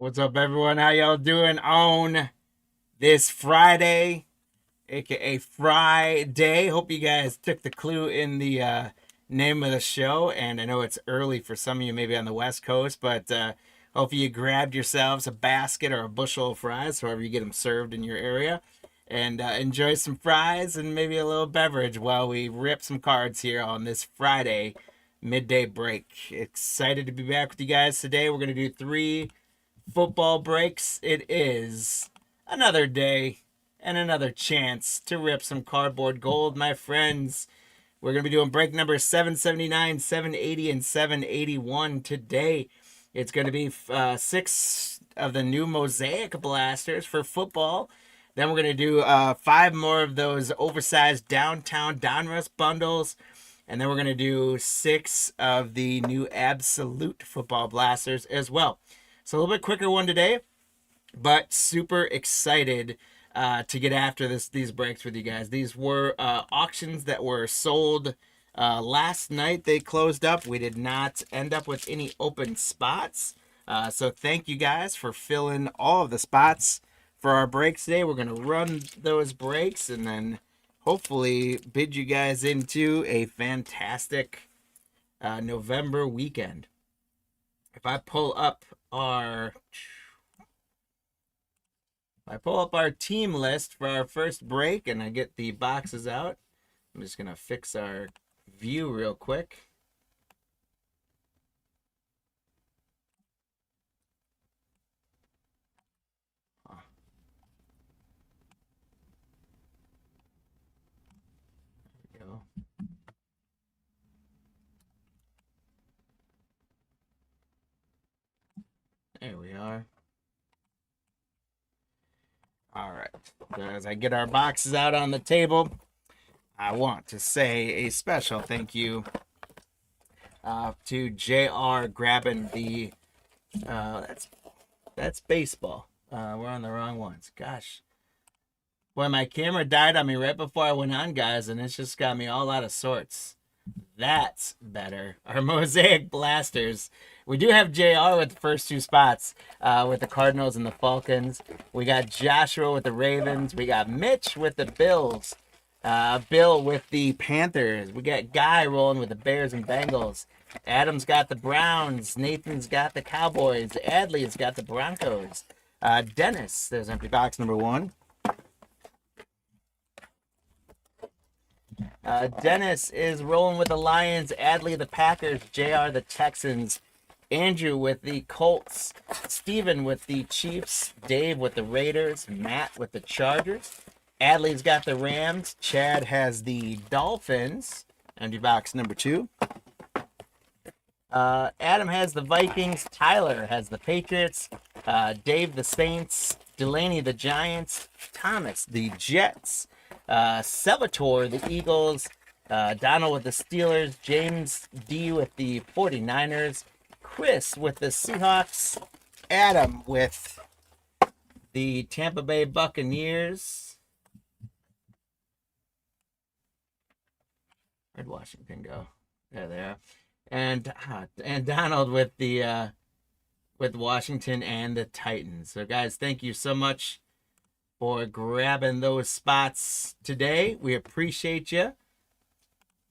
What's up, everyone? How y'all doing on this Friday, aka Friday? Hope you guys took the clue in the name of the show. And I know it's early for some of you, maybe on the West Coast, but hopefully you grabbed yourselves a basket or a bushel of fries, however you get them served in your area, and enjoy some fries and maybe a little beverage while we rip some cards here on this Friday midday break. Excited to be back with you guys today. We're going to do three football breaks. It is another day and another chance to rip some cardboard gold, my friends. We're going to be doing break number 779, 780, and 781 today. It's going to be six of the new Mosaic blasters for football. Then we're going to do five more of those oversized downtown Donruss bundles. And then we're going to do six of the new absolute football blasters as well. So a little bit quicker one today, but super excited to get after these breaks with you guys. These were auctions that were sold last night. They closed up. We did not end up with any open spots. So thank you guys for filling all of the spots for our breaks today. We're going to run those breaks and then hopefully bid you guys into a fantastic November weekend. If I pull up our team list for our first break and I get the boxes out, I'm just gonna fix our view real quick. There we go. There we are. All right. So as I get our boxes out on the table, I want to say a special thank you to JR grabbing the that's baseball. We're on the wrong ones. Gosh. Boy, my camera died on me right before I went on, guys, and it's just got me all out of sorts. That's better. Our Mosaic blasters. We do have JR with the first two spots with the Cardinals and the Falcons. We got Joshua with the Ravens. We got Mitch with the Bills. Bill with the Panthers. We got Guy rolling with the Bears and Bengals. Adam's got the Browns. Nathan's got the Cowboys. Adley's got the Broncos. Dennis, there's empty box number one. Dennis is rolling with the Lions. Adley the Packers. JR the Texans. Andrew with the Colts. Steven with the Chiefs. Dave with the Raiders. Matt with the Chargers. Adley's got the Rams. Chad has the Dolphins. Empty box number two. Adam has the Vikings. Tyler has the Patriots. Dave the Saints. Delaney the Giants. Thomas the Jets. Salvatore the Eagles. Donald with the Steelers. James D with the 49ers. Chris with the Seahawks. Adam with the Tampa Bay Buccaneers. Where'd Washington go? There they are. And Donald with the with Washington and the Titans. So guys, thank you so much for grabbing those spots today. We appreciate you.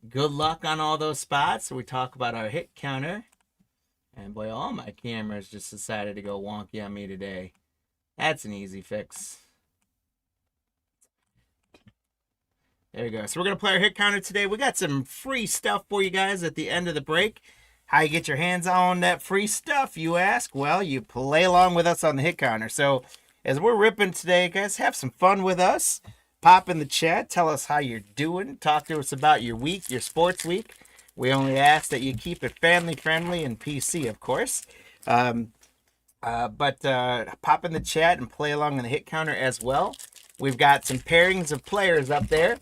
Good luck on all those spots. We talk about our hit counter. And boy, all my cameras just decided to go wonky on me today. That's an easy fix. There we go. So we're going to play our hit counter today. We got some free stuff for you guys at the end of the break. How you get your hands on that free stuff, you ask? Well, you play along with us on the hit counter. So as we're ripping today, guys, have some fun with us. Pop in the chat. Tell us how you're doing. Talk to us about your week, your sports week. We only ask that you keep it family friendly and PC, of course. But pop in the chat and play along on the hit counter as well. We've got some pairings of players up there.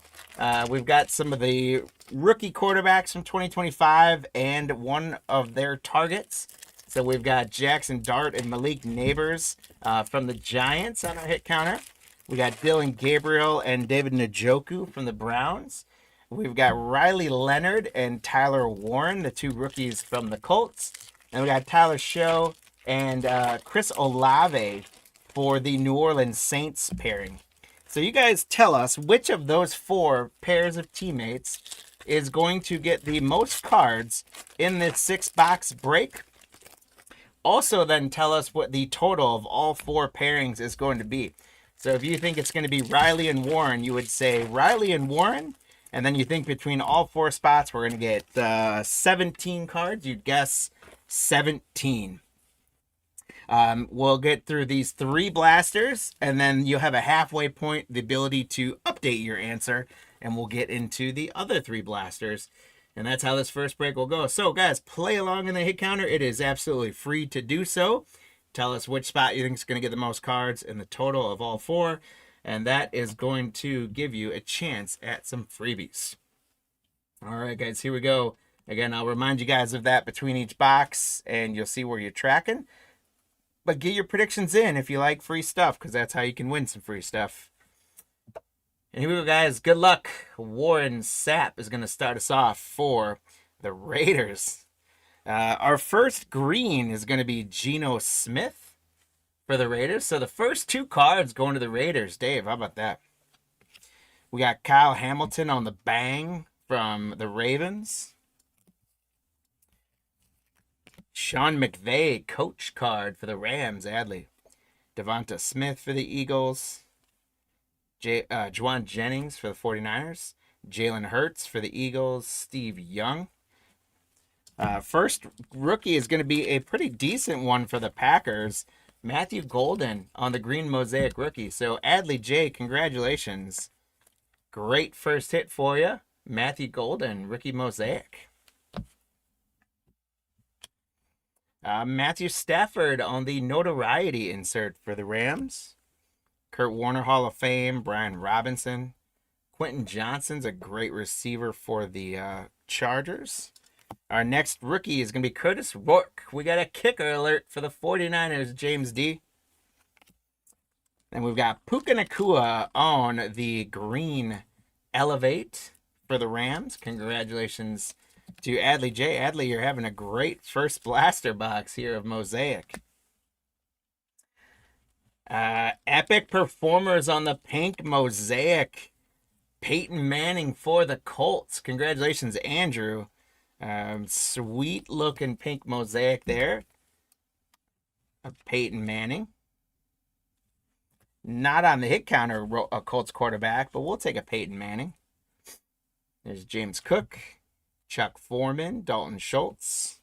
We've got some of the rookie quarterbacks from 2025 and one of their targets. So we've got Jackson Dart and Malik Neighbors from the Giants on our hit counter. We got Dylan Gabriel and David Njoku from the Browns. We've got Riley Leonard and Tyler Warren, the two rookies from the Colts. And we got Tyler Show and Chris Olave for the New Orleans Saints pairing. So you guys tell us which of those 4 pairs of teammates is going to get the most cards in this 6-box break. Also, then tell us what the total of all 4 pairings is going to be. So if you think it's going to be Riley and Warren, you would say Riley and Warren. And then you think between all 4 spots, we're going to get 17 cards. You'd guess 17. We'll get through these 3 blasters, and then you'll have a halfway point, the ability to update your answer, and we'll get into the other 3 blasters. And that's how this first break will go. So, guys, play along in the hit counter. It is absolutely free to do so. Tell us which spot you think is going to get the most cards in the total of all 4. And that is going to give you a chance at some freebies. All right, guys, here we go. Again, I'll remind you guys of that between each box, and you'll see where you're tracking. But get your predictions in if you like free stuff, because that's how you can win some free stuff. And here we go, guys. Good luck. Warren Sapp is going to start us off for the Raiders. Our first green is going to be Geno Smith for the Raiders. So the first 2 cards going to the Raiders. Dave, how about that? We got Kyle Hamilton on the bang from the Ravens. Sean McVay, coach card for the Rams, Adley. Devonta Smith for the Eagles. Juwan Jennings for the 49ers. Jalen Hurts for the Eagles. Steve Young. First rookie is going to be a pretty decent one for the Packers. Matthew Golden on the green Mosaic rookie. So, Adley J, congratulations. Great first hit for you. Matthew Golden, rookie Mosaic. Matthew Stafford on the notoriety insert for the Rams. Kurt Warner, Hall of Fame. Brian Robinson. Quentin Johnson's a great receiver for the Chargers. Our next rookie is going to be Curtis Rourke. We got a kicker alert for the 49ers, James D. And we've got Puka Nacua on the green Elevate for the Rams. Congratulations to Adley J. Adley, you're having a great first blaster box here of Mosaic. Epic performers on the pink Mosaic. Peyton Manning for the Colts. Congratulations, Andrew. Sweet looking pink Mosaic there of Peyton Manning. Not on the hit counter, a Colts quarterback, but we'll take a Peyton Manning. There's James Cook, Chuck Foreman, Dalton Schultz.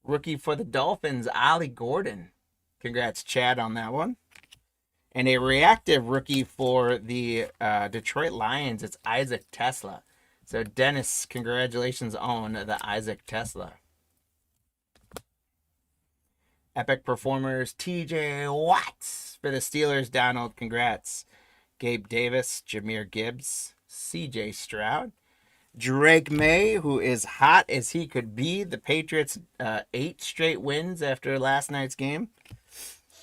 Rookie for the Dolphins, Ollie Gordon. Congrats, Chad, on that one. And a reactive rookie for the Detroit Lions, it's Isaac Tesla. So, Dennis, congratulations on the Isaac Tesla. Epic performers, TJ Watts for the Steelers. Donald, congrats. Gabe Davis, Jahmyr Gibbs, CJ Stroud. Drake May, who is hot as he could be. The Patriots, 8 straight wins after last night's game.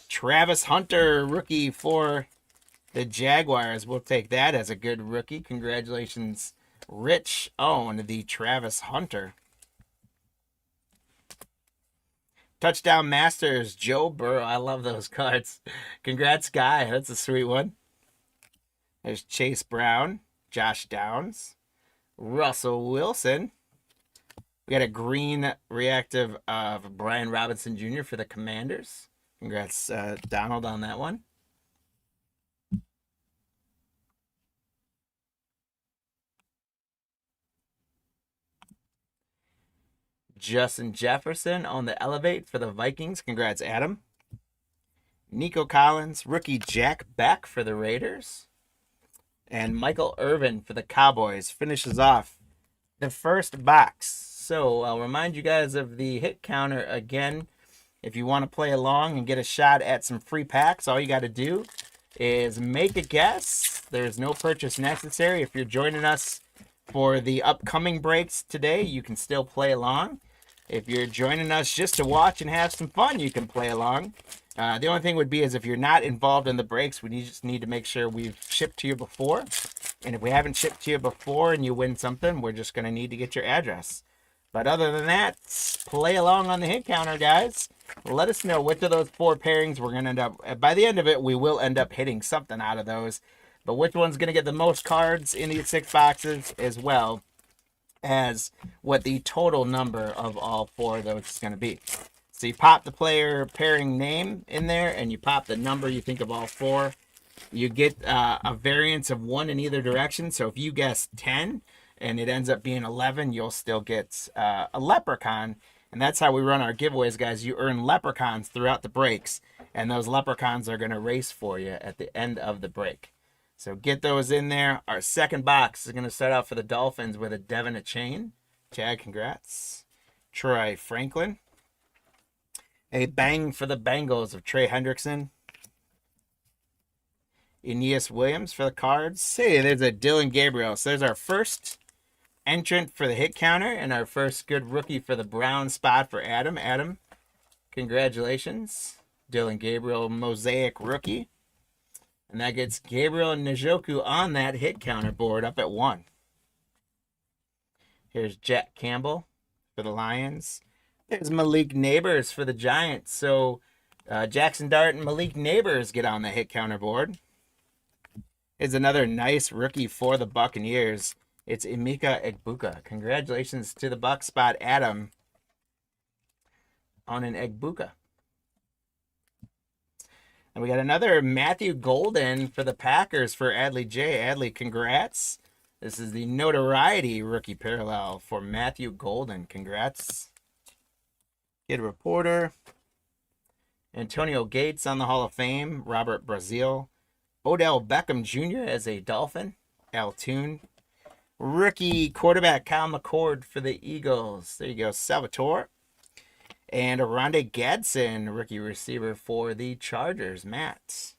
Travis Hunter, rookie for the Jaguars. We'll take that as a good rookie. Congratulations, Rich, on the Travis Hunter. Touchdown Masters, Joe Burrow. I love those cards. Congrats, Guy. That's a sweet one. There's Chase Brown, Josh Downs, Russell Wilson. We got a green reactive of Brian Robinson Jr. for the Commanders. Congrats, Donald, on that one. Justin Jefferson on the Elevate for the Vikings. Congrats, Adam. Nico Collins, rookie Jack Beck for the Raiders. And Michael Irvin for the Cowboys finishes off the first box. So I'll remind you guys of the hit counter again. If you want to play along and get a shot at some free packs, all you got to do is make a guess. There's no purchase necessary. If you're joining us for the upcoming breaks today, you can still play along. If you're joining us just to watch and have some fun, you can play along. The only thing would be is if you're not involved in the breaks, we just need to make sure we've shipped to you before. And if we haven't shipped to you before and you win something, we're just going to need to get your address. But other than that, play along on the hit counter, guys. Let us know which of those 4 pairings we're going to end up, by the end of it, we will end up hitting something out of those. But which one's going to get the most cards in these 6 boxes, as well as what the total number of all 4 of those is going to be. So you pop the player pairing name in there, and you pop the number you think of all 4. You get a variance of 1 in either direction. So if you guess 10 and it ends up being 11, you'll still get a leprechaun. And that's how we run our giveaways, guys. You earn leprechauns throughout the breaks, and those leprechauns are going to race for you at the end of the break. So get those in there. Our second box is going to start out for the Dolphins with a Devin Achane. Chad, congrats. Troy Franklin. A bang for the Bengals of Trey Hendrickson. Aeneas Williams for the Cards. Hey, there's a Dylan Gabriel. So there's our first entrant for the hit counter and our first good rookie for the brown spot for Adam. Adam, congratulations. Dylan Gabriel, Mosaic rookie. And that gets Gabriel and Njoku on that hit counter board up at 1. Here's Jack Campbell for the Lions. There's Malik Neighbors for the Giants. So Jackson Dart and Malik Neighbors get on the hit counter board. Here's another nice rookie for the Buccaneers. It's Emeka Egbuka. Congratulations to the Buck spot, Adam, on an Egbuka. And we got another Matthew Golden for the Packers for Adley J. Adley, congrats. This is the notoriety rookie parallel for Matthew Golden. Congrats. Kid Reporter. Antonio Gates on the Hall of Fame. Robert Brazil. Odell Beckham Jr. as a Dolphin. Altoon. Rookie quarterback Kyle McCord for the Eagles. There you go, Salvatore. And Rondé Gadsden, rookie receiver for the Chargers, Matt.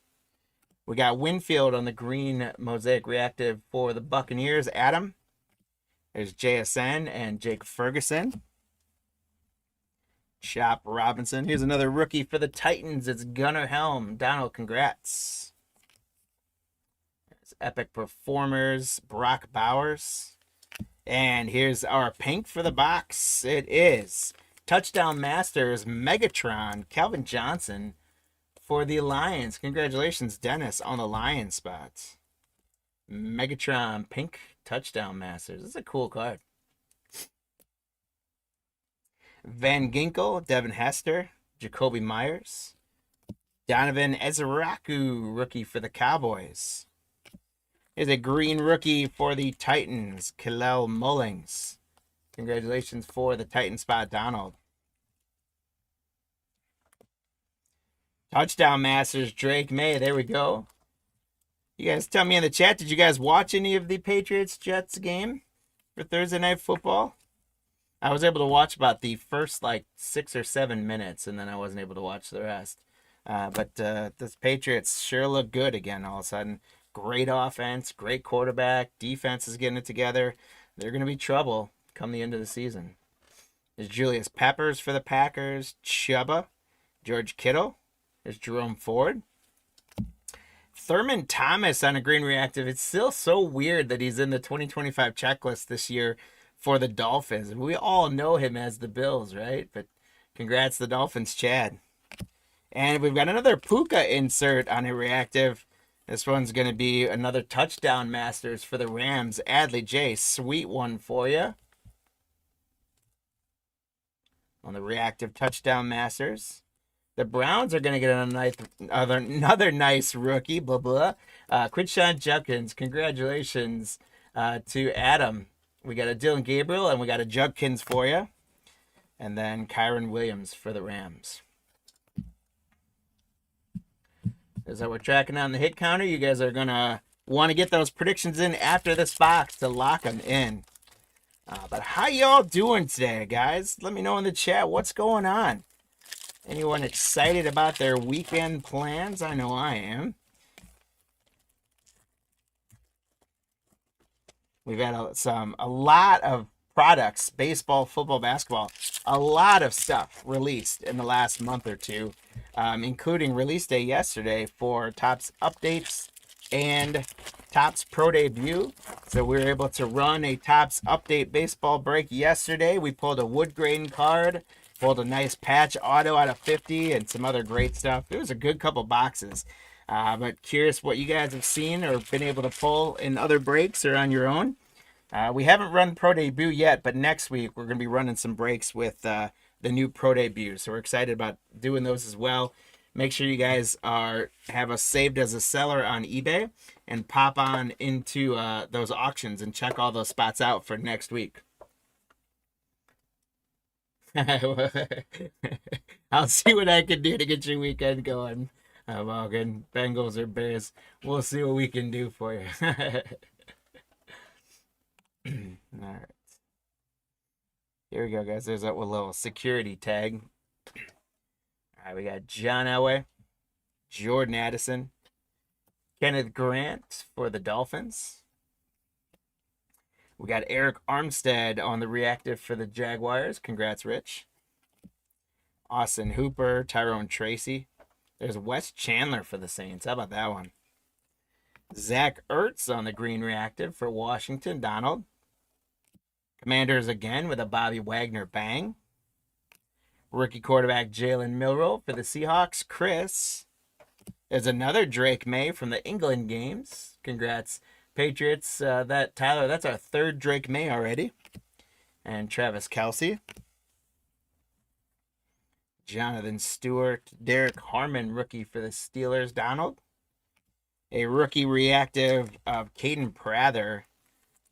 We got Winfield on the green Mosaic Reactive for the Buccaneers, Adam. There's JSN and Jake Ferguson. Chop Robinson. Here's another rookie for the Titans. It's Gunnar Helm. Donald, congrats. There's Epic Performers, Brock Bowers. And here's our pink for the box. It is Touchdown Masters, Megatron, Calvin Johnson for the Lions. Congratulations, Dennis, on the Lions spot. Megatron, pink, Touchdown Masters. This is a cool card. Van Ginkel, Devin Hester, Jacoby Myers. Donovan Ezraku, rookie for the Cowboys. Here's a green rookie for the Titans, Kalel Mullings. Congratulations for the Titan spot, Donald. Touchdown Masters, Drake May. There we go. You guys tell me in the chat, did you guys watch any of the Patriots-Jets game for Thursday Night Football? I was able to watch about the first, 6 or 7 minutes, and then I wasn't able to watch the rest. But the Patriots sure look good again all of a sudden. Great offense, great quarterback. Defense is getting it together. They're going to be trouble come the end of the season. There's Julius Peppers for the Packers. Chuba. George Kittle. There's Jerome Ford. Thurman Thomas on a green reactive. It's still so weird that he's in the 2025 checklist this year for the Dolphins. We all know him as the Bills, right? But congrats the Dolphins, Chad. And we've got another Puka insert on a reactive. This one's going to be another Touchdown Masters for the Rams. Adley J, sweet one for you. On the reactive Touchdown Masters. The Browns are going to get another nice rookie, blah, blah. Quinshawn Judkins, congratulations to Adam. We got a Dylan Gabriel and we got a Judkins for you. And then Kyron Williams for the Rams. As we're tracking on the hit counter, you guys are going to want to get those predictions in after this box to lock them in. But how y'all doing today, guys? Let me know in the chat what's going on. Anyone excited about their weekend plans? I know I am. We've had a lot of products, baseball, football, basketball, a lot of stuff released in the last month or two, including release day yesterday for Topps updates and Topps Pro Debut. So we were able to run a Topps Update baseball break yesterday. We pulled a wood grain card, pulled a nice patch auto out of 50, and some other great stuff. It was a good couple boxes. But curious what you guys have seen or been able to pull in other breaks or on your own. We haven't run Pro Debut yet, but next week we're going to be running some breaks with the new Pro Debut. So we're excited about doing those as well. Make sure you guys have us saved as a seller on eBay and pop on into those auctions and check all those spots out for next week. I'll see what I can do to get your weekend going. Morgan, Bengals or Bears. We'll see what we can do for you. All right. Here we go, guys. There's that little security tag. All right, we got John Elway, Jordan Addison, Kenneth Grant for the Dolphins. We got Eric Armstead on the reactive for the Jaguars. Congrats, Rich. Austin Hooper, Tyrone Tracy. There's Wes Chandler for the Saints. How about that one? Zach Ertz on the green reactive for Washington. Donald. Commanders again with a Bobby Wagner bang. Rookie quarterback Jalen Milroe for the Seahawks. Chris. There's another Drake May from the England games. Congrats, Patriots. Tyler, that's our third Drake May already. And Travis Kelce. Jonathan Stewart. Derek Harmon, rookie for the Steelers. Donald. A rookie reactive of Caden Prather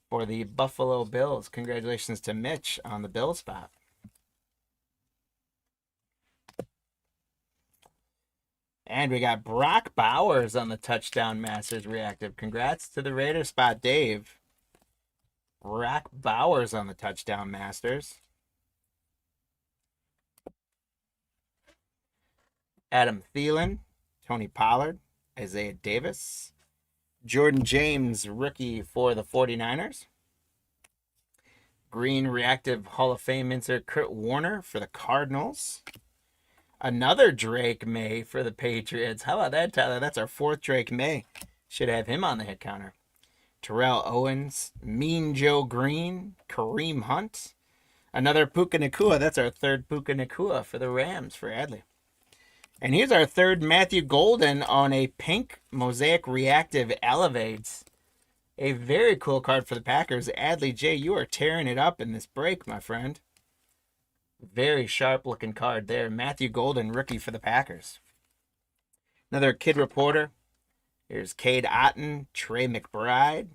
for the Buffalo Bills. Congratulations to Mitch on the Bills spot. And we got Brock Bowers on the Touchdown Masters reactive. Congrats to the Raiders spot, Dave. Brock Bowers on the Touchdown Masters. Adam Thielen, Tony Pollard, Isaiah Davis. Jordan James, rookie for the 49ers. Green reactive Hall of Fame insert Kurt Warner for the Cardinals. Another Drake May for the Patriots. How about that, Tyler? That's our fourth Drake May. Should have him on the hit counter. Terrell Owens, Mean Joe Green, Kareem Hunt. Another Puka Nacua. That's our third Puka Nacua for the Rams for Adley. And here's our third Matthew Golden on a pink Mosaic reactive elevates. A very cool card for the Packers. Adley J, you are tearing it up in this break, my friend. Very sharp looking card there. Matthew Golden, rookie for the Packers. Another kid reporter. Here's Cade Otton, Trey McBride.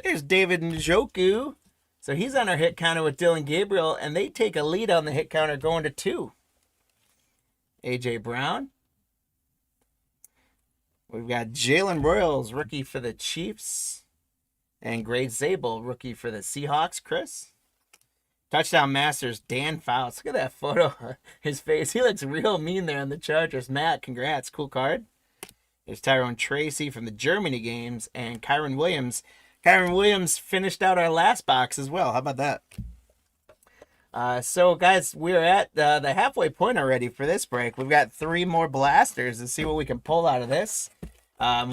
There's David Njoku. So he's on our hit counter with Dylan Gabriel, and they take a lead on the hit counter going to 2. A.J. Brown. We've got Jalen Royals, rookie for the Chiefs. And Gray Zabel, rookie for the Seahawks. Chris. Touchdown Masters, Dan Fouts. Look at that photo. His face. He looks real mean there on the Chargers. Matt, congrats. Cool card. There's Tyrone Tracy from the Germany games. And Kyron Williams. Kyron Williams finished out our last box as well. How about that? So, guys, we're at the halfway point already for this break. We've got 3 more blasters to see what we can pull out of this.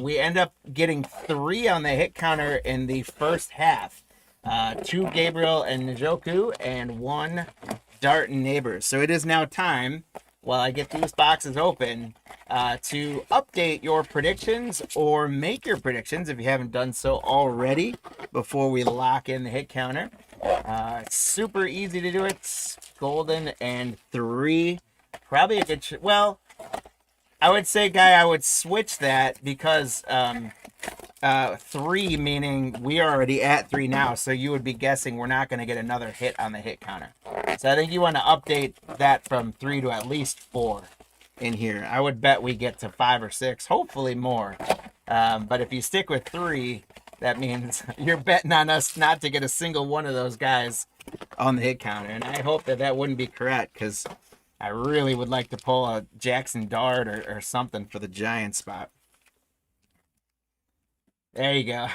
We end up getting 3 on the hit counter in the first half. 2 Gabriel and Njoku and 1 Dart and Neighbors. So it is now time, while I get these boxes open, to update your predictions or make your predictions if you haven't done so already before we lock in the hit counter. It's super easy to do it. Golden and 3. Probably a good... well, I would say, Guy, I would switch that because 3 meaning we are already at 3 now, so you would be guessing we're not going to get another hit on the hit counter. So I think you want to update that from 3 to at least 4 in here. I would bet we get to 5 or 6, hopefully more. But if you stick with 3... that means you're betting on us not to get a single one of those guys on the hit counter. And I hope that wouldn't be correct because I really would like to pull a Jackson Dart or something for the Giants spot. There you go.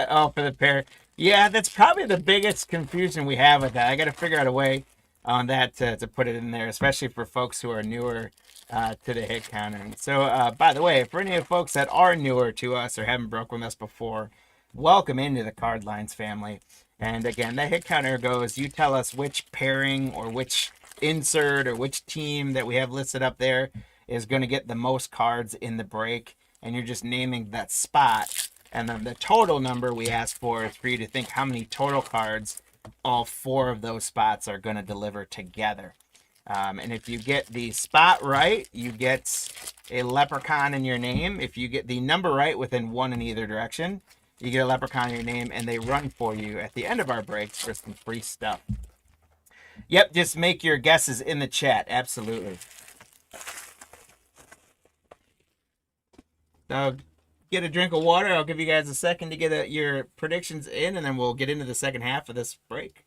Oh, for the pair. Yeah, that's probably the biggest confusion we have with that. I got to figure out a way on that to put it in there, especially for folks who are newer to the hit counter. So, by the way, for any of the folks that are newer to us or haven't broken with us before, welcome into the Card Lines family. And again, the hit counter goes, you tell us which pairing or which insert or which team that we have listed up there is going to get the most cards in the break. And you're just naming that spot. And then the total number we ask for is for you to think how many total cards all 4 of those spots are going to deliver together. And if you get the spot right, you get a leprechaun in your name. If you get the number right within 1 in either direction, you get a leprechaun in your name, and they run for you at the end of our breaks for some free stuff. Yep, just make your guesses in the chat. Absolutely. So get a drink of water. I'll give you guys a second to get your predictions in, and then we'll get into the second half of this break.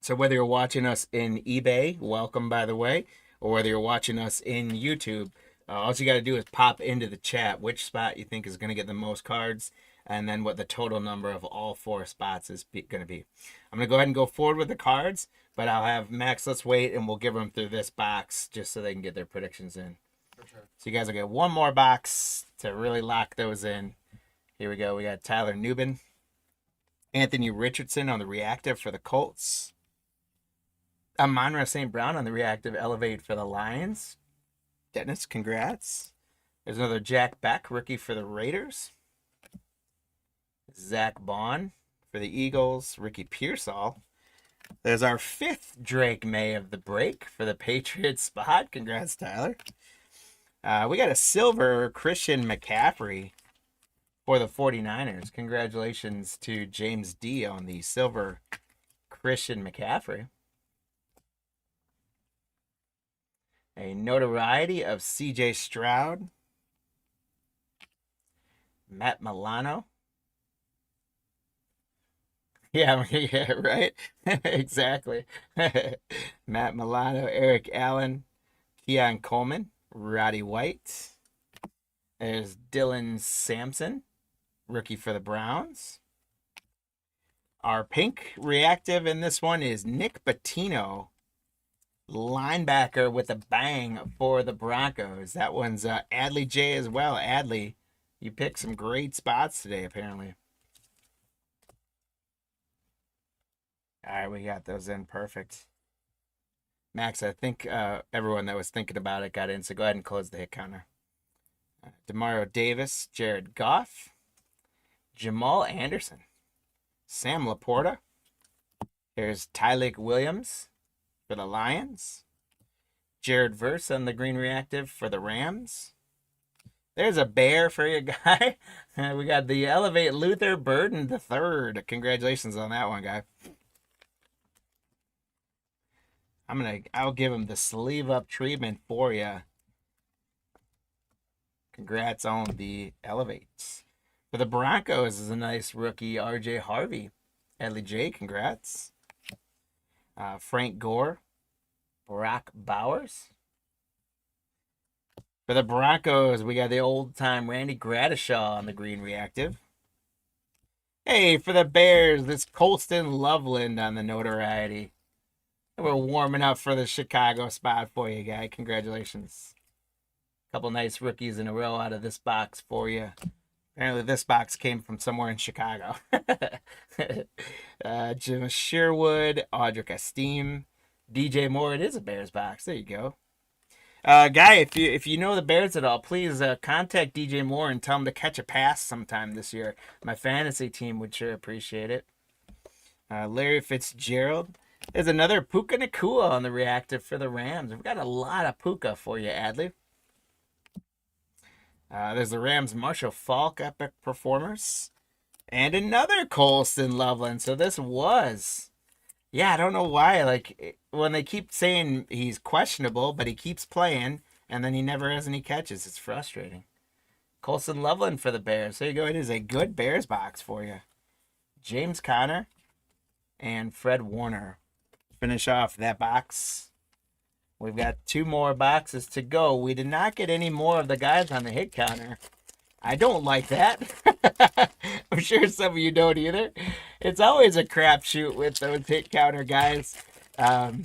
So whether you're watching us in eBay, welcome by the way, or whether you're watching us in YouTube, all you got to do is pop into the chat which spot you think is going to get the most cards, and then what the total number of all 4 spots is going to be. I'm going to go ahead and go forward with the cards, but I'll have Max, let's wait, and we'll give them through this box just so they can get their predictions in. Sure. So you guys will get one more box to really lock those in. Here we go. We got Tyler Nubin, Anthony Richardson on the reactive for the Colts. Amon-Ra St. Brown on the reactive elevate for the Lions. Dennis, congrats. There's another Jack Beck, rookie for the Raiders. Zach Bond for the Eagles. Ricky Pearsall. There's our 5th Drake May of the break for the Patriots spot. Congrats, Tyler. We got a silver Christian McCaffrey for the 49ers. Congratulations to James D on the silver Christian McCaffrey. A notoriety of C.J. Stroud. Matt Milano. Yeah, right? Exactly. Matt Milano, Eric Allen, Keon Coleman, Roddy White. There's Dylan Sampson, rookie for the Browns. Our pink reactive in this one is Nick Bettino, linebacker with a bang for the Broncos. That one's Adley J as well. Adley, you picked some great spots today, apparently. All right, we got those in. Perfect. Max, I think everyone that was thinking about it got in, so go ahead and close the hit counter. Demario Davis, Jared Goff, Jamal Anderson, Sam Laporta. Here's Tyleik Williams for the Lions. Jared Verse on the green reactive for the Rams. There's a bear for you, guy. We got the Elevate Luther Burden III. Congratulations on that one, guy. I'll give him the sleeve up treatment for you. Congrats on the Elevates. For the Broncos is a nice rookie, RJ Harvey. Adley J, congrats. Frank Gore, Brock Bowers. For the Broncos, we got the old-time Randy Gradishaw on the green reactive. Hey, for the Bears, this Colston Loveland on the notoriety. We're warming up for the Chicago spot for you, guy. Congratulations. Couple nice rookies in a row out of this box for you. Apparently this box came from somewhere in Chicago. Jim Sherwood, Audric Esteem, DJ Moore. It is a Bears box. There you go. Guy, if you know the Bears at all, please contact DJ Moore and tell him to catch a pass sometime this year. My fantasy team would sure appreciate it. Larry Fitzgerald. There's another Puka Nacua on the reactive for the Rams. We've got a lot of Puka for you, Adley. There's the Rams Marshall Faulk Epic Performers. And another Colston Loveland. So this was... Yeah, I don't know why. Like, when they keep saying he's questionable, but he keeps playing, and then he never has any catches. It's frustrating. Colston Loveland for the Bears. There you go. It is a good Bears box for you. James Conner and Fred Warner. Finish off that box. We've got 2 more boxes to go. We did not get any more of the guys on the hit counter. I don't like that. I'm sure some of you don't either. It's always a crapshoot with those hit counter guys. Um,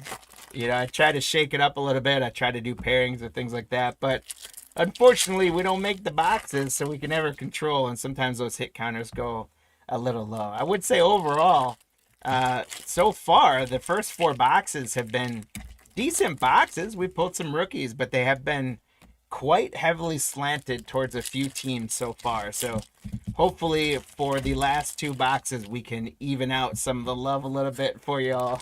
I try to shake it up a little bit. I try to do pairings and things like that. But unfortunately, we don't make the boxes, so we can never control. And sometimes those hit counters go a little low. I would say overall, so far, the first 4 boxes have been decent boxes. We pulled some rookies, but they have been quite heavily slanted towards a few teams so far. So hopefully for the last 2 boxes, we can even out some of the love a little bit for y'all.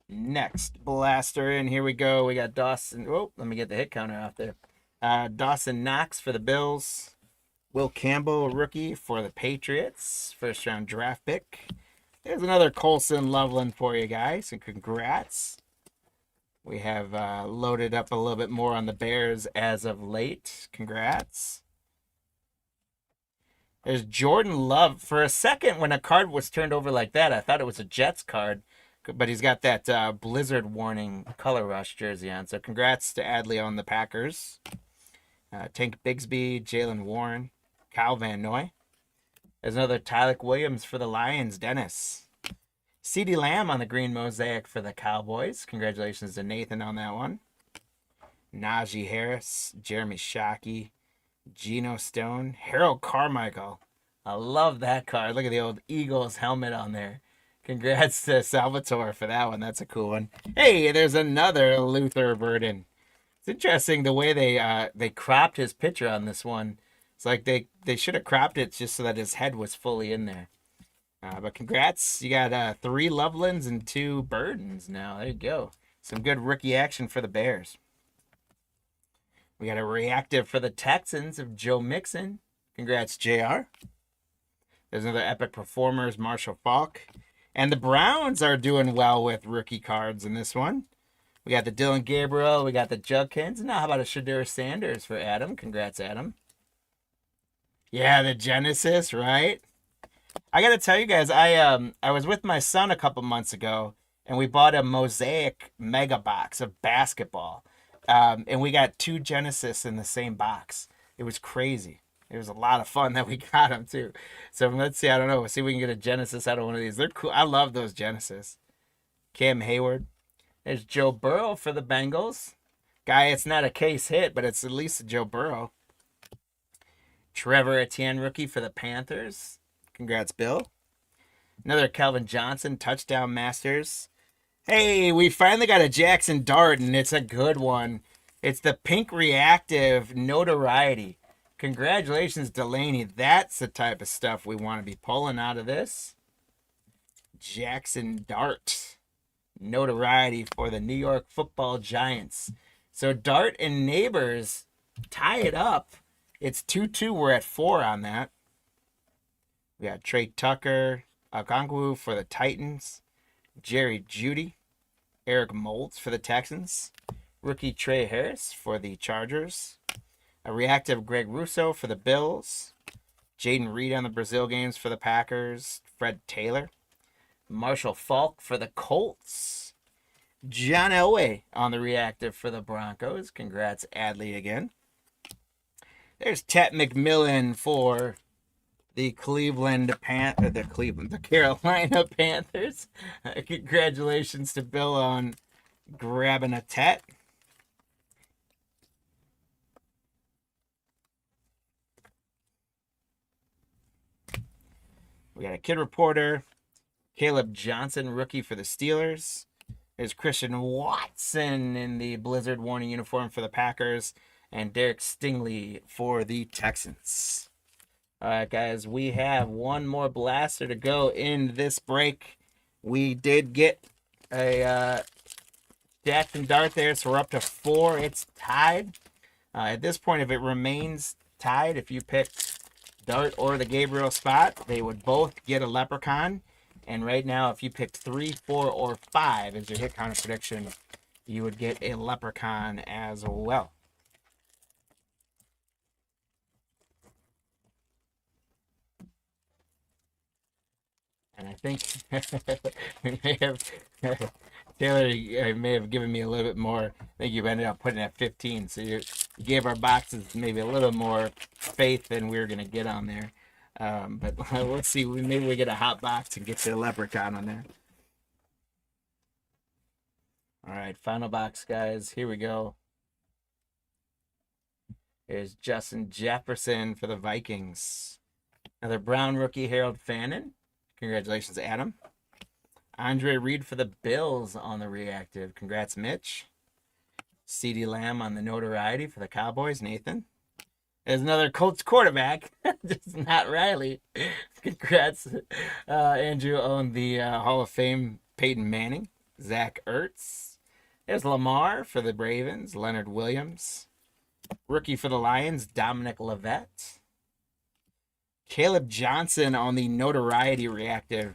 Next blaster in. Here we go. We got Dawson. Oh, let me get the hit counter out there. Dawson Knox for the Bills. Will Campbell, rookie for the Patriots. First round draft pick. There's another Colson Loveland for you guys, and congrats. We have loaded up a little bit more on the Bears as of late. Congrats. There's Jordan Love. For a second, when a card was turned over like that, I thought it was a Jets card, but he's got that blizzard warning color rush jersey on. So congrats to Adley on the Packers. Tank Bigsby, Jalen Warren, Kyle Van Noy. There's another Tyler Williams for the Lions, Dennis. CeeDee Lamb on the green mosaic for the Cowboys. Congratulations to Nathan on that one. Najee Harris, Jeremy Shockey, Geno Stone, Harold Carmichael. I love that card. Look at the old Eagles helmet on there. Congrats to Salvatore for that one. That's a cool one. Hey, there's another Luther Burden. It's interesting the way they cropped his picture on this one. It's like they should have cropped it just so that his head was fully in there. But congrats. You got 3 Lovelands and 2 Burdens now. There you go. Some good rookie action for the Bears. We got a reactive for the Texans of Joe Mixon. Congrats, JR. There's another Epic Performers, Marshall Faulk. And the Browns are doing well with rookie cards in this one. We got the Dylan Gabriel. We got the Judkins. Now, how about a Shadur Sanders for Adam? Congrats, Adam. Yeah, the Genesis, right? I got to tell you guys, I was with my son a couple months ago, and we bought a Mosaic mega box of basketball. And we got 2 Genesis in the same box. It was crazy. It was a lot of fun that we got them too. So let's see. I don't know. We'll see if we can get a Genesis out of one of these. They're cool. I love those Genesis. Cam Hayward. There's Joe Burrow for the Bengals. Guy, it's not a case hit, but it's at least a Joe Burrow. Trevor Etienne, rookie for the Panthers. Congrats, Bill. Another Calvin Johnson, touchdown masters. Hey, we finally got a Jackson Dart, and it's a good one. It's the pink reactive notoriety. Congratulations, Delaney. That's the type of stuff we want to be pulling out of this. Jackson Dart. Notoriety for the New York Football Giants. So Dart and Neighbors tie it up. It's 2-2. We're at 4 on that. We got Trey Tucker, Okongwu for the Titans. Jerry Jeudy. Eric Moulds for the Texans. Rookie Trey Harris for the Chargers. A reactive Greg Russo for the Bills. Jaden Reed on the Brazil games for the Packers. Fred Taylor. Marshall Faulk for the Colts. John Elway on the reactive for the Broncos. Congrats, Adley, again. There's Tet McMillan for the the Carolina Panthers. Congratulations to Bill on grabbing a Tet. We got a Kid Reporter. Caleb Johnson, rookie for the Steelers. There's Christian Watson in the Blizzard warning uniform for the Packers. And Derek Stingley for the Texans. All right, guys, we have one more blaster to go in this break. We did get a Jackson Dart there, so we're up to 4. It's tied. At this point, if it remains tied, if you pick Dart or the Gabriel spot, they would both get a Leprechaun. And right now, if you picked 3, 4, or 5 as your hit counter prediction, you would get a Leprechaun as well. And I think we may have Taylor may have given me a little bit more. I think you ended up putting at 15, so you gave our boxes maybe a little more faith than we were gonna get on there. But let's see. Maybe we get a hot box and get the leprechaun on there. All right, final box, guys. Here we go. Here's Justin Jefferson for the Vikings. Another Brown rookie, Harold Fannin. Congratulations, Adam. Andre Reed for the Bills on the reactive. Congrats, Mitch. CeeDee Lamb on the notoriety for the Cowboys, Nathan. There's another Colts quarterback, just not Riley. Congrats, Andrew, on the Hall of Fame, Peyton Manning. Zach Ertz. There's Lamar for the Ravens, Leonard Williams. Rookie for the Lions, Dominic Levitt. Caleb Johnson on the notoriety reactive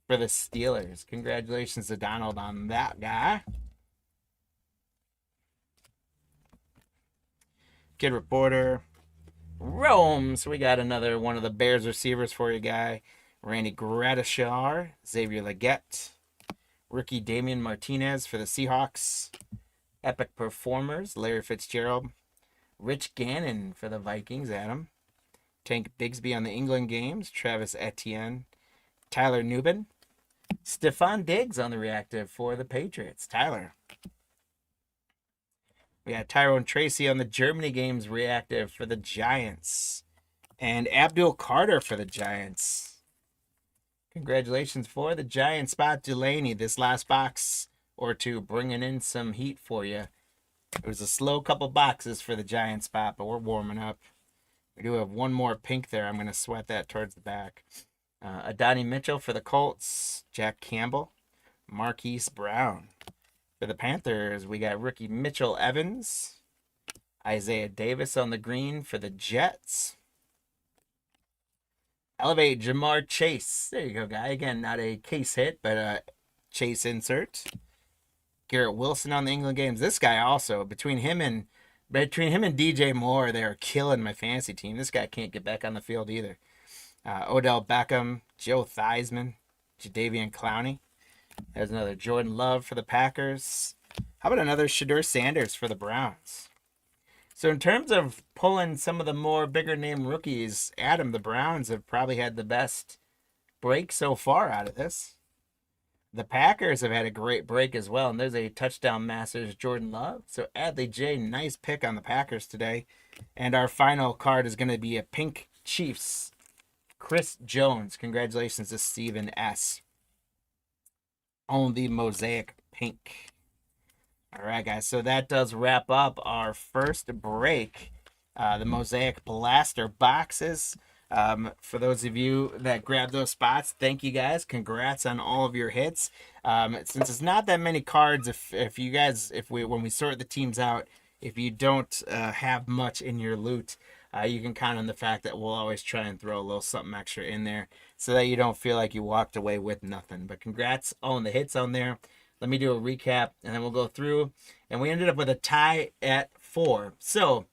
for the Steelers. Congratulations to Donald on that guy. Kid Reporter. Rome. So we got another one of the Bears receivers for you, guy. Randy Gradishar. Xavier Legette. Rookie Damian Martinez for the Seahawks. Epic Performers. Larry Fitzgerald. Rich Gannon for the Vikings, Adam. Tank Bigsby on the England games, Travis Etienne. Tyler Newbin. Stephon Diggs on the reactive for the Patriots, Tyler. We got Tyrone Tracy on the Germany games reactive for the Giants. And Abdul Carter for the Giants. Congratulations for the Giants, Spot Delaney. This last box or two bringing in some heat for you. It was a slow couple boxes for the Giant spot, but we're warming up. We do have one more pink there. I'm going to sweat that towards the back. Adonai Mitchell for the Colts. Jack Campbell. Marquise Brown. For the Panthers, we got rookie Mitchell Evans. Isaiah Davis on the green for the Jets. Elevate Jamar Chase. There you go, guy. Again, not a case hit, but a Chase insert. Garrett Wilson on the England games. This guy also, between him and DJ Moore, they are killing my fantasy team. This guy can't get back on the field either. Odell Beckham, Joe Theismann, Jadeveon Clowney. There's another Jordan Love for the Packers. How about another Shedeur Sanders for the Browns? So in terms of pulling some of the more bigger name rookies, Adam, the Browns have probably had the best break so far out of this. The Packers have had a great break as well, and there's a touchdown masters Jordan Love. So Adley J, nice pick on the Packers today. And our final card is going to be a pink Chiefs, Chris Jones. Congratulations to Steven S. on the Mosaic pink. All right, guys, so that does wrap up our first break. The Mosaic Blaster boxes. For those of you that grabbed those spots, thank you guys. Congrats on all of your hits. Since it's not that many cards, when we sort the teams out, if you don't have much in your loot, you can count on the fact that we'll always try and throw a little something extra in there so that you don't feel like you walked away with nothing. But congrats on the hits on there. Let me do a recap, and then we'll go through. And we ended up with a tie at 4. So,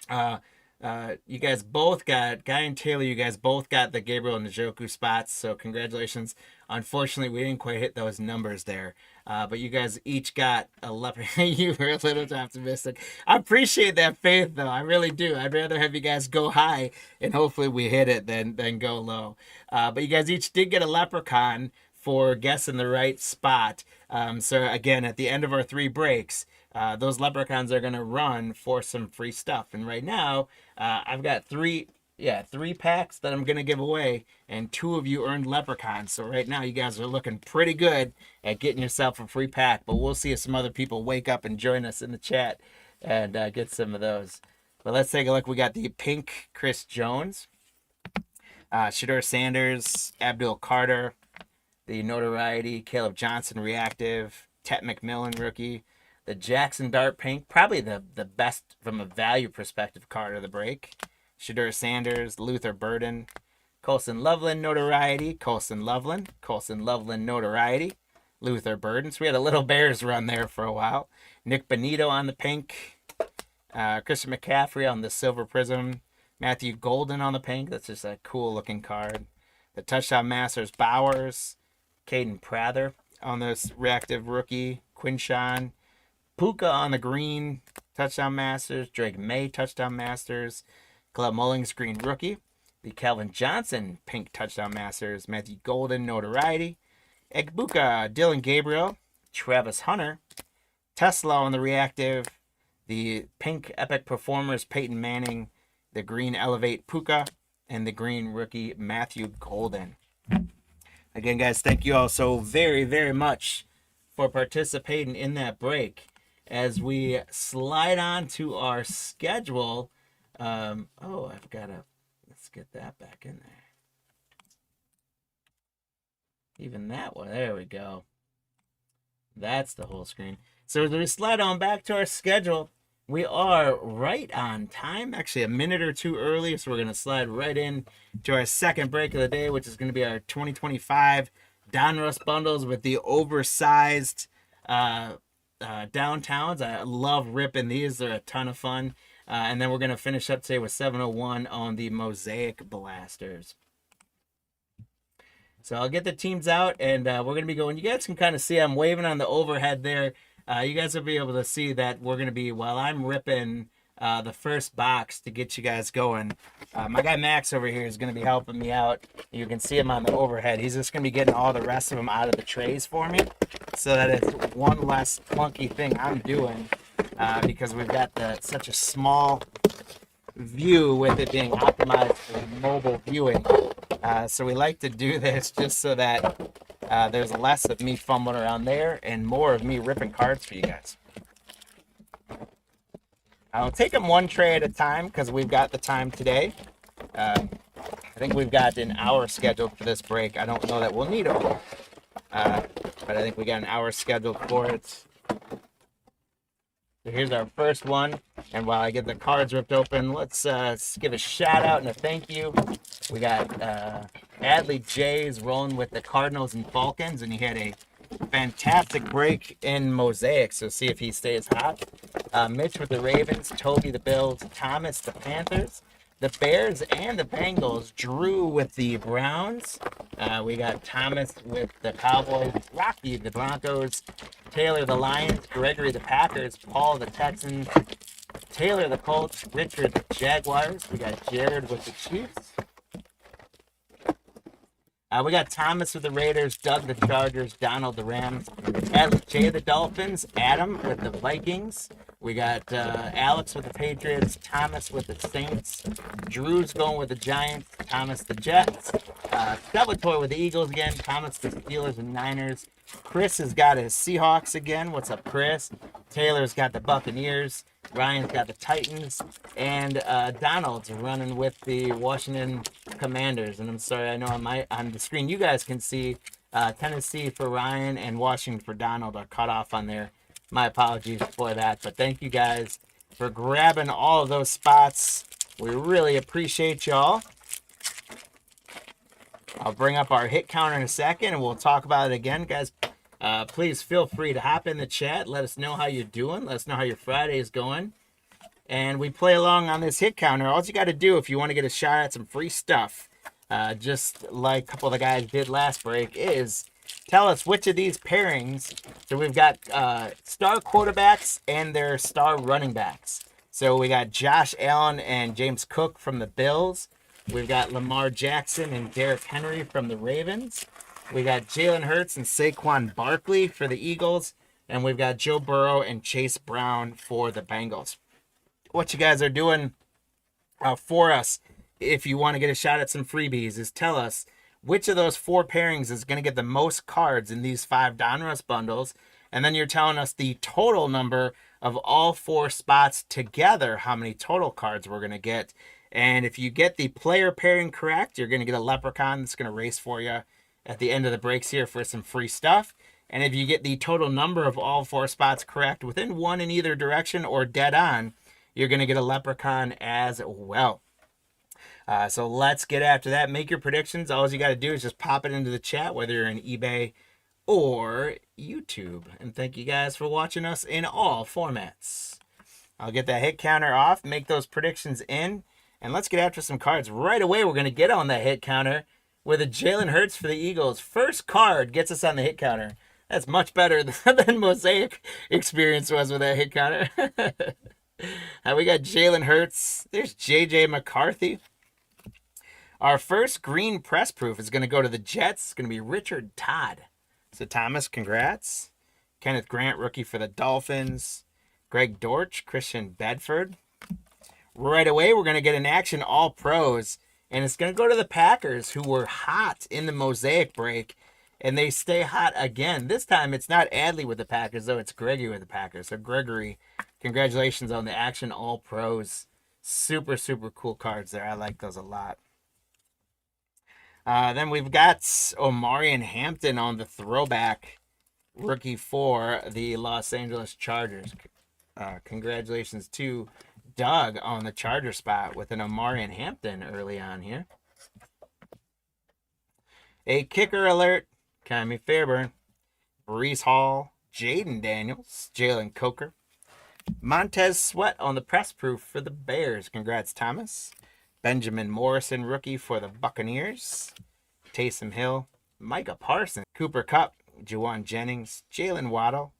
you guys both got, Guy and Taylor, you guys both got the Gabriel Njoku spots, so congratulations. Unfortunately, we didn't quite hit those numbers there, but you guys each got a leopard. You were a little too optimistic. I appreciate that faith, though. I really do. I'd rather have you guys go high, and hopefully we hit it than go low. But you guys each did get a leprechaun for guessing the right spot. So again, at the end of our 3 breaks, those leprechauns are going to run for some free stuff. And right now, I've got 3 packs that I'm going to give away, and 2 of you earned leprechauns. So right now, you guys are looking pretty good at getting yourself a free pack. But we'll see if some other people wake up and join us in the chat and get some of those. But let's take a look. We got the pink Chris Jones, Shedeur Sanders, Abdul Carter, the notoriety, Caleb Johnson reactive, Tet McMillan rookie, the Jackson Dart pink, probably the best from a value perspective card of the break. Shedeur Sanders, Luther Burden, Colson Loveland notoriety, Colson Loveland notoriety, Luther Burden. So we had a little Bears run there for a while. Nick Bonito on the pink, Christian McCaffrey on the silver prism, Matthew Golden on the pink. That's just a cool looking card. The touchdown masters, Bowers, Caden Prather on this reactive rookie, Quinshawn, Puka on the green, touchdown masters, Drake May, touchdown masters, Caleb Mullings, green rookie, the Calvin Johnson, pink touchdown masters, Matthew Golden, notoriety, Egbuka, Dylan Gabriel, Travis Hunter, Tesla on the reactive, the pink epic performers, Peyton Manning, the green elevate Puka, and the green rookie, Matthew Golden. Again, guys, thank you all so very, very much for participating in that break. As we slide on to our schedule, let's get that back in there. Even that one, there we go. That's the whole screen. So as we slide on back to our schedule, we are right on time, actually a minute or two early, so we're going to slide right in to our second break of the day, which is going to be our 2025 Donruss bundles with the oversized downtowns. I love ripping these. They're a ton of fun. And then we're going to finish up today with 701 on the Mosaic blasters. So I'll get the teams out, and we're going to be going. You guys can kind of see I'm waving on the overhead there. You guys will be able to see that we're going to be, while I'm ripping the first box to get you guys going, my guy Max over here is going to be helping me out. You can see him on the overhead. He's just going to be getting all the rest of them out of the trays for me so that it's one less clunky thing I'm doing because we've got such a small view with it being optimized for mobile viewing. So we like to do this just so that there's less of me fumbling around there and more of me ripping cards for you guys. I'll take them one tray at a time because we've got the time today. I think we've got an hour scheduled for this break. I don't know that we'll need it, but I think we got an hour scheduled for it. So here's our first one, and while I get the cards ripped open, let's give a shout out and a thank you. We got Adley Jays rolling with the Cardinals and Falcons, and he had a fantastic break in Mosaic, so see if he stays hot. Mitch with the Ravens, Toby the Bills, Thomas the Panthers, the Bears and the Bengals, Drew with the Browns. We got Thomas with the Cowboys, Rocky the Broncos, Taylor the Lions, Gregory the Packers, Paul the Texans, Taylor the Colts, Richard the Jaguars. We got Jared with the Chiefs. We got Thomas with the Raiders, Doug the Chargers, Donald the Rams, Jay the Dolphins, Adam with the Vikings. We got Alex with the Patriots, Thomas with the Saints, Drew's going with the Giants, Thomas the Jets, Salvatore with the Eagles again, Thomas the Steelers and Niners. Chris has got his Seahawks again. What's up, Chris? Taylor's got the Buccaneers. Ryan's got the Titans, and Donald's running with the Washington Commanders. And I'm sorry, I know on the screen you guys can see Tennessee for Ryan and Washington for Donald are cut off on there. My apologies for that, but thank you guys for grabbing all of those spots. We really appreciate y'all. I'll bring up our hit counter in a second, and we'll talk about it again, guys. Please feel free to hop in the chat. Let us know how you're doing. Let us know how your Friday is going. And we play along on this hit counter. All you got to do if you want to get a shot at some free stuff, just like a couple of the guys did last break, is tell us which of these pairings. So we've got star quarterbacks and their star running backs. So we got Josh Allen and James Cook from the Bills. We've got Lamar Jackson and Derrick Henry from the Ravens. We got Jalen Hurts and Saquon Barkley for the Eagles. And we've got Joe Burrow and Chase Brown for the Bengals. What you guys are doing for us, if you want to get a shot at some freebies, is tell us which of those four pairings is going to get the most cards in these 5 Donruss bundles. And then you're telling us the total number of all 4 spots together, how many total cards we're going to get. And if you get the player pairing correct, you're going to get a leprechaun that's going to race for you at the end of the breaks here for some free stuff. And if you get the total number of all 4 spots correct within one in either direction or dead on, you're going to get a leprechaun as well. So let's get after that. Make your predictions. All you got to do is just pop it into the chat, whether you're in eBay or YouTube. And thank you guys for watching us in all formats. I'll get that hit counter off, make those predictions in, and let's get after some cards. Right away, we're going to get on that hit counter with a Jalen Hurts for the Eagles. First card gets us on the hit counter. That's much better than Mosaic experience was with that hit counter. We got Jalen Hurts. There's J.J. McCarthy. Our first green press proof is going to go to the Jets. It's going to be Richard Todd. So, Thomas, congrats. Kenneth Grant, rookie for the Dolphins. Greg Dortch, Christian Bedford. Right away, we're going to get an action All-Pros. And it's going to go to the Packers, who were hot in the Mosaic break. And they stay hot again. This time, it's not Adley with the Packers, though. It's Gregory with the Packers. So, Gregory, congratulations on the action All-Pros. Super, super cool cards there. I like those a lot. Then we've got Omarion Hampton on the throwback, rookie for the Los Angeles Chargers. Congratulations to Doug on the Charger spot with an Omarion Hampton early on here. A kicker alert, Kyrie Fairburn, Breece Hall, Jaden Daniels, Jalen Coker, Montez Sweat on the press proof for the Bears. Congrats, Thomas. Benjamin Morrison, rookie for the Buccaneers. Taysom Hill, Micah Parsons, Cooper Kupp, Juwan Jennings, Jalen Waddle,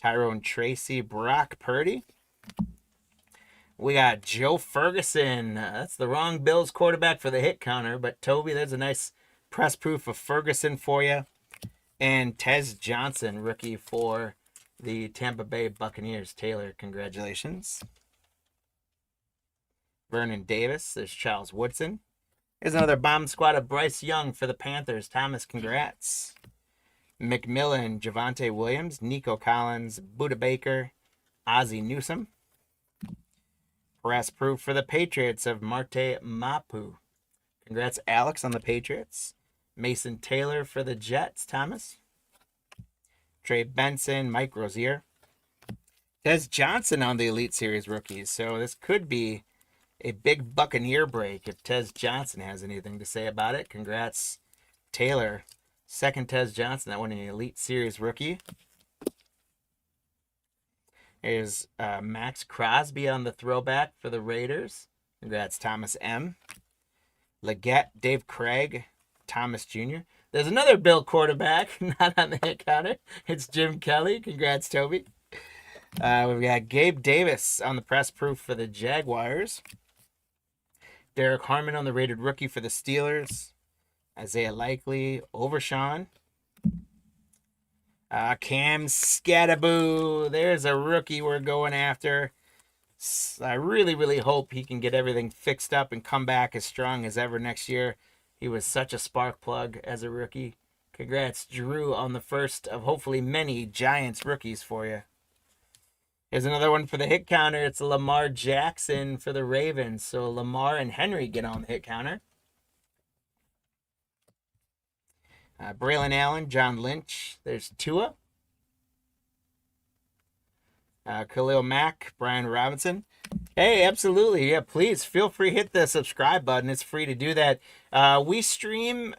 Tyrone Tracy, Brock Purdy. We got Joe Ferguson. That's the wrong Bills quarterback for the hit counter, but Toby, there's a nice press proof of Ferguson for you. And Tez Johnson, rookie for the Tampa Bay Buccaneers. Taylor, congratulations. Vernon Davis. There's Charles Woodson. Here's another bomb squad of Bryce Young for the Panthers. Thomas, congrats. McMillan, Javonte Williams, Nico Collins, Buda Baker, Ozzie Newsome. Press proof for the Patriots of Marte Mapu. Congrats, Alex, on the Patriots. Mason Taylor for the Jets. Thomas. Trey Benson, Mike Rozier. Tez Johnson on the Elite Series rookies. So this could be a big Buccaneer break if Tez Johnson has anything to say about it. Congrats, Taylor. Second Tez Johnson, that one in the Elite Series rookie. Here's Max Crosby on the throwback for the Raiders. Congrats, Thomas M. Leggett, Dave Craig, Thomas Jr. There's another Bill quarterback, not on the hit counter. It's Jim Kelly. Congrats, Toby. We've got Gabe Davis on the press proof for the Jaguars. Derek Harmon on the rated rookie for the Steelers. Isaiah Likely, Overshawn. Cam Scattaboo. There's a rookie we're going after. I really, really hope he can get everything fixed up and come back as strong as ever next year. He was such a spark plug as a rookie. Congrats, Drew, on the first of hopefully many Giants rookies for you. Here's another one for the hit counter. It's Lamar Jackson for the Ravens. So Lamar and Henry get on the hit counter. Braylon Allen, John Lynch. There's Tua. Khalil Mack, Brian Robinson. Hey, absolutely. Yeah, please feel free to hit the subscribe button. It's free to do that. We stream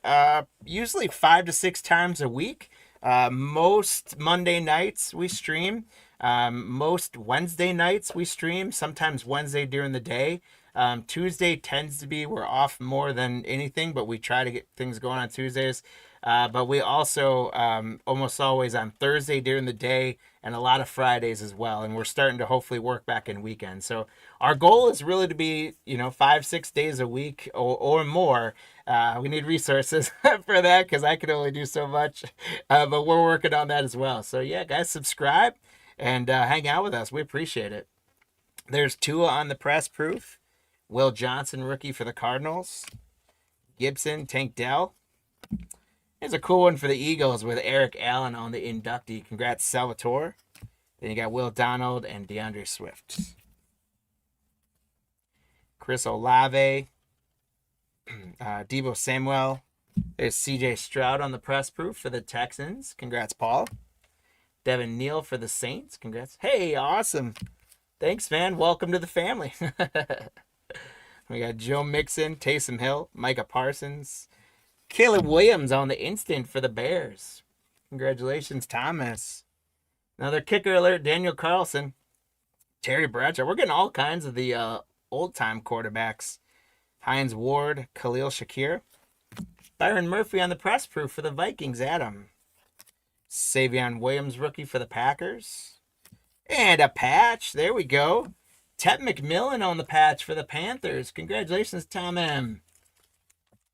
usually 5 to 6 times a week. Most Monday nights we stream. Most Wednesday nights we stream. Sometimes Wednesday during the day. Tuesday tends to be, we're off more than anything, but we try to get things going on Tuesdays. But we also almost always on Thursday during the day and a lot of Fridays as well. And we're starting to hopefully work back in weekends. So our goal is really to be, 5-6 days a week or more. We need resources for that because I can only do so much. But we're working on that as well. So yeah, guys, subscribe and hang out with us. We appreciate it. There's Tua on the press proof. Will Johnson, rookie for the Cardinals. Gibson, Tank Dell. Here's a cool one for the Eagles with Eric Allen on the inductee. Congrats, Salvatore. Then you got Will Donald and DeAndre Swift. Chris Olave. Deebo Samuel. There's CJ Stroud on the press proof for the Texans. Congrats, Paul. Devin Neal for the Saints. Congrats. Hey, awesome. Thanks, man. Welcome to the family. We got Joe Mixon, Taysom Hill, Micah Parsons, Caleb Williams on the instant for the Bears. Congratulations, Thomas. Another kicker alert, Daniel Carlson, Terry Bradshaw. We're getting all kinds of the old-time quarterbacks. Hines Ward, Khalil Shakir. Byron Murphy on the press proof for the Vikings, Adam. Savion Williams rookie for the Packers. And a patch. There we go. Ted McMillan on the patch for the Panthers. Congratulations, Tom M.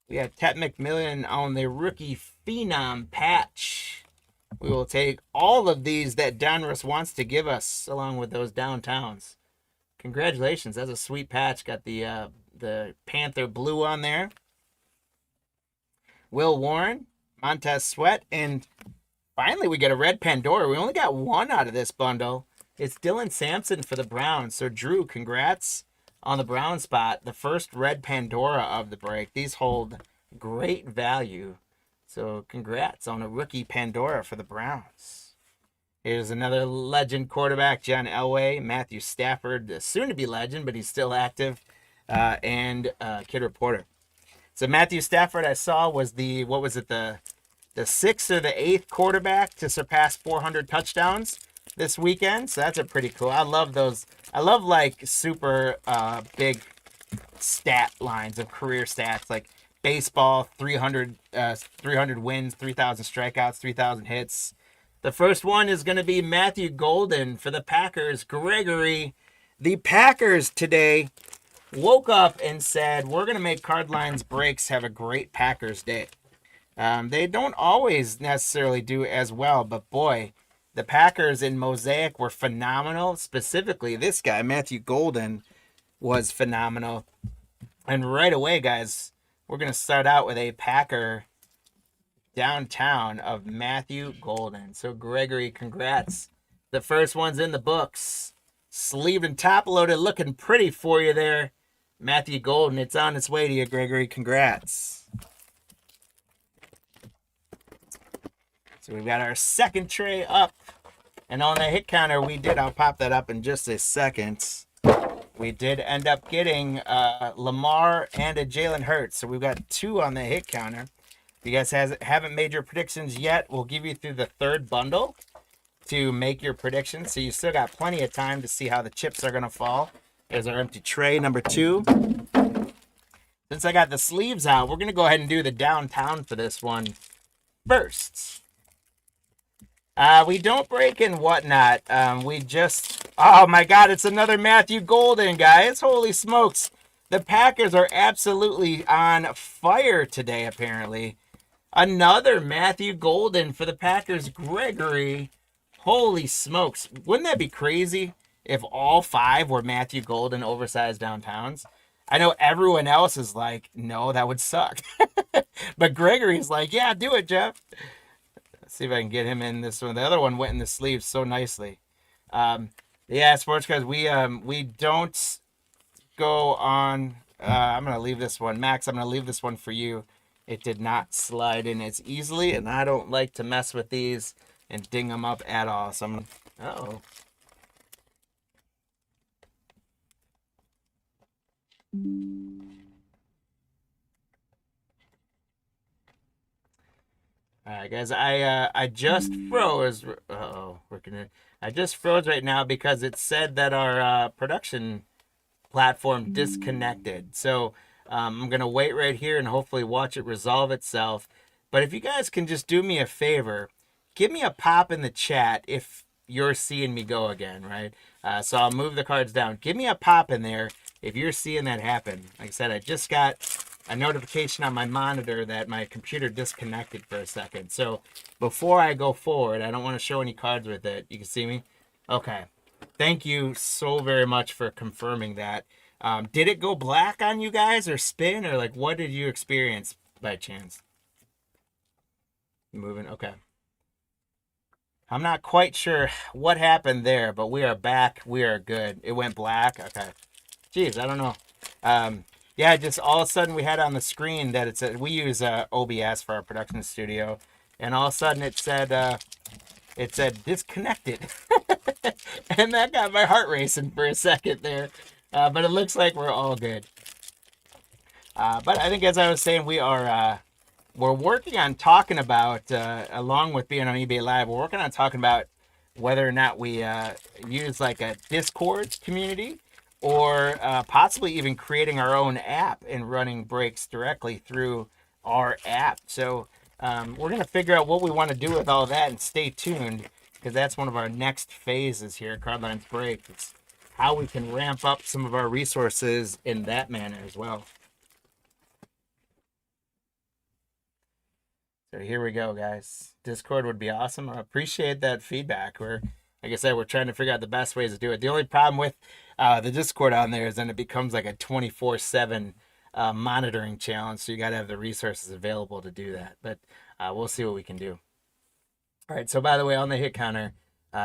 We have Ted McMillan on the rookie phenom patch. We will take all of these that Donruss wants to give us, along with those downtowns. Congratulations. That's a sweet patch. Got the Panther blue on there. Will Warren, Montez Sweat, and finally we get a red Pandora. We only got one out of this bundle. It's Dylan Sampson for the Browns. So Drew, congrats on the Brown spot. The first red Pandora of the break. These hold great value. So congrats on a rookie Pandora for the Browns. Here's another legend quarterback, John Elway, Matthew Stafford, the soon-to-be legend, but he's still active, and Kid Reporter. So Matthew Stafford, I saw, was the 6th or the 8th quarterback to surpass 400 touchdowns this weekend. So that's a pretty cool. I love those. I love like super big stat lines of career stats, like baseball, 300 wins, 3,000 strikeouts, 3,000 hits. The first one is going to be Matthew Golden for the Packers. Gregory, the Packers today woke up and said, we're going to make Card Lines Breaks have a great Packers day. They don't always necessarily do as well, but boy, the Packers in Mosaic were phenomenal. Specifically, this guy, Matthew Golden, was phenomenal. And right away, guys, we're going to start out with a Packer downtown of Matthew Golden. So, Gregory, congrats. The first one's in the books. Sleeved and top loaded, looking pretty for you there, Matthew Golden. It's on its way to you, Gregory. Congrats. So we've got our second tray up. And on the hit counter, I'll pop that up in just a second. We did end up getting Lamar and a Jalen Hurts. So we've got 2 on the hit counter. If you guys haven't made your predictions yet, we'll give you through the third bundle to make your predictions. So you still got plenty of time to see how the chips are going to fall. There's our empty tray, number 2. Since I got the sleeves out, we're going to go ahead and do the downtown for this one first. We don't break and whatnot. Oh my God, it's another Matthew Golden, guys. Holy smokes. The Packers are absolutely on fire today, apparently. Another Matthew Golden for the Packers, Gregory. Holy smokes. Wouldn't that be crazy if all 5 were Matthew Golden oversized downtowns? I know everyone else is like, no, that would suck. But Gregory's like, yeah, do it, Jeff. Let's see if I can get him in this one. The other one went in the sleeve so nicely. Yeah, sports guys, we don't go on. I'm going to leave this one. Max, I'm going to leave this one for you. It did not slide in as easily, and I don't like to mess with these and ding them up at all. So I'm, uh-oh. All right, guys, I just froze. I just froze right now because it said that our production platform disconnected. So I'm going to wait right here and hopefully watch it resolve itself. But if you guys can just do me a favor, give me a pop in the chat if you're seeing me go again, right? So I'll move the cards down. Give me a pop in there if you're seeing that happen. Like I said, I just got a notification on my monitor that my computer disconnected for a second. So before I go forward, I don't want to show any cards with it. You can see me? Okay. Thank you so very much for confirming that. Did it go black on you guys or spin, or like what did you experience by chance? Moving, okay. I'm not quite sure what happened there, but we are back. We are good. It went black. Okay. Jeez, I don't know. Yeah, just all of a sudden we had on the screen that it said, we use OBS for our production studio, and all of a sudden it said disconnected. And that got my heart racing for a second there. But it looks like we're all good. But I think, as I was saying, we're working on talking about, along with being on eBay Live, we're working on talking about whether or not we use like a Discord community, or possibly even creating our own app and running breaks directly through our app. So we're going to figure out what we want to do with all that, and stay tuned, because that's one of our next phases here at Cardlines Break. It's how we can ramp up some of our resources in that manner as well. So here we go, guys. Discord would be awesome. I appreciate that feedback. Like I said, we're trying to figure out the best ways to do it. The only problem with the Discord on there is then it becomes like a 24/7 monitoring challenge. So you got to have the resources available to do that. But we'll see what we can do. All right. So by the way, on the hit counter,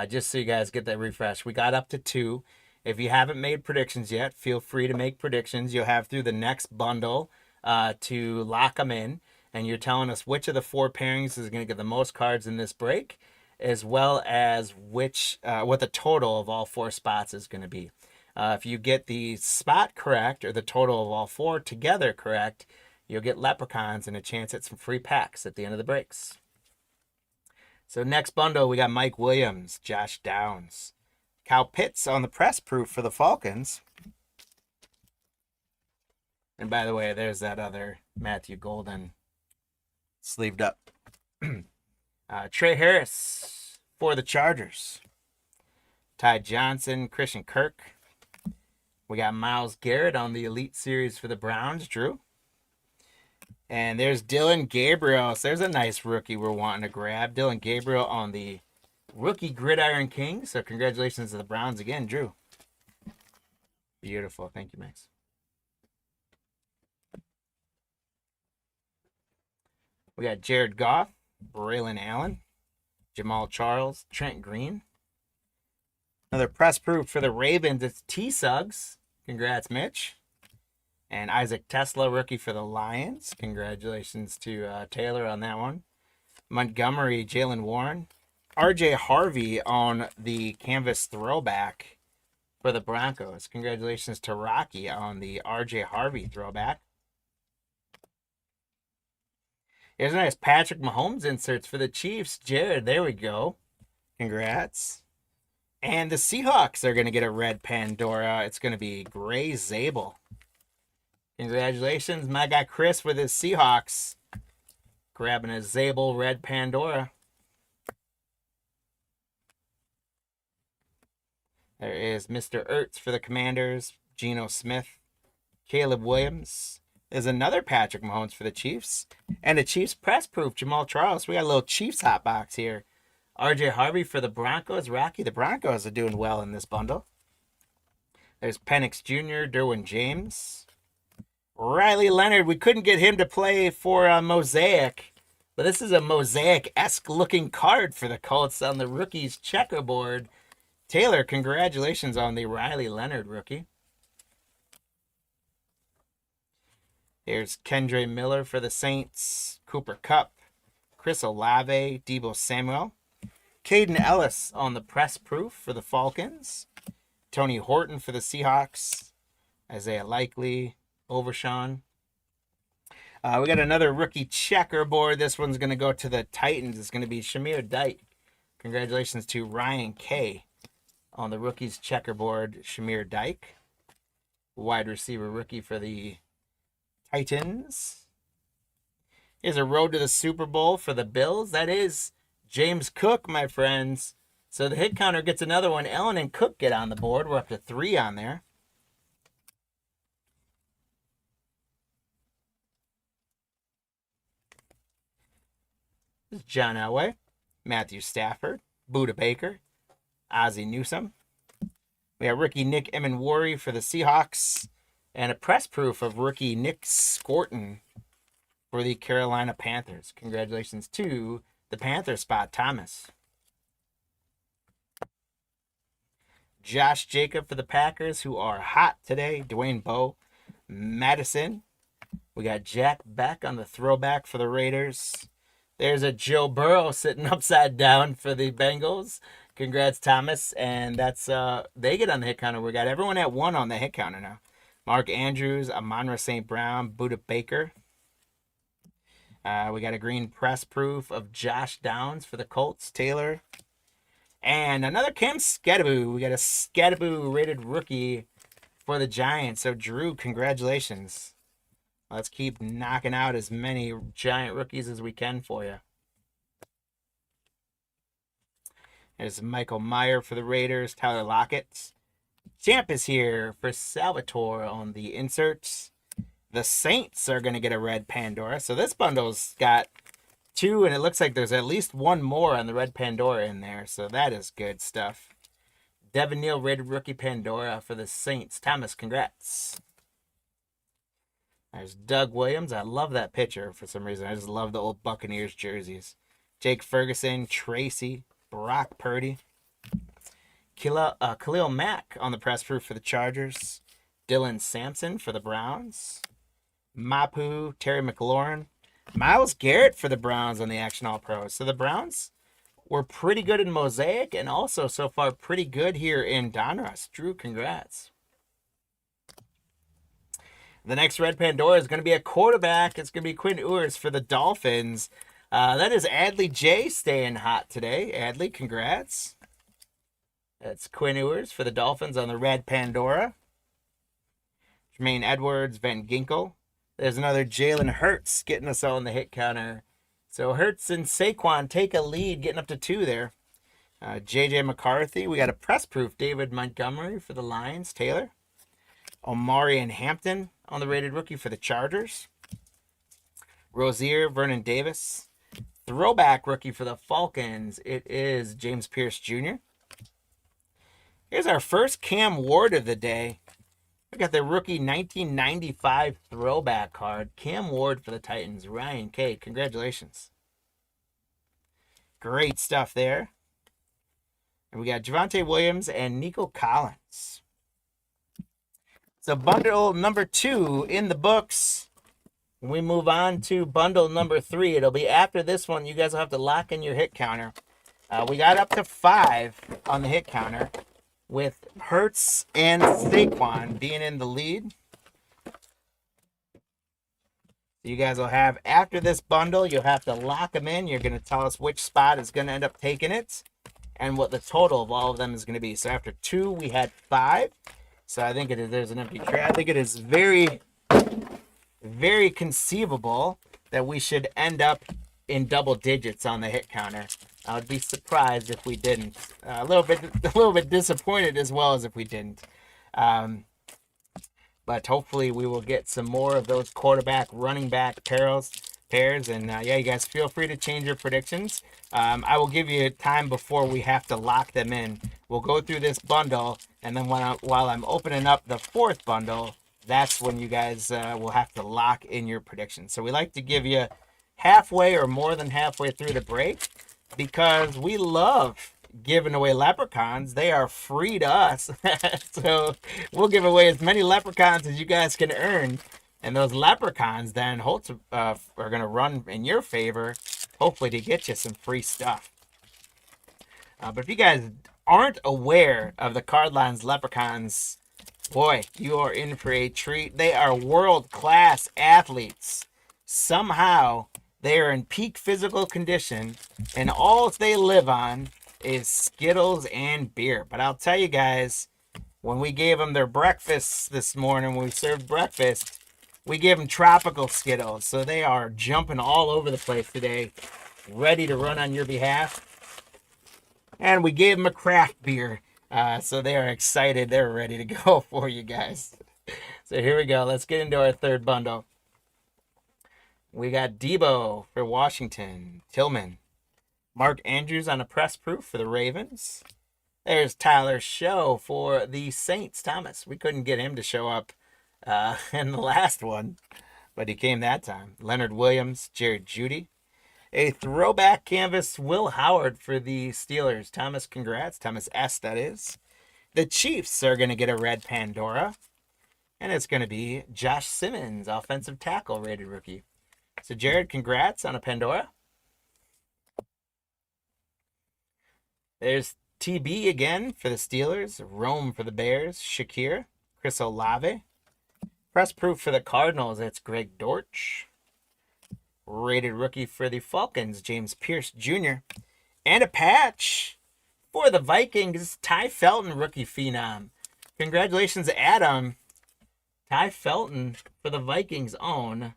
just so you guys get that refresh, we got up to 2. If you haven't made predictions yet, feel free to make predictions. You'll have through the next bundle to lock them in. And you're telling us which of the 4 pairings is going to get the most cards in this break, as well as what the total of all 4 spots is going to be. If you get the spot correct, or the total of all 4 together correct, you'll get leprechauns and a chance at some free packs at the end of the breaks. So next bundle, we got Mike Williams, Josh Downs, Kyle Pitts on the press proof for the Falcons. And by the way, there's that other Matthew Golden sleeved up. Trey Harris for the Chargers. Ty Johnson, Christian Kirk. We got Myles Garrett on the Elite Series for the Browns, Drew. And there's Dylan Gabriel. So there's a nice rookie we're wanting to grab. Dylan Gabriel on the Rookie Gridiron King. So congratulations to the Browns again, Drew. Beautiful. Thank you, Max. We got Jared Goff, Braylon Allen, Jamal Charles, Trent Green. Another press proof for the Ravens. It's T-Suggs. Congrats, Mitch. And Isaac Tesla, rookie for the Lions. Congratulations to Taylor on that one. Montgomery, Jalen Warren. RJ Harvey on the canvas throwback for the Broncos. Congratulations to Rocky on the RJ Harvey throwback. Here's a nice Patrick Mahomes inserts for the Chiefs. Jared, there we go. Congrats. And the Seahawks are going to get a red Pandora. It's going to be Gray Zabel. Congratulations, my guy Chris with his Seahawks. Grabbing a Zabel red Pandora. There is Mr. Ertz for the Commanders. Geno Smith. Caleb Williams. There's another Patrick Mahomes for the Chiefs. And a Chiefs press proof, Jamal Charles. We got a little Chiefs hot box here. RJ Harvey for the Broncos. Rocky, the Broncos are doing well in this bundle. There's Penix Jr., Derwin James. Riley Leonard. We couldn't get him to play for Mosaic. But this is a Mosaic-esque looking card for the Colts on the rookies checkerboard. Taylor, congratulations on the Riley Leonard rookie. Here's Kendre Miller for the Saints, Cooper Kupp, Chris Olave, Deebo Samuel, Caden Ellis on the press proof for the Falcons, Tony Horton for the Seahawks, Isaiah Likely, Overshawn. We got another rookie checkerboard. This one's going to go to the Titans. It's going to be Shamir Dyke. Congratulations to Ryan K. on the rookies checkerboard, Shamir Dyke. Wide receiver rookie for the Titans. Here's a road to the Super Bowl for the Bills. That is James Cook, my friends. So the hit counter gets another one. Ellen and Cook get on the board. We're up to 3 on there. This is John Elway, Matthew Stafford, Buda Baker, Ozzie Newsome. We have rookie Nick Emenwari for the Seahawks. And a press proof of rookie Nick Scorton for the Carolina Panthers. Congratulations to the Panther spot, Thomas. Josh Jacob for the Packers, who are hot today. Dwayne Bowe, Madison. We got Jack Beck on the throwback for the Raiders. There's a Joe Burrow sitting upside down for the Bengals. Congrats, Thomas. And that's they get on the hit counter. We got everyone at 1 on the hit counter now. Mark Andrews, Amon-Ra St. Brown, Buda Baker. We got a green press proof of Josh Downs for the Colts, Taylor. And another Cam Skadaboo. We got a Skadaboo rated rookie for the Giants. So, Drew, congratulations Let's keep knocking out as many giant rookies as we can for you. There's Michael Meyer for the Raiders. Tyler Lockett. Champ is here for Salvatore on the inserts. The Saints are going to get a red Pandora. So this bundle's got 2, and it looks like there's at least 1 more on the red Pandora in there. So that is good stuff. Devin Neal rated rookie Pandora for the Saints. Thomas, congrats. There's Doug Williams. I love that picture for some reason. I just love the old Buccaneers jerseys. Jake Ferguson, Tracy, Brock Purdy. Khalil Mack on the press proof for the Chargers. Dylan Sampson for the Browns. Mapu, Terry McLaurin. Myles Garrett for the Browns on the Action All Pros. So the Browns were pretty good in Mosaic and also so far pretty good here in Donruss. Drew, congrats. The next red Pandora is going to be a quarterback. It's going to be Quinn Ewers for the Dolphins. That is Adley J staying hot today. Adley, congrats. That's Quinn Ewers for the Dolphins on the red Pandora. Jermaine Edwards, Van Ginkel. There's another Jalen Hurts getting us all in the hit counter. So Hurts and Saquon take a lead, getting up to 2 there. J.J. McCarthy. We got a press proof. David Montgomery for the Lions. Taylor. Omari and Hampton on the rated rookie for the Chargers. Rozier, Vernon Davis. Throwback rookie for the Falcons. It is James Pierce Jr. Here's our first Cam Ward of the day. We got the rookie 1995 throwback card. Cam Ward for the Titans. Ryan K. Congratulations. Great stuff there. And we got Javonte Williams and Nico Collins. So bundle number 2 in the books. When we move on to bundle number 3, it'll be after this one. You guys will have to lock in your hit counter. We got up to 5 on the hit counter, with Hurts and Saquon being in the lead. You guys will have, after this bundle, you'll have to lock them in. You're going to tell us which spot is going to end up taking it and what the total of all of them is going to be. So after 2, we had 5. So I think there's an empty tray. I think it is very, very conceivable that we should end up in double digits on the hit counter. I would be surprised if we didn't. A little bit disappointed as well as if we didn't. But hopefully we will get some more of those quarterback, running back pairs. And yeah, you guys feel free to change your predictions. I will give you time before we have to lock them in. We'll go through this bundle, and then while I'm opening up the 4th bundle, that's when you guys will have to lock in your predictions. So we like to give you halfway or more than halfway through the break, because we love giving away leprechauns. They are free to us. So we'll give away as many leprechauns as you guys can earn. And those leprechauns then are going to run in your favor, hopefully to get you some free stuff. But if you guys aren't aware of the Cardlines leprechauns, boy, you are in for a treat. They are world-class athletes. Somehow they are in peak physical condition, and all they live on is Skittles and beer. But I'll tell you guys, when we gave them their breakfast this morning, when we served breakfast, we gave them tropical Skittles. So they are jumping all over the place today, ready to run on your behalf. And we gave them a craft beer. So they are excited. They're ready to go for you guys. So here we go. Let's get into our 3rd bundle. We got Debo for Washington. Tillman. Mark Andrews on a press proof for the Ravens. There's Tyler Show for the Saints. Thomas, we couldn't get him to show up in the last one, but he came that time. Leonard Williams, Jared Judy. A throwback canvas, Will Howard for the Steelers. Thomas, congrats. Thomas S., that is. The Chiefs are going to get a red Pandora, and it's going to be Josh Simmons, offensive tackle, rated rookie. So, Jared, congrats on a Pandora. There's TB again for the Steelers. Rome for the Bears. Shakir. Chris Olave. Press proof for the Cardinals. It's Greg Dortch. Rated rookie for the Falcons. James Pierce Jr. And a patch for the Vikings. Ty Felton, rookie phenom. Congratulations, Adam. Ty Felton for the Vikings own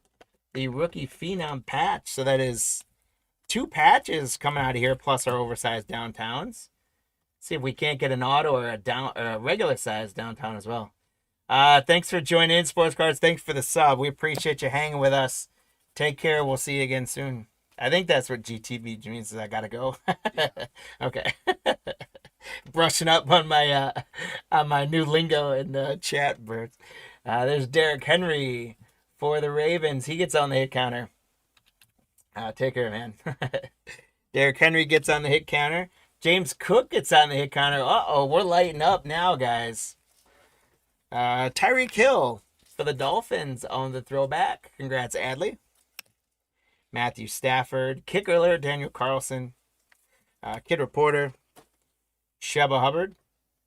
the rookie phenom patch. So that is 2 patches coming out of here, plus our oversized downtowns. See if we can't get an auto or a regular size downtown as well. Thanks for joining in, Sports Cards. Thanks for the sub. We appreciate you hanging with us. Take care. We'll see you again soon. I think that's what GTV means. Is I gotta go. Okay. Brushing up on my new lingo in the chat, birds. There's Derrick Henry for the Ravens. He gets on the hit counter. Take care, man. Derrick Henry gets on the hit counter. James Cook gets on the hit counter. Uh-oh, we're lighting up now, guys. Tyreek Hill for the Dolphins on the throwback. Congrats, Adley. Matthew Stafford. Kicker alert, Daniel Carlson. Kid Reporter. Sheba Hubbard.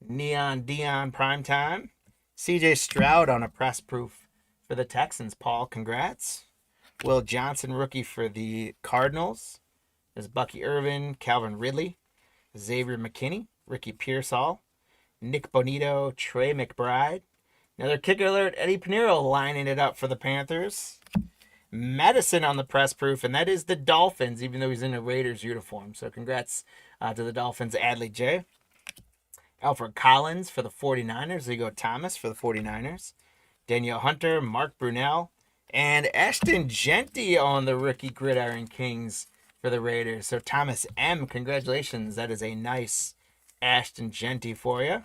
Neon Dion Primetime. CJ Stroud on a press proof for the Texans. Paul, congrats. Will Johnson, rookie for the Cardinals. There's Bucky Irvin, Calvin Ridley, Xavier McKinney, Ricky Pearsall, Nick Bonito, Trey McBride. Another kicker alert, Eddie Pinheiro lining it up for the Panthers. Madison on the press proof, and that is the Dolphins, even though he's in a Raiders uniform. So congrats to the Dolphins, Adley J. Alfred Collins for the 49ers. There you go, Thomas for the 49ers. Danielle Hunter, Mark Brunell, and Ashton Genty on the rookie Gridiron Kings for the Raiders. So Thomas M., congratulations. That is a nice Ashton Genty for you.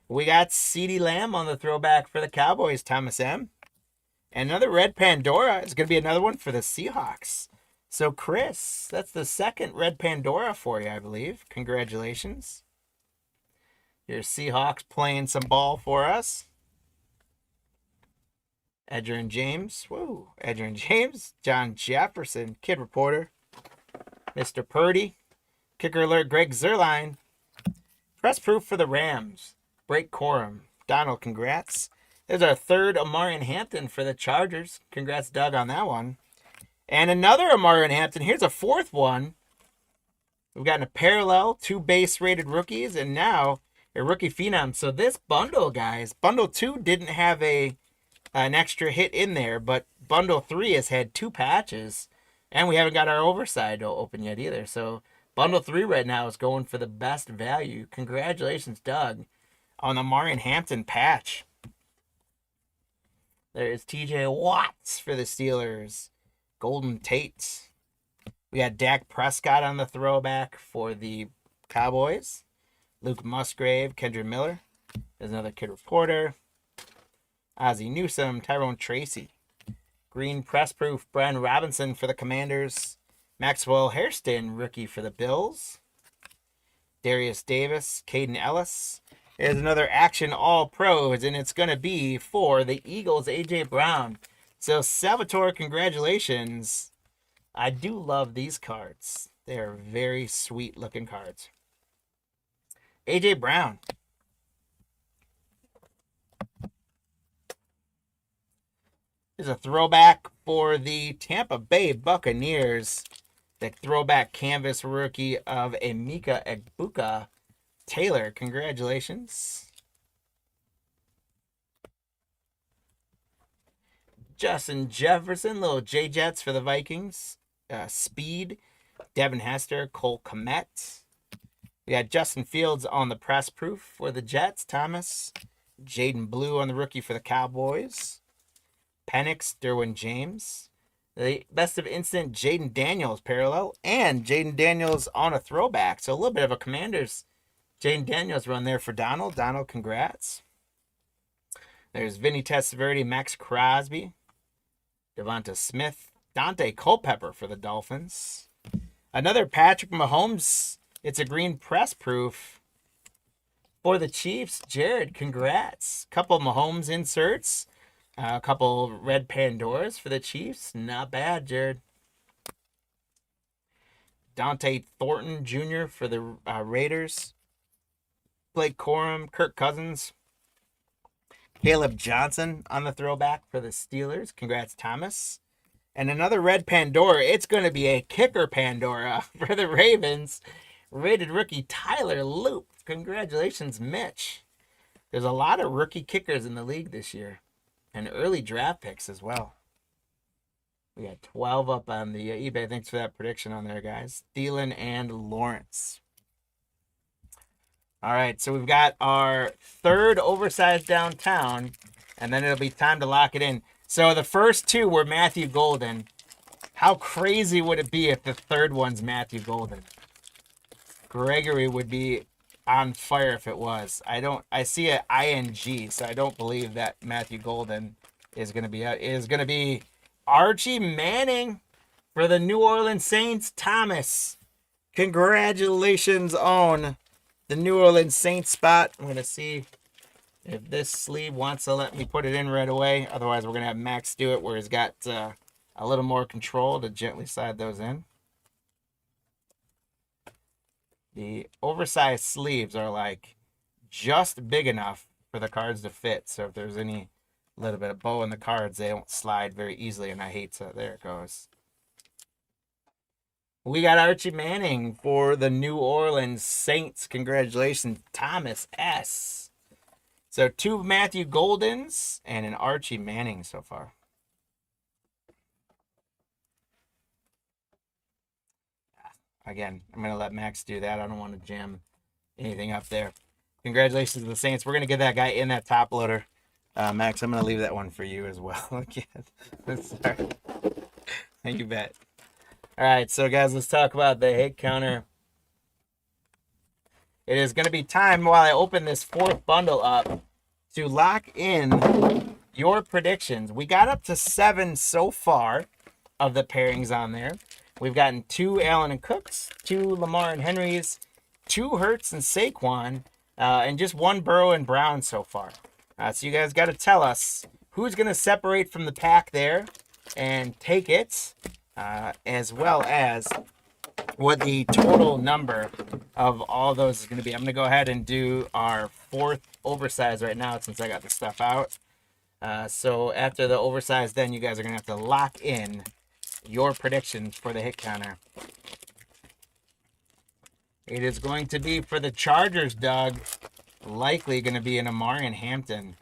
We got CeeDee Lamb on the throwback for the Cowboys, Thomas M. And another red Pandora is going to be another one for the Seahawks. So Chris, that's the second red Pandora for you, I believe. Congratulations. Your Seahawks playing some ball for us. Edgerrin James. Whoa. Edgerrin James. John Jefferson. Kid Reporter. Mr. Purdy. Kicker alert. Greg Zerline. Press proof for the Rams. Break Corum. Donald, congrats. There's our third Amarian Hampton for the Chargers. Congrats, Doug, on that one. And another Amarian Hampton. Here's a fourth one. We've gotten a parallel, 2 base-rated rookies, and now a rookie phenom. So this bundle, guys, bundle 2 didn't have an extra hit in there, but bundle 3 has had 2 patches, and we haven't got our overside open yet either. So bundle 3 right now is going for the best value. Congratulations, Doug, on the Amarian Hampton patch. There is TJ Watts for the Steelers. Golden Tate. We got Dak Prescott on the throwback for the Cowboys. Luke Musgrave, Kendra Miller. There's another Kid Reporter. Ozzie Newsome, Tyrone Tracy. Green Press Proof, Brian Robinson for the Commanders. Maxwell Hairston, rookie for the Bills. Darius Davis, Caden Ellis. There's another Action All-Pros, and it's going to be for the Eagles, A.J. Brown. So, Salvatore, congratulations. I do love these cards. They are very sweet-looking cards. A.J. Brown. There's a throwback for the Tampa Bay Buccaneers. The throwback canvas rookie of Emeka Egbuka. Taylor, congratulations. Justin Jefferson, little J-Jets for the Vikings. Speed, Devin Hester, Cole Kmet. We got Justin Fields on the press proof for the Jets. Thomas. Jaden Blue on the rookie for the Cowboys. Penix, Derwin James. The best of instant, Jaden Daniels parallel. And Jaden Daniels on a throwback. So a little bit of a Commanders Jaden Daniels run there for Donald. Donald, congrats. There's Vinny Testaverde, Max Crosby. Devonta Smith. Dante Culpepper for the Dolphins. Another Patrick Mahomes. It's a green press proof for the Chiefs. Jared, congrats. Couple Mahomes inserts. A couple red Pandoras for the Chiefs. Not bad, Jared. Dante Thornton Jr. for the Raiders. Blake Corum, Kirk Cousins. Caleb Johnson on the throwback for the Steelers. Congrats, Thomas. And another red Pandora. It's going to be a kicker Pandora for the Ravens. Rated rookie Tyler Loop. Congratulations, Mitch. There's a lot of rookie kickers in the league this year, and early draft picks as well. We got 12 up on the eBay. Thanks for that prediction on there, guys. Thielen and Lawrence. All right, so we've got our third oversized downtown, and then it'll be time to lock it in. So the first two were Matthew Golden. How crazy would it be if the third one's Matthew Golden? Gregory would be on fire if it was. I see an ING, so I don't believe that Matthew Golden is going to be out. It is going to be Archie Manning for the New Orleans Saints. Thomas, congratulations on the New Orleans Saints spot. I'm going to see if this sleeve wants to let me put it in right away. Otherwise, we're going to have Max do it where he's got a little more control to gently slide those in. The oversized sleeves are like just big enough for the cards to fit. So if there's any little bit of bow in the cards, they don't slide very easily. And I hate to, there it goes. We got Archie Manning for the New Orleans Saints. Congratulations, Thomas S. So 2 Matthew Goldens and an Archie Manning so far. Again, I'm going to let Max do that. I don't want to jam anything up there. Congratulations to the Saints. We're going to get that guy in that top loader. Max, I'm going to leave that one for you as well. Sorry. You bet. All right, so guys, let's talk about the hit counter. It is going to be time while I open this fourth bundle up to lock in your predictions. We got up to 7 so far of the pairings on there. We've gotten 2 Allen and Cooks, 2 Lamar and Henrys, 2 Hurts and Saquon, and just 1 Burrow and Brown so far. So you guys got to tell us who's going to separate from the pack there and take it, as well as what the total number of all those is going to be. I'm going to go ahead and do our fourth oversize right now since I got the stuff out. So after the oversize, then you guys are going to have to lock in your predictions for the hit counter. It is going to be for the Chargers, Doug. Likely going to be an Omari and Hampton.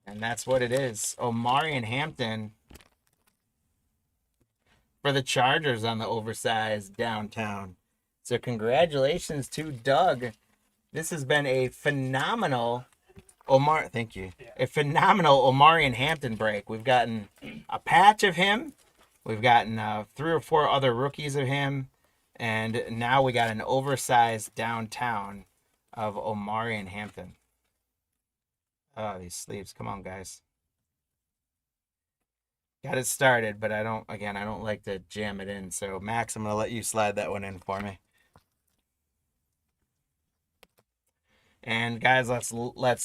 And that's what it is. Omari and Hampton for the Chargers on the oversized downtown. So congratulations to Doug. This has been a phenomenal thank you. A phenomenal Omari and Hampton break. We've gotten a patch of him. We've gotten 3 or 4 other rookies of him. And now we got an oversized downtown of Omari and Hampton. Oh, these sleeves. Come on, guys. Got it started, but I don't like to jam it in. So, Max, I'm going to let you slide that one in for me. And guys, let's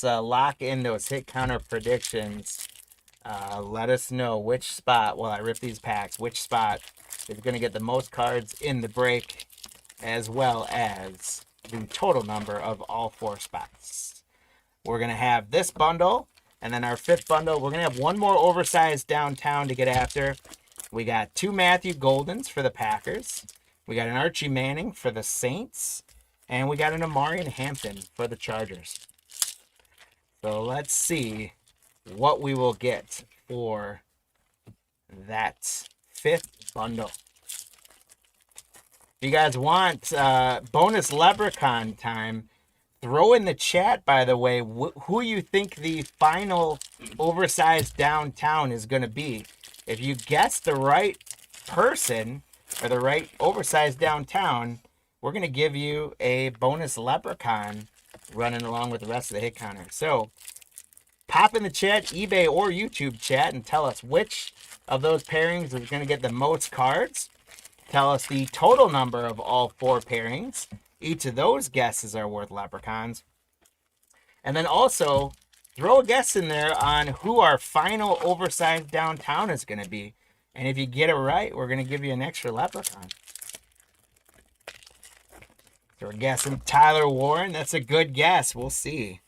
lock in those hit counter predictions. Let us know which spot, while I rip these packs, which spot is going to get the most cards in the break, as well as the total number of all 4 spots. We're going to have this bundle, and then our 5th bundle, we're going to have 1 more oversized downtown to get after. We got 2 Matthew Goldens for the Packers. We got an Archie Manning for the Saints. And we got an Omari and Hampton for the Chargers. So let's see what we will get for that 5th bundle. If you guys want bonus Leprechaun time, throw in the chat, by the way, who you think the final oversized downtown is going to be. If you guess the right person or the right oversized downtown, we're going to give you a bonus Leprechaun running along with the rest of the hit counter. So pop in the chat, eBay or YouTube chat, and tell us which of those pairings is going to get the most cards. Tell us the total number of all 4 pairings. Each of those guesses are worth Leprechauns. And then also throw a guess in there on who our final oversized downtown is going to be. And if you get it right, we're going to give you an extra Leprechaun. So we're guessing Tyler Warren. That's a good guess. We'll see.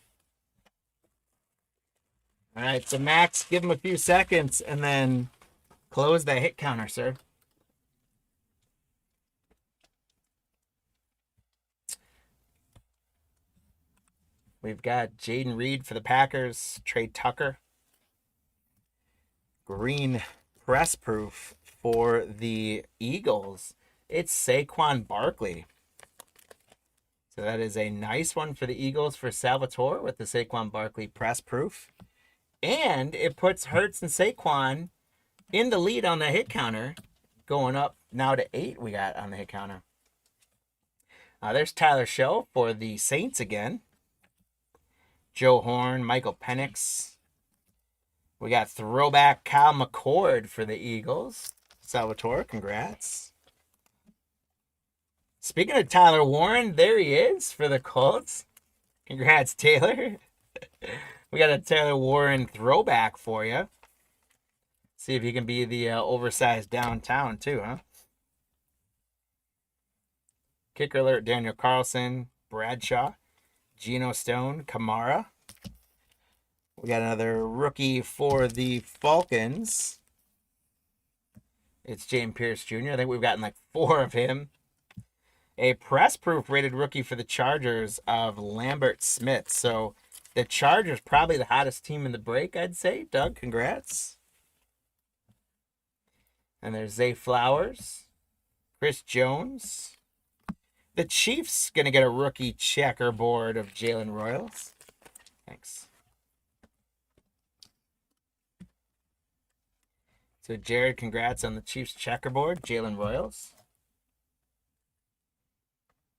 All right, so Max, give him a few seconds and then close the hit counter, sir. We've got Jaden Reed for the Packers, Trey Tucker. Green press proof for the Eagles. It's Saquon Barkley. So that is a nice one for the Eagles for Salvatore with the Saquon Barkley press proof. And it puts Hurts and Saquon in the lead on the hit counter, going up now to 8 we got on the hit counter. There's Tyler Show for the Saints again. Joe Horn, Michael Penix. We got throwback Kyle McCord for the Eagles. Salvatore, congrats. Speaking of Tyler Warren, there he is for the Colts. Congrats, Taylor. We got a Taylor Warren throwback for you. See if he can be the oversized downtown too, huh? Kicker alert, Daniel Carlson, Bradshaw, Geno Stone, Kamara. We got another rookie for the Falcons. It's James Pierce Jr. I think we've gotten like 4 of him. A press proof rated rookie for the Chargers of Lambert Smith. So the Chargers probably the hottest team in the break, I'd say. Doug, congrats. And there's Zay Flowers, Chris Jones. The Chiefs going to get a rookie checkerboard of Jalen Royals. Thanks. So Jared, congrats on the Chiefs checkerboard, Jalen Royals.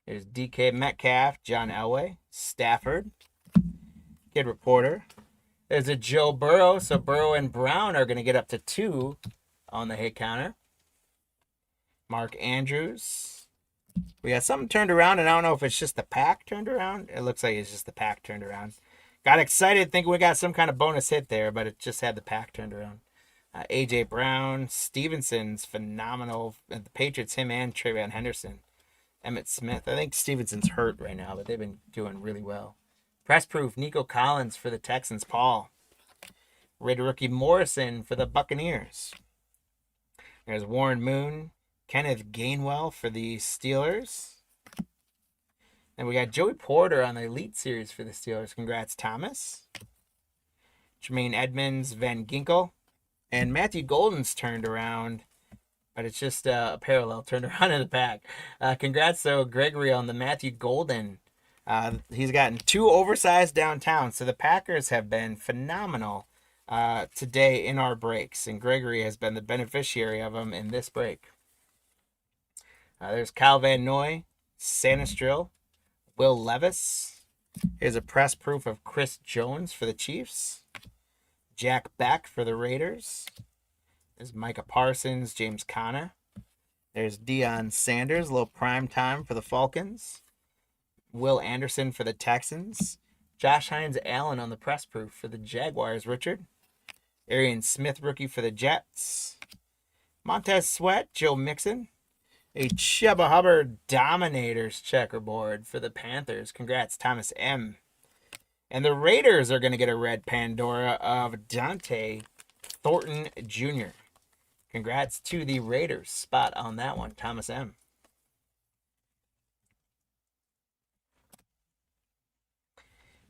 There's DK Metcalf, John Elway, Stafford, Kid Reporter. There's a Joe Burrow, so Burrow and Brown are going to get up to 2 on the hit counter. Mark Andrews. We got something turned around, and I don't know if it's just the pack turned around. It looks like it's just the pack turned around. Got excited thinking we got some kind of bonus hit there, but it just had the pack turned around. A.J. Brown, Stevenson's phenomenal. The Patriots, him and Trayvon Henderson. Emmett Smith. I think Stevenson's hurt right now, but they've been doing really well. Press proof, Nico Collins for the Texans, Paul. Rated rookie Morrison for the Buccaneers. There's Warren Moon, Kenneth Gainwell for the Steelers. And we got Joey Porter on the Elite Series for the Steelers. Congrats, Thomas. Jermaine Edmonds, Van Ginkel. And Matthew Golden's turned around, but it's just a parallel turned around in the pack. Congrats, though, Gregory, on the Matthew Golden. He's gotten 2 oversized downtown, so the Packers have been phenomenal today in our breaks, and Gregory has been the beneficiary of them in this break. There's Kyle Van Noy, Sanistril, Will Levis. Here's a press proof of Chris Jones for the Chiefs. Jack Beck for the Raiders. There's Micah Parsons, James Conner. There's Deion Sanders, a little prime time for the Falcons. Will Anderson for the Texans. Josh Hines Allen on the press proof for the Jaguars, Richard. Arian Smith, rookie for the Jets. Montez Sweat, Joe Mixon. A Chuba Hubbard Dominators checkerboard for the Panthers. Congrats, Thomas M. And the Raiders are going to get a red Pandora of Dante Thornton Jr. Congrats to the Raiders. Spot on that one, Thomas M.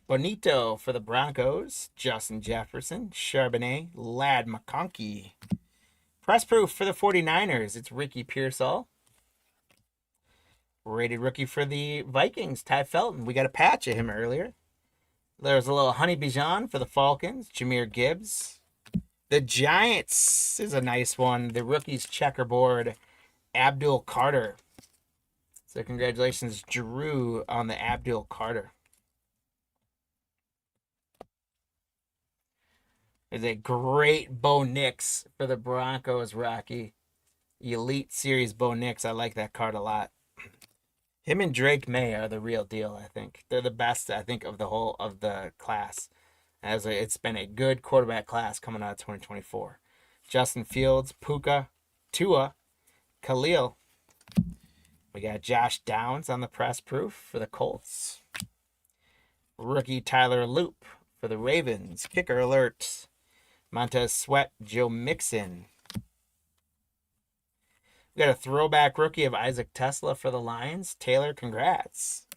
Bonito for the Broncos. Justin Jefferson. Charbonnet. Lad McConkey. Press proof for the 49ers. It's Ricky Pearsall. Rated rookie for the Vikings. Ty Felton. We got a patch of him earlier. There's a little Honey Bijan for the Falcons. Jahmyr Gibbs. The Giants is a nice one. The rookies checkerboard. Abdul Carter. So congratulations, Drew, on the Abdul Carter. There's a great Bo Nix for the Broncos, Rocky. Elite Series Bo Nix. I like that card a lot. Him and Drake May are the real deal, I think. They're the best, I think, of the whole of the class. It's been a good quarterback class coming out of 2024. Justin Fields, Puka, Tua, Khalil. We got Josh Downs on the press proof for the Colts. Rookie Tyler Loop for the Ravens. Kicker alert. Montez Sweat, Joe Mixon. We got a throwback rookie of Isaac Tesla for the Lions. Taylor, congrats.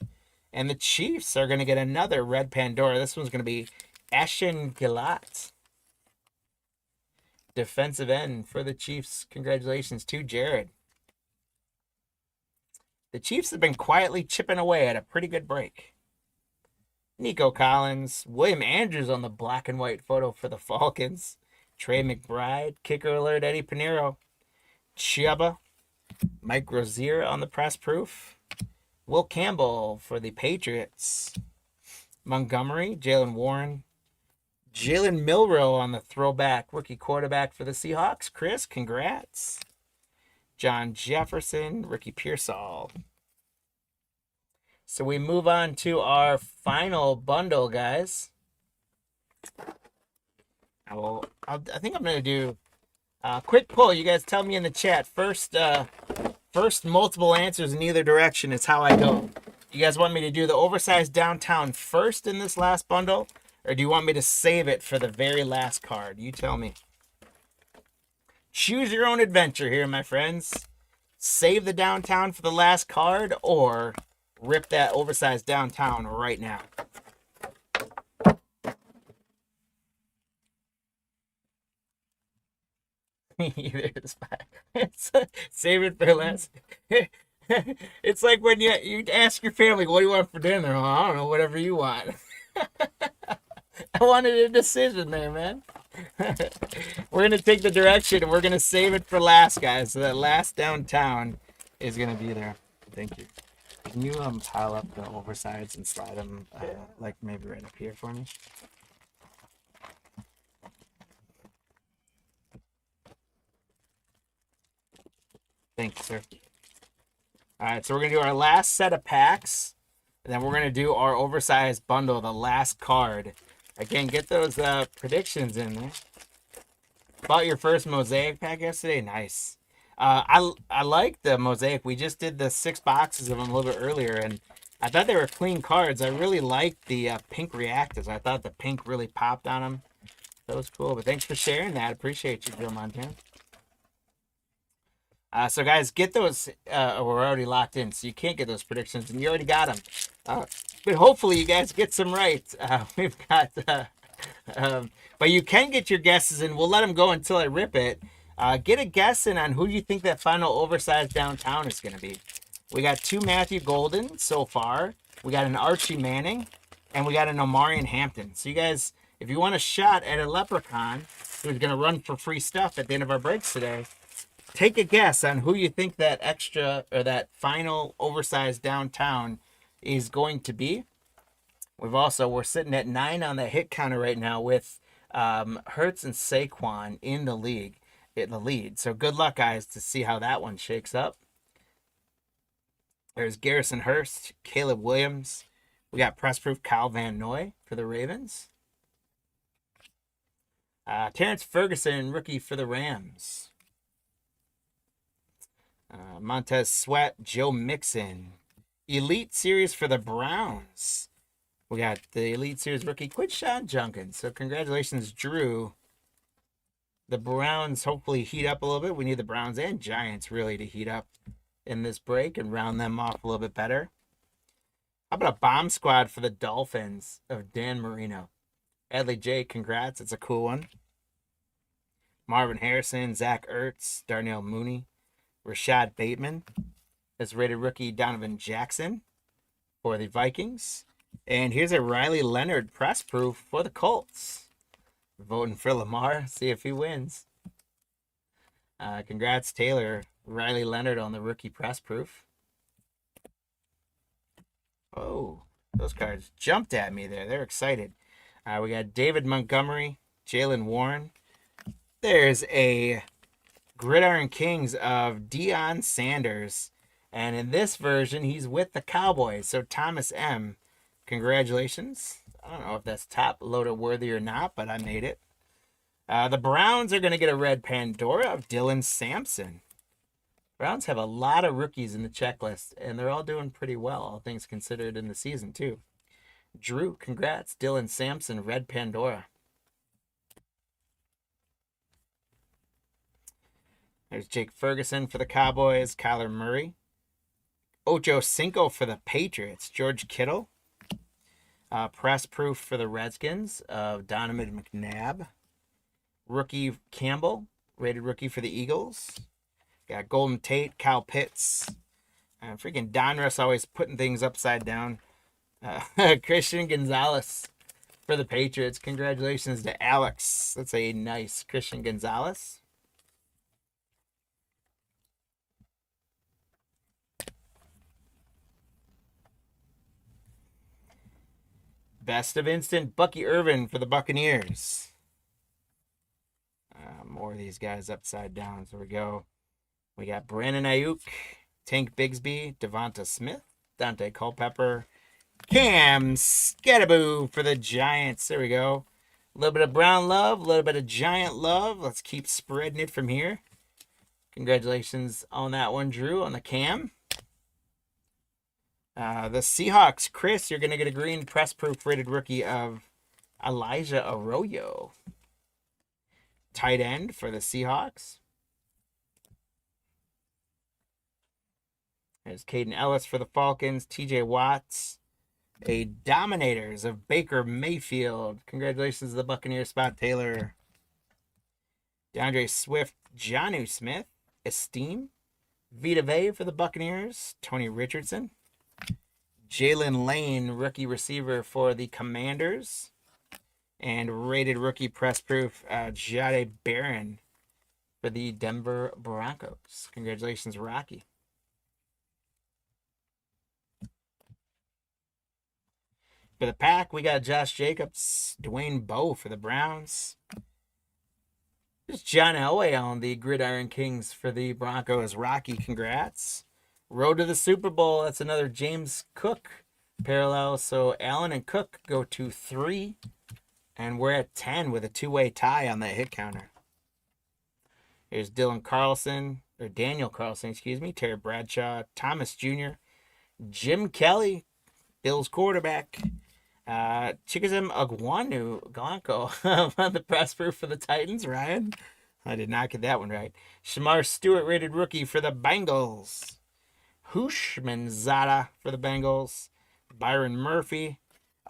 And the Chiefs are going to get another red Pandora. This one's going to be Ashen Gillat. Defensive end for the Chiefs. Congratulations to Jared. The Chiefs have been quietly chipping away at a pretty good break. Nico Collins, William Andrews on the black and white photo for the Falcons. Trey McBride, kicker alert, Eddie Pinheiro. Chuba, Mike Rozier on the press proof. Will Campbell for the Patriots. Montgomery, Jalen Warren. Jalen Milroe on the throwback rookie quarterback for the Seahawks. Chris, congrats. John Jefferson, Ricky Pearsall. So we move on to our final bundle, guys. I think I'm going to do a quick poll. You guys tell me in the chat. First multiple answers in either direction is how I go. You guys want me to do the oversized downtown first in this last bundle? Or do you want me to save it for the very last card? You tell me. Choose your own adventure here, my friends. Save the downtown for the last card or rip that oversized downtown right now. Either is fine. Save it for last. It's like when you ask your family, what do you want for dinner? Oh, I don't know, whatever you want. I wanted a decision there, man. We're going to take the direction and we're going to save it for last, guys. So that last downtown is going to be there. Thank you. Can you pile up the oversides and slide them like maybe right up here for me? Thank you, sir. All right, so we're going to do our last set of packs. And then we're going to do our oversized bundle, the last card. Again, get those predictions in there. Bought your first Mosaic pack yesterday? Nice. I like the Mosaic. We just did the 6 boxes of them a little bit earlier, and I thought they were clean cards. I really liked the pink reactors. I thought the pink really popped on them. That was cool. But thanks for sharing that. Appreciate you, Joe Montana. So guys, get those. We're already locked in, so you can't get those predictions, and you already got them. But hopefully you guys get some right. We've got, but you can get your guesses, and we'll let them go until I rip it. Get a guess in on who you think that final oversized downtown is going to be. We got 2 Matthew Golden so far. We got an Archie Manning, and we got an Omarion Hampton. So you guys, if you want a shot at a leprechaun who's going to run for free stuff at the end of our breaks today, take a guess on who you think that extra or that final oversized downtown is going to be. We're sitting at 9 on the hit counter right now with Hurts and Saquon in the lead. So good luck, guys, to see how that one shakes up. There's Garrison Hurst, Caleb Williams. We got press proof Kyle Van Noy for the Ravens. Terrence Ferguson, rookie for the Rams. Montez Sweat, Joe Mixon. Elite Series for the Browns. We got the Elite Series rookie Quinshon Judkins. So congratulations, Drew. The Browns hopefully heat up a little bit. We need the Browns and Giants really to heat up in this break and round them off a little bit better. How about a bomb squad for the Dolphins of Dan Marino? Adley J, congrats. It's a cool one. Marvin Harrison, Zach Ertz, Darnell Mooney. Rashad Bateman as rated rookie Donovan Jackson for the Vikings. And here's a Riley Leonard press proof for the Colts. Voting for Lamar, see if he wins. Congrats, Taylor. Riley Leonard on the rookie press proof. Oh, those cards jumped at me there. They're excited. We got David Montgomery, Jalen Warren. There's a Gridiron Kings of Deion Sanders. And in this version, he's with the Cowboys. So Thomas M., congratulations. I don't know if that's top loader worthy or not, but I made it. The Browns are going to get a red Pandora of Dylan Sampson. Browns have a lot of rookies in the checklist, and they're all doing pretty well, all things considered, in the season, too. Drew, congrats. Dylan Sampson, red Pandora. There's Jake Ferguson for the Cowboys. Kyler Murray. Ocho Cinco for the Patriots, George Kittle. Press proof for the Redskins of Donovan McNabb. Rookie Campbell, rated rookie for the Eagles. Got Golden Tate, Kyle Pitts. Freaking Donruss always putting things upside down. Christian Gonzalez for the Patriots. Congratulations to Alex. That's a nice Christian Gonzalez. Best of Instant, Bucky Irvin for the Buccaneers. More of these guys upside down. So we go. We got Brandon Ayuk, Tank Bigsby, Devonta Smith, Dante Culpepper, Cam Skadaboo for the Giants. There we go. A little bit of Brown love, a little bit of Giant love. Let's keep spreading it from here. Congratulations on that one, Drew, on the Cam. The Seahawks, Chris, you're going to get a green press proof rated rookie of Elijah Arroyo. Tight end for the Seahawks. There's Caden Ellis for the Falcons. TJ Watts. A Dominators of Baker Mayfield. Congratulations to the Buccaneers, Spot Taylor. DeAndre Swift, Jonnu Smith. Esteem. Vita Vea for the Buccaneers. Tony Richardson. Jalen Lane, rookie receiver for the Commanders. And rated rookie press proof, Jade Barron for the Denver Broncos. Congratulations, Rocky. For the Pack, we got Josh Jacobs, Dwayne Bowe for the Browns. There's John Elway on the Gridiron Kings for the Broncos. Rocky, congrats. Road to the Super Bowl. That's another James Cook parallel. So Allen and Cook go to 3. And we're at 10 with a two-way tie on that hit counter. Here's Daniel Carlson, Terry Bradshaw, Thomas Jr., Jim Kelly, Bills quarterback, Chikazim Agwanu on the press proof for the Titans, Ryan. I did not get that one right. Shamar Stewart, rated rookie for the Bengals. Hushmanzada for the Bengals. Byron Murphy.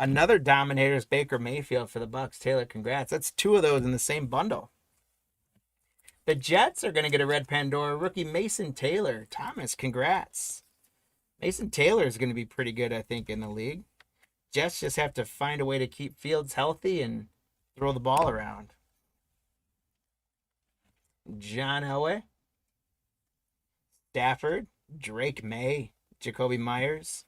Another Dominators, Baker Mayfield for the Bucks. Taylor, congrats. That's 2 of those in the same bundle. The Jets are going to get a red Pandora. Rookie Mason Taylor. Thomas, congrats. Mason Taylor is going to be pretty good, I think, in the league. Jets just have to find a way to keep Fields healthy and throw the ball around. John Elway. Stafford. Drake May. Jacoby Myers.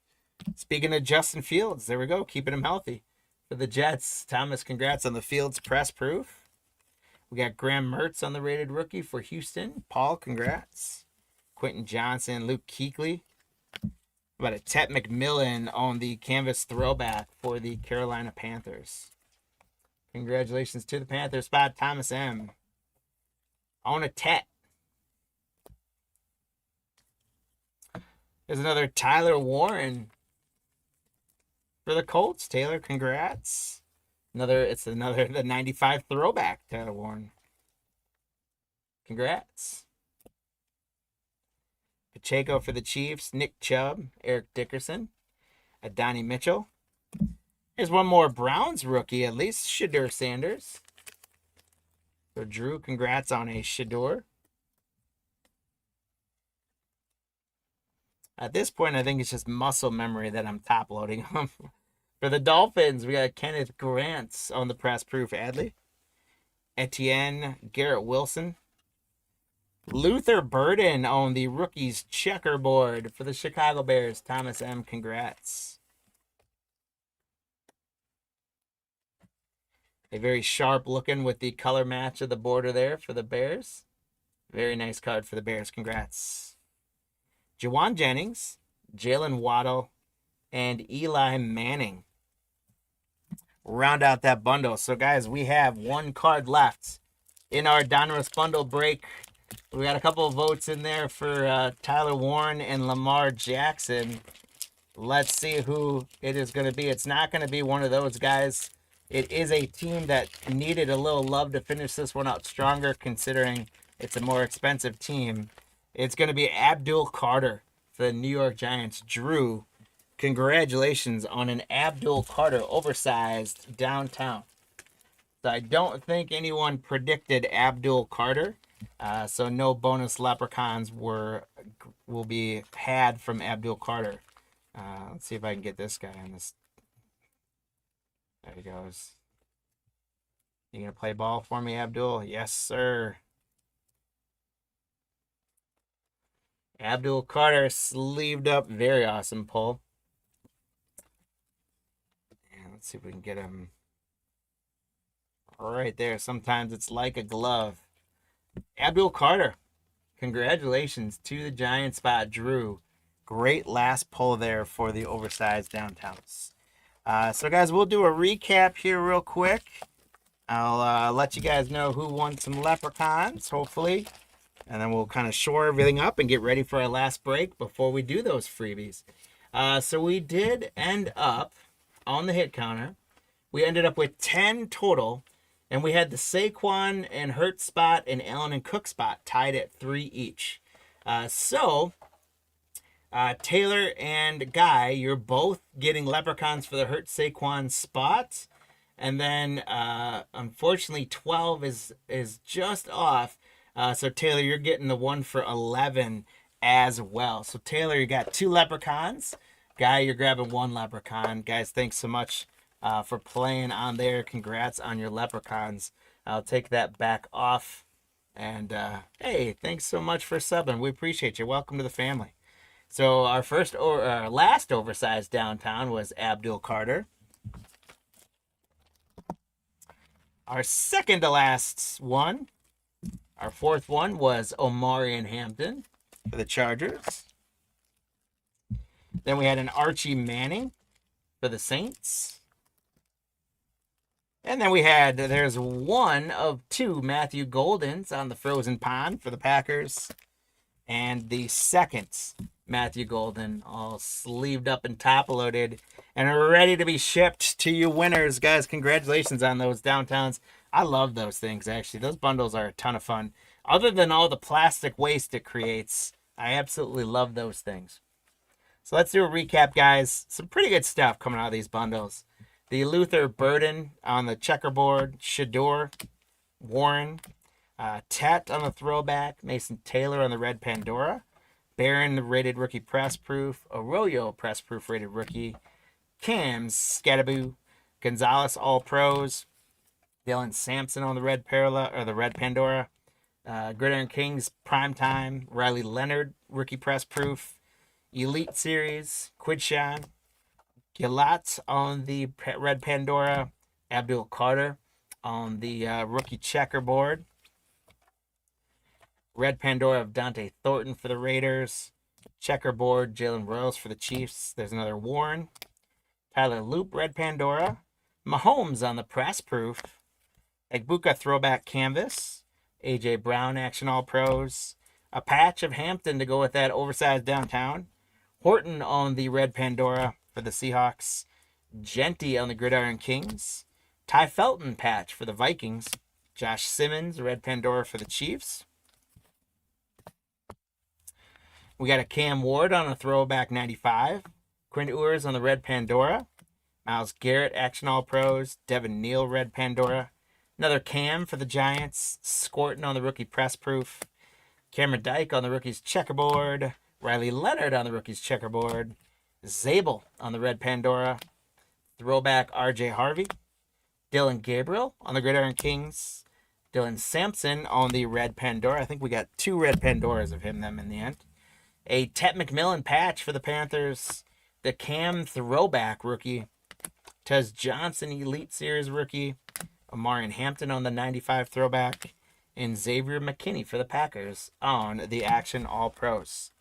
Speaking of Justin Fields, there we go, keeping him healthy. For the Jets, Thomas, congrats on the Fields press proof. We got Graham Mertz on the rated rookie for Houston. Paul, congrats. Quentin Johnson, Luke Kuechly. About a Tet McMillan on the canvas throwback for the Carolina Panthers. Congratulations to the Panthers, Spot Thomas M. On a Tet. There's another Tyler Warren for the Colts. Taylor, congrats. The 95 throwback, Tyler Warren. Congrats. Pacheco for the Chiefs. Nick Chubb, Eric Dickerson, Adonai Mitchell. Here's one more Browns rookie, at least, Shedeur Sanders. So Drew, congrats on a Shedeur. At this point, I think it's just muscle memory that I'm top loading them. For the Dolphins, we got Kenneth Grant on the press proof, Adley. Etienne, Garrett Wilson. Luther Burden on the rookies checkerboard for the Chicago Bears. Thomas M, congrats. A very sharp looking with the color match of the border there for the Bears. Very nice card for the Bears. Congrats. Jawan Jennings, Jalen Waddle, and Eli Manning. Round out that bundle. So, guys, we have one card left in our Donruss bundle break. We got a couple of votes in there for Tyler Warren and Lamar Jackson. Let's see who it is going to be. It's not going to be one of those guys. It is a team that needed a little love to finish this one out stronger, considering it's a more expensive team. It's going to be Abdul Carter for the New York Giants, Drew. Congratulations on an Abdul Carter oversized downtown. So I don't think anyone predicted Abdul Carter. So no bonus leprechauns will be had from Abdul Carter. Let's see if I can get this guy on this. There he goes. You gonna play ball for me, Abdul? Yes, sir. Abdul Carter sleeved up. Very awesome pull. And let's see if we can get him right there. Sometimes it's like a glove. Abdul Carter. Congratulations to the Giant spot, Drew. Great last pull there for the oversized downtowns. So, guys, we'll do a recap here real quick. I'll let you guys know who won some leprechauns, hopefully. And then we'll kind of shore everything up and get ready for our last break before we do those freebies. So we did end up on the hit counter. We ended up with 10 total. And we had the Saquon and Hurt spot and Allen and Cook spot tied at 3 each. Taylor and Guy, you're both getting leprechauns for the Hurt Saquon spot. And then, unfortunately, 12 is just off. So, Taylor, you're getting the one for 11 as well. So, Taylor, you got 2 leprechauns. Guy, you're grabbing 1 leprechaun. Guys, thanks so much for playing on there. Congrats on your leprechauns. I'll take that back off. And, hey, thanks so much for subbing. We appreciate you. Welcome to the family. So, our last oversized downtown was Abdul Carter. Our second to last one, our fourth one, was Omari and Hampton for the Chargers. Then we had an Archie Manning for the Saints. And then there's one of 2 Matthew Goldens on the frozen pond for the Packers. And the second Matthew Golden, all sleeved up and top loaded and ready to be shipped to you winners. Guys, congratulations on those downtowns. I love those things, actually. Those bundles are a ton of fun. Other than all the plastic waste it creates, I absolutely love those things. So let's do a recap, guys. Some pretty good stuff coming out of these bundles. The Luther Burden on the checkerboard, Shador, Warren, Tet on the throwback, Mason Taylor on the red Pandora, Barron, the rated rookie press proof, Arroyo press proof rated rookie, Cam's Scattaboo, Gonzalez all pros, Dylan Sampson on the red Pandora, Gridiron Kings primetime, Riley Leonard rookie press proof, Elite Series, Quidshan, Gilat on the red Pandora, Abdul Carter on the rookie checkerboard, red Pandora of Dante Thornton for the Raiders, checkerboard Jalen Royals for the Chiefs. There's another Warren, Tyler Loop red Pandora, Mahomes on the press proof, Egbuka throwback canvas, AJ Brown action all pros, a patch of Hampton to go with that oversized downtown, Horton on the red Pandora for the Seahawks, Genty on the Gridiron Kings, Ty Felton patch for the Vikings, Josh Simmons red Pandora for the Chiefs. We got a Cam Ward on a throwback 95, Quinn Ewers on the red Pandora, Myles Garrett action all pros, Devin Neal red Pandora, another Cam for the Giants, Scorton on the rookie press proof, Cameron Dyke on the rookie's checkerboard, Riley Leonard on the rookie's checkerboard, Zabel on the red Pandora, throwback RJ Harvey, Dylan Gabriel on the Gridiron Kings, Dylan Sampson on the red Pandora. I think we got 2 red Pandoras of them in the end. A Tet McMillan patch for the Panthers, the Cam throwback rookie, Tez Johnson Elite Series rookie, Omarion Hampton on the 95 throwback, and Xavier McKinney for the Packers on the Action All Pros.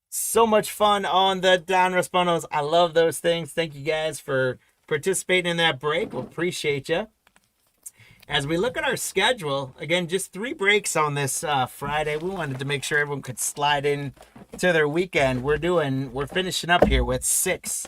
So much fun on the Donruss bundles. I love those things. Thank you guys for participating in that break. We appreciate you. As we look at our schedule, again, just 3 breaks on this Friday. We wanted to make sure everyone could slide in to their weekend. We're finishing up here with 6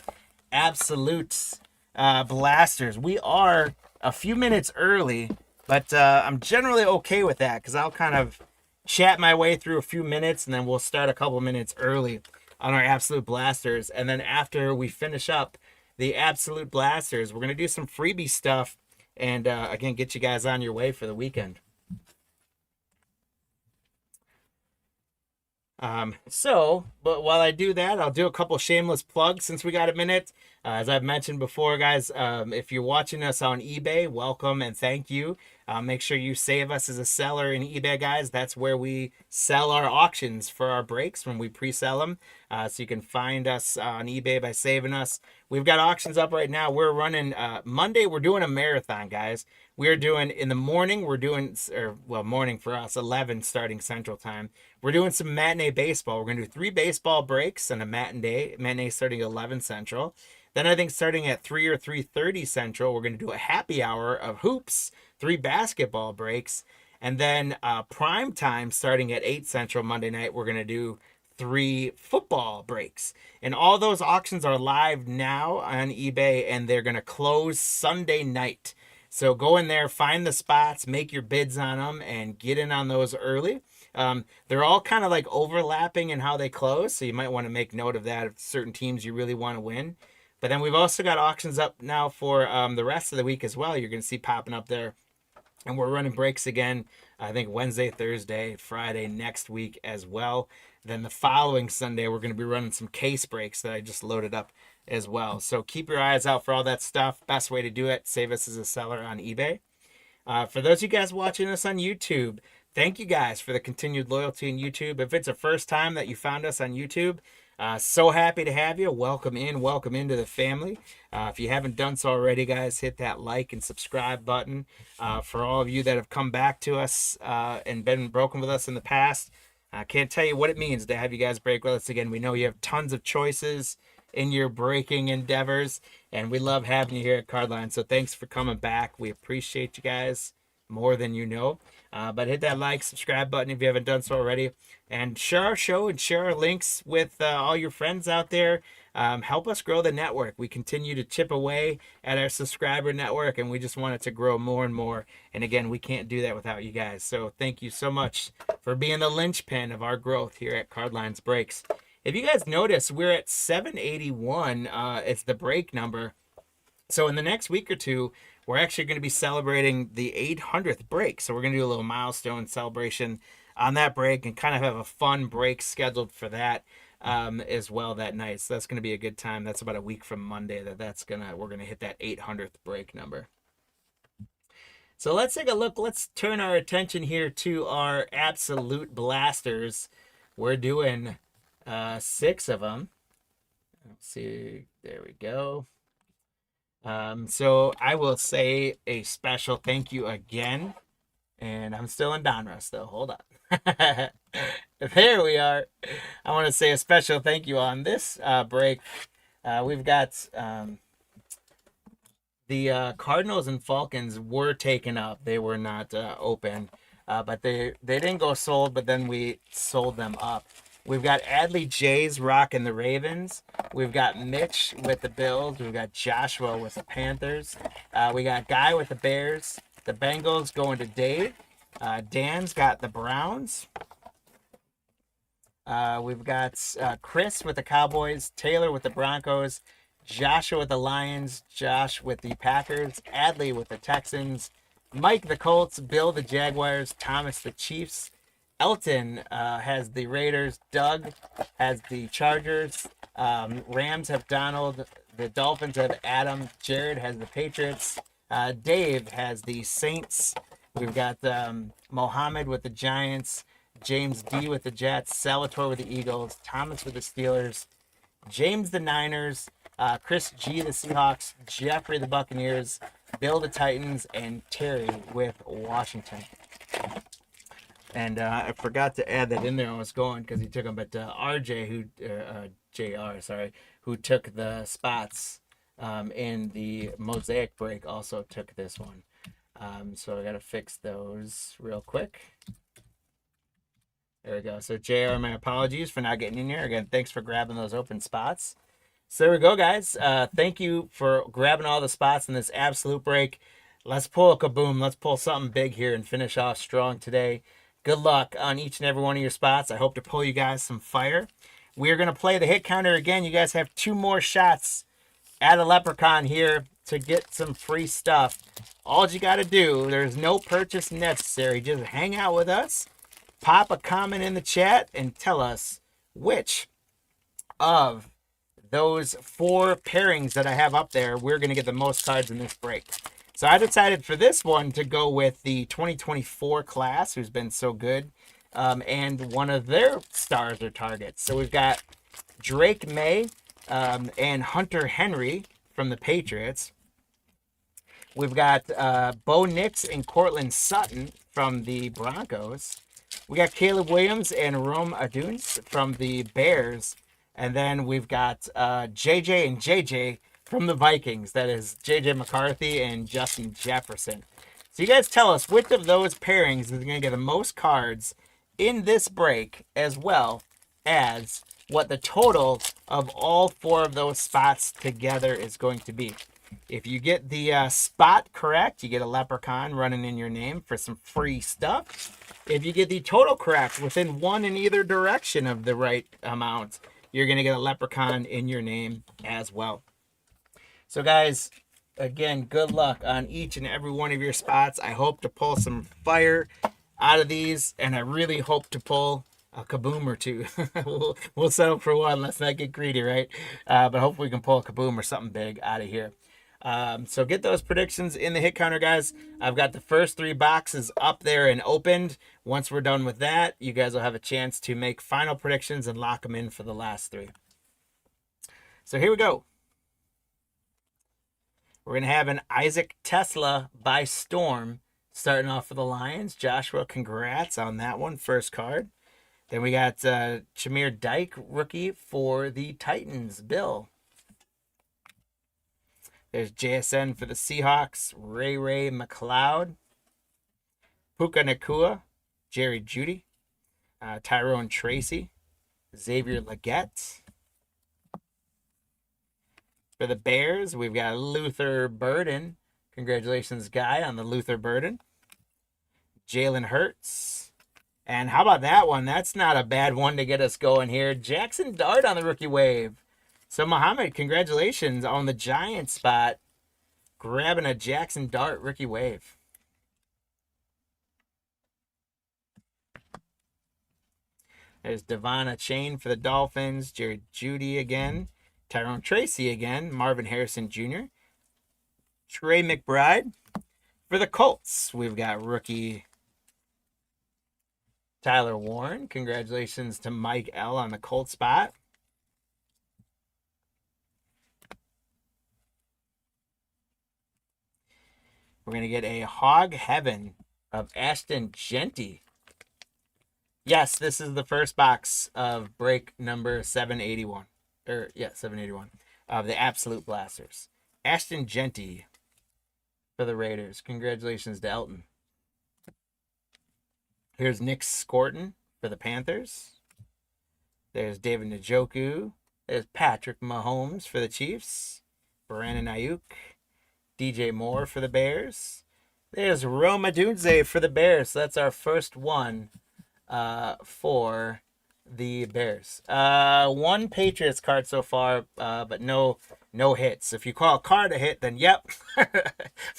absolute blasters. We are a few minutes early, but I'm generally okay with that because I'll kind of chat my way through a few minutes and then we'll start a couple minutes early. on our absolute blasters. And then after we finish up the absolute blasters, we're going to do some freebie stuff and again, get you guys on your way for the weekend. But while I do that, I'll do a couple shameless plugs since we got a minute. As I've mentioned before, guys, if you're watching us on eBay, welcome and thank you. Make sure you save us as a seller in eBay, guys. That's where we sell our auctions for our breaks when we pre-sell them. So you can find us on eBay by saving us. We've got auctions up right now. We're running Monday. We're doing a marathon, guys. We're doing in the morning. Morning for us, 11 starting Central Time. We're doing some matinee baseball. We're going to do 3 baseball breaks and a matinee starting at 11 Central. Then I think starting at 3 or 3:30 Central, we're going to do a happy hour of hoops, 3 basketball breaks, and then prime time starting at 8 Central Monday night, we're going to do 3 football breaks. And all those auctions are live now on eBay, and they're going to close Sunday night. So go in there, find the spots, make your bids on them, and get in on those early. They're all kind of like overlapping in how they close, so you might want to make note of that if certain teams you really want to win. But then we've also got auctions up now for the rest of the week as well. You're going to see popping up there. And we're running breaks again, I think Wednesday, Thursday, Friday next week as well. Then the following Sunday, we're going to be running some case breaks that I just loaded up as well. So keep your eyes out for all that stuff. Best way to do it, save us as a seller on eBay. For those of you guys watching us on YouTube, thank you guys for the continued loyalty in YouTube. If it's the first time that you found us on YouTube, so happy to have you. Welcome into the family. If you haven't done so already, guys, hit that like and subscribe button. For all of you that have come back to us and been broken with us in the past, I can't tell you what it means to have you guys break with us again. We know you have tons of choices in your breaking endeavors, and we love having you here at Cardline. So thanks for coming back. We appreciate you guys more than you know. But hit that like, subscribe button if you haven't done so already. And share our show and share our links with all your friends out there. Help us grow the network. We continue to chip away at our subscriber network, and we just want it to grow more and more. And again, we can't do that without you guys. So thank you so much for being the linchpin of our growth here at Cardlines Breaks. If you guys notice, we're at 781. It's the break number. So in the next week or two, we're actually going to be celebrating the 800th break. So we're going to do a little milestone celebration on that break and kind of have a fun break scheduled for that as well that night. So that's going to be a good time. That's about a week from Monday we're going to hit that 800th break number. So let's take a look. Let's turn our attention here to our absolute blasters. We're doing 6 of them. Let's see. There we go. So I will say a special thank you again. And I'm still in Donruss though. Hold on. There we are. I want to say a special thank you on this break. We've got the Cardinals and Falcons were taken up. They were not open. But they didn't go sold, but then we sold them up. We've got Adley Jays rocking the Ravens. We've got Mitch with the Bills. We've got Joshua with the Panthers. We got Guy with the Bears. The Bengals going to Dave. Dan's got the Browns. We've got Chris with the Cowboys. Taylor with the Broncos. Joshua with the Lions. Josh with the Packers. Adley with the Texans. Mike the Colts. Bill the Jaguars. Thomas the Chiefs. Elton has the Raiders. Doug has the Chargers. Rams have Donald. The Dolphins have Adam. Jared has the Patriots. Dave has the Saints. We've got Mohammed with the Giants. James D with the Jets. Salvatore with the Eagles. Thomas with the Steelers. James the Niners. Chris G the Seahawks. Jeffrey the Buccaneers. Bill the Titans. And Terry with Washington. And I forgot to add that in there. I was going because he took them, but RJ, who took the spots in the Mosaic break, also took this one. So I got to fix those real quick. There we go. So JR, my apologies for not getting in here. Again, thanks for grabbing those open spots. So there we go, guys. Thank you for grabbing all the spots in this absolute break. Let's pull a kaboom. Let's pull something big here and finish off strong today. Good luck on each and every one of your spots. I hope to pull you guys some fire. we're going to play the hit counter again. You guys have 2 more shots at a leprechaun here to get some free stuff. All you got to do, there's no purchase necessary. Just hang out with us, pop a comment in the chat, and tell us which of those 4 pairings that I have up there, we're going to get the most cards in this break. So I decided for this one to go with the 2024 class, who's been so good, and one of their stars or targets. So we've got Drake May and Hunter Henry from the Patriots. We've got Bo Nix and Cortland Sutton from the Broncos. We got Caleb Williams and Rome Odunze from the Bears. And then we've got JJ and JJ from the Vikings. That is JJ McCarthy and Justin Jefferson. So you guys tell us which of those pairings is going to get the most cards in this break, as well as what the total of all 4 of those spots together is going to be. If you get the spot correct, you get a leprechaun running in your name for some free stuff. If you get the total correct within 1 in either direction of the right amount, you're going to get a leprechaun in your name as well. So guys, again, good luck on each and every one of your spots. I hope to pull some fire out of these, and I really hope to pull a kaboom or 2. we'll settle for 1. Let's not get greedy, right? But hopefully we can pull a kaboom or something big out of here. So get those predictions in the hit counter, guys. I've got the first 3 boxes up there and opened. Once we're done with that, you guys will have a chance to make final predictions and lock them in for the last 3. So here we go. We're going to have an Isaac Tesla by storm starting off for the Lions. Joshua, congrats on that one. First card. Then we got Chamir Dyke, rookie for the Titans. Bill. There's JSN for the Seahawks. Ray McLeod. Puka Nakua. Jerry Jeudy. Tyrone Tracy. Xavier Legette. For the Bears, we've got Luther Burden. Congratulations, Guy, on the Luther Burden. Jalen Hurts. And how about that one? That's not a bad one to get us going here. Jackson Dart on the rookie wave. So, Muhammad, congratulations on the Giants spot. Grabbing a Jackson Dart rookie wave. There's Devon Chain for the Dolphins. Jerry Jeudy again. Tyrone Tracy again. Marvin Harrison Jr. Trey McBride. For the Colts, we've got rookie Tyler Warren. Congratulations to Mike L. on the Colts spot. We're going to get a Hog Heaven of Ashton Genty. Yes, this is the first box of break number 781. 781 of the Absolute Blasters. Ashton Genty for the Raiders. Congratulations to Elton. Here's Nick Scorton for the Panthers. There's David Njoku. There's Patrick Mahomes for the Chiefs. Brandon Ayuk. DJ Moore for the Bears. There's Rome Odunze for the Bears. So that's our first one for the Bears. 1 Patriots card so far, but no hits. If you call a card a hit, then yep.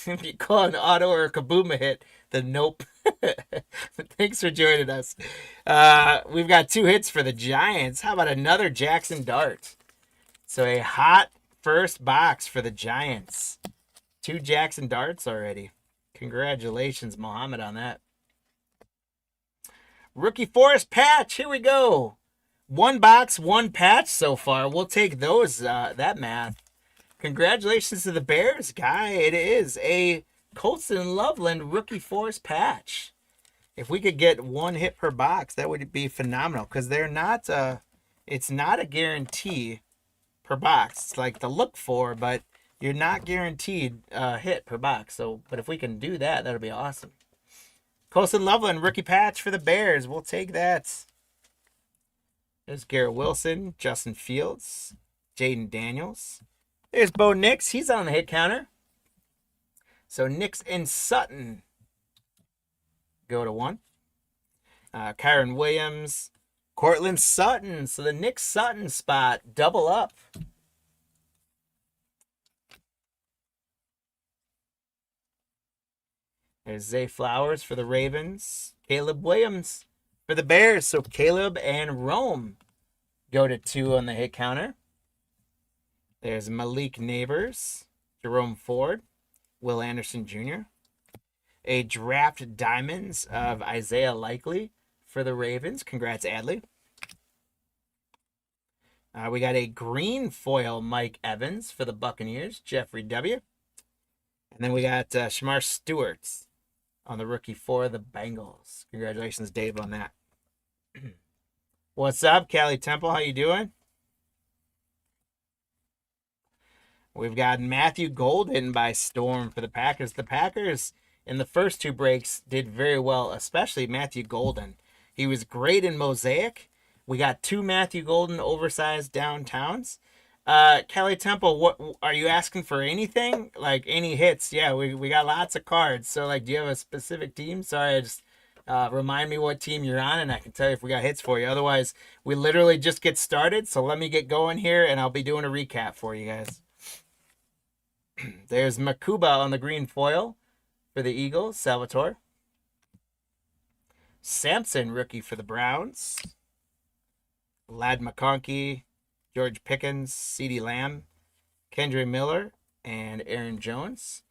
If you call an auto or a kaboom a hit, then nope. Thanks for joining us. We've got 2 hits for the Giants. How about another Jackson Dart? So a hot first box for the Giants. 2 Jackson Darts already. Congratulations, Mohammed, on that. Rookie Forest patch. Here we go. 1 box, 1 patch so far. We'll take those, that math. Congratulations to the Bears, Guy. It is a Colston Loveland Rookie Forest patch. If we could get 1 hit per box, that would be phenomenal. Because they're not, it's not a guarantee per box. It's like to look for, but you're not guaranteed a hit per box. So, but if we can do that, that'll be awesome. Colston Loveland, rookie patch for the Bears. We'll take that. There's Garrett Wilson, Justin Fields, Jaden Daniels. There's Bo Nix. He's on the hit counter. So Nix and Sutton go to 1. Kyron Williams, Cortland Sutton. So the Nick Sutton spot, double up. There's Zay Flowers for the Ravens. Caleb Williams for the Bears. So Caleb and Rome go to 2 on the hit counter. There's Malik Neighbors, Jerome Ford, Will Anderson Jr. A draft diamonds of Isaiah Likely for the Ravens. Congrats, Adley. We got a green foil Mike Evans for the Buccaneers, Jeffrey W. And then we got Shamar Stewart on the rookie for the Bengals. Congratulations, Dave, on that. What's up, Callie Temple? How you doing? We've got Matthew Golden by storm for the Packers. The Packers in the first 2 breaks did very well, especially Matthew Golden. He was great in Mosaic. We got 2 Matthew Golden oversized downtowns. Kelly Temple, what are you asking for? Anything? Like any hits? Yeah, we got lots of cards. So like, do you have a specific team? Sorry, I just remind me what team you're on, and I can tell you if we got hits for you. Otherwise, we literally just get started. So let me get going here, and I'll be doing a recap for you guys. There's Makuba on the green foil for the Eagles, Salvatore. Sampson, rookie for the Browns. Lad McConkey, George Pickens, CeeDee Lamb, Kendre Miller, and Aaron Jones.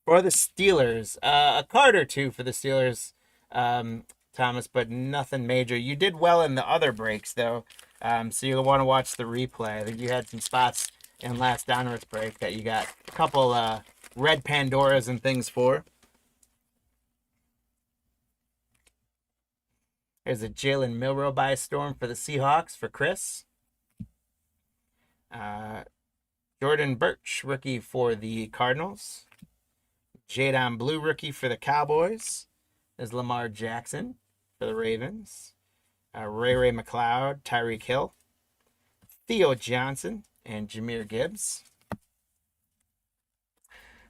For the Steelers, a card or 2 for the Steelers, Thomas, but nothing major. You did well in the other breaks, though, so you'll want to watch the replay. I think you had some spots in last Donruss break that you got a couple red Pandoras and things for. There's a Jalen Milroe by storm for the Seahawks for Chris. Jordan Birch, rookie for the Cardinals. Jadon Blue, rookie for the Cowboys. There's Lamar Jackson for the Ravens. Ray McLeod, Tyreek Hill. Theo Johnson, and Jahmyr Gibbs.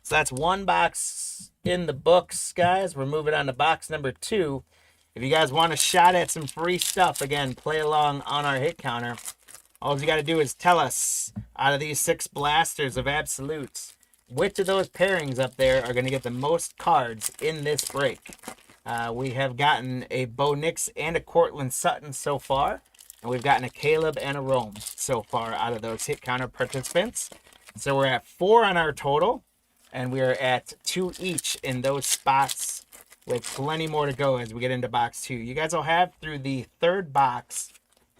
So that's 1 box in the books, guys. We're moving on to box number 2. If you guys want a shot at some free stuff, again, play along on our hit counter. All you got to do is tell us, out of these 6 blasters of absolutes, which of those pairings up there are going to get the most cards in this break. We have gotten a Bo Nix and a Cortland Sutton so far, and we've gotten a Caleb and a Rome so far out of those hit counter participants. So we're at 4 on our total, and we are at 2 each in those spots, with plenty more to go as we get into box 2. You guys will have through the 3rd box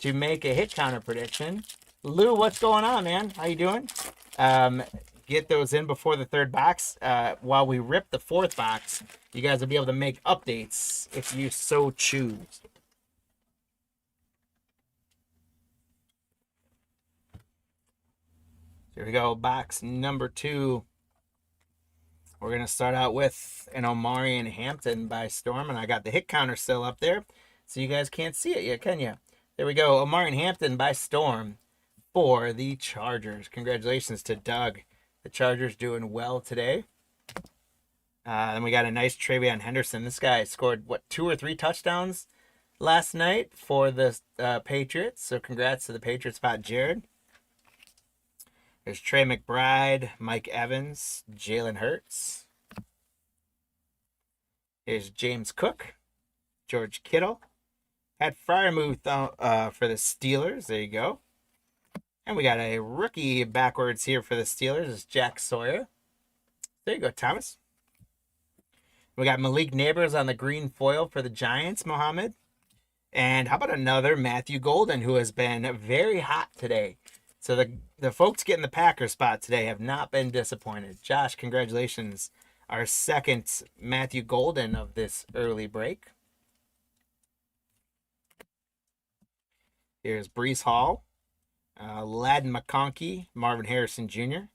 to make a hit counter prediction. Lou, what's going on, man? How you doing? Get those in before the 3rd box. While we rip the 4th box, you guys will be able to make updates if you so choose. Here we go, box number 2. We're going to start out with an Omarion Hampton by storm, and I got the hit counter still up there, so you guys can't see it yet, can you? There we go, Omarion Hampton by storm for the Chargers. Congratulations to Doug. The Chargers doing well today. Then we got a nice Travion Henderson. This guy scored, 2 or 3 touchdowns last night for the Patriots, so congrats to the Patriots spot, Jared. There's Trey McBride, Mike Evans, Jalen Hurts. Here's James Cook, George Kittle. Pat Fryermuth for the Steelers. There you go. And we got a rookie backwards here for the Steelers. It's Jack Sawyer. There you go, Thomas. We got Malik Neighbors on the green foil for the Giants, Mohammed. And how about another Matthew Golden, who has been very hot today. So the folks getting the Packers spot today have not been disappointed. Josh, congratulations. Our 2nd Matthew Golden of this early break. Here's Breece Hall, Ladd McConkey, Marvin Harrison Jr.,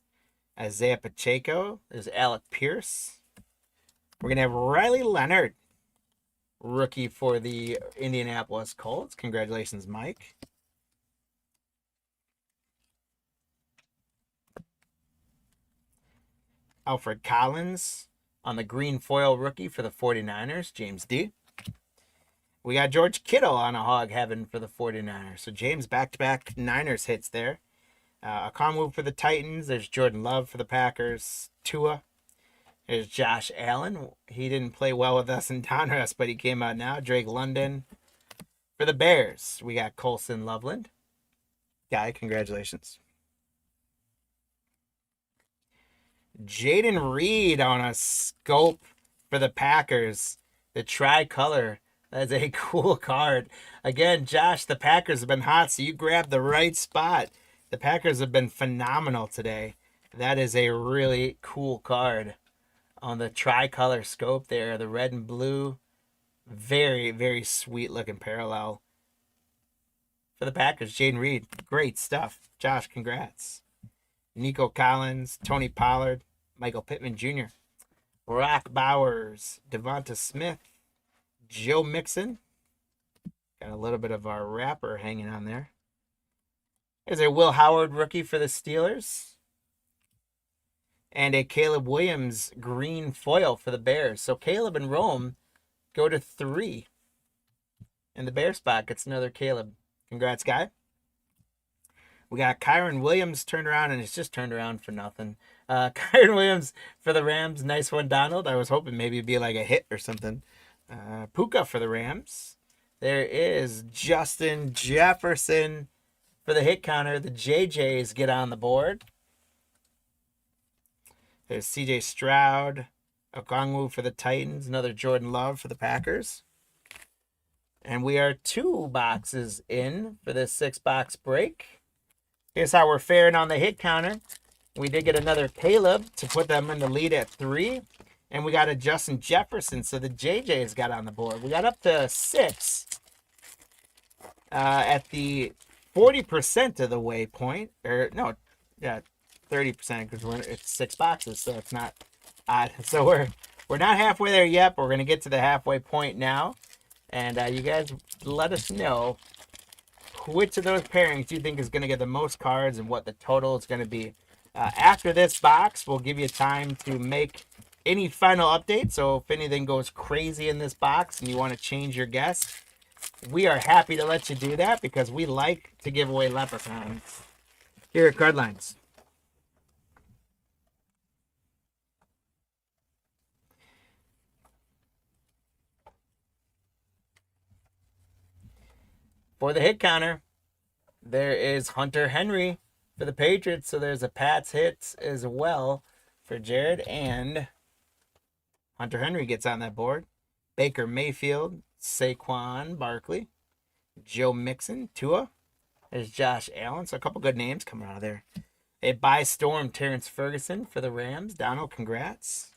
Isaiah Pacheco. There's Alec Pierce. We're going to have Riley Leonard, rookie for the Indianapolis Colts. Congratulations, Mike. Alfred Collins on the green foil rookie for the 49ers, James D. We got George Kittle on a hog heaven for the 49ers. So James back-to-back Niners hits there. A Conwu for the Titans. There's Jordan Love for the Packers. Tua. There's Josh Allen. He didn't play well with us in Donruss, but he came out now. Drake London. For the Bears, we got Colson Loveland. Guy, congratulations. Jaden Reed on a scope for the Packers. The tricolor. That's a cool card. Again, Josh, the Packers have been hot, so you grabbed the right spot. The Packers have been phenomenal today. That is a really cool card on the tricolor scope there. The red and blue. Very, very sweet looking parallel. For the Packers, Jaden Reed. Great stuff. Josh, congrats. Nico Collins, Tony Pollard, Michael Pittman Jr., Brock Bowers, Devonta Smith, Joe Mixon. Got a little bit of our wrapper hanging on there. There's a Will Howard rookie for the Steelers. And a Caleb Williams green foil for the Bears. So Caleb and Rome go to 3. And the Bear spot gets another Caleb. Congrats, guy. We got Kyron Williams turned around, and it's just turned around for nothing. Kyron Williams for the Rams. Nice one, Donald. I was hoping maybe it'd be like a hit or something. Puka for the Rams. There is Justin Jefferson for the hit counter. The JJs get on the board. There's CJ Stroud. Okongwu for the Titans. Another Jordan Love for the Packers. And we are 2 boxes in for this 6-box break. Here's how we're faring on the hit counter. We did get another Caleb to put them in the lead at 3. And we got a Justin Jefferson, so the JJs got on the board. We got up to 6 at the 40% of the way point. Or, no, yeah, 30% because it's 6 boxes, so it's not odd. So we're not halfway there yet, but we're going to get to the halfway point now. And you guys let us know which of those pairings you think is going to get the most cards and what the total is going to be. After this box, we'll give you time to make any final updates. So if anything goes crazy in this box and you want to change your guess, we are happy to let you do that because we like to give away leprechauns here at Cardlines. For the hit counter, there is Hunter Henry for the Patriots. So there's a Pats hits as well for Jared. And Hunter Henry gets on that board. Baker Mayfield, Saquon Barkley, Joe Mixon, Tua. There's Josh Allen. So a couple good names coming out of there. A by storm Terrence Ferguson for the Rams. Donald, congrats.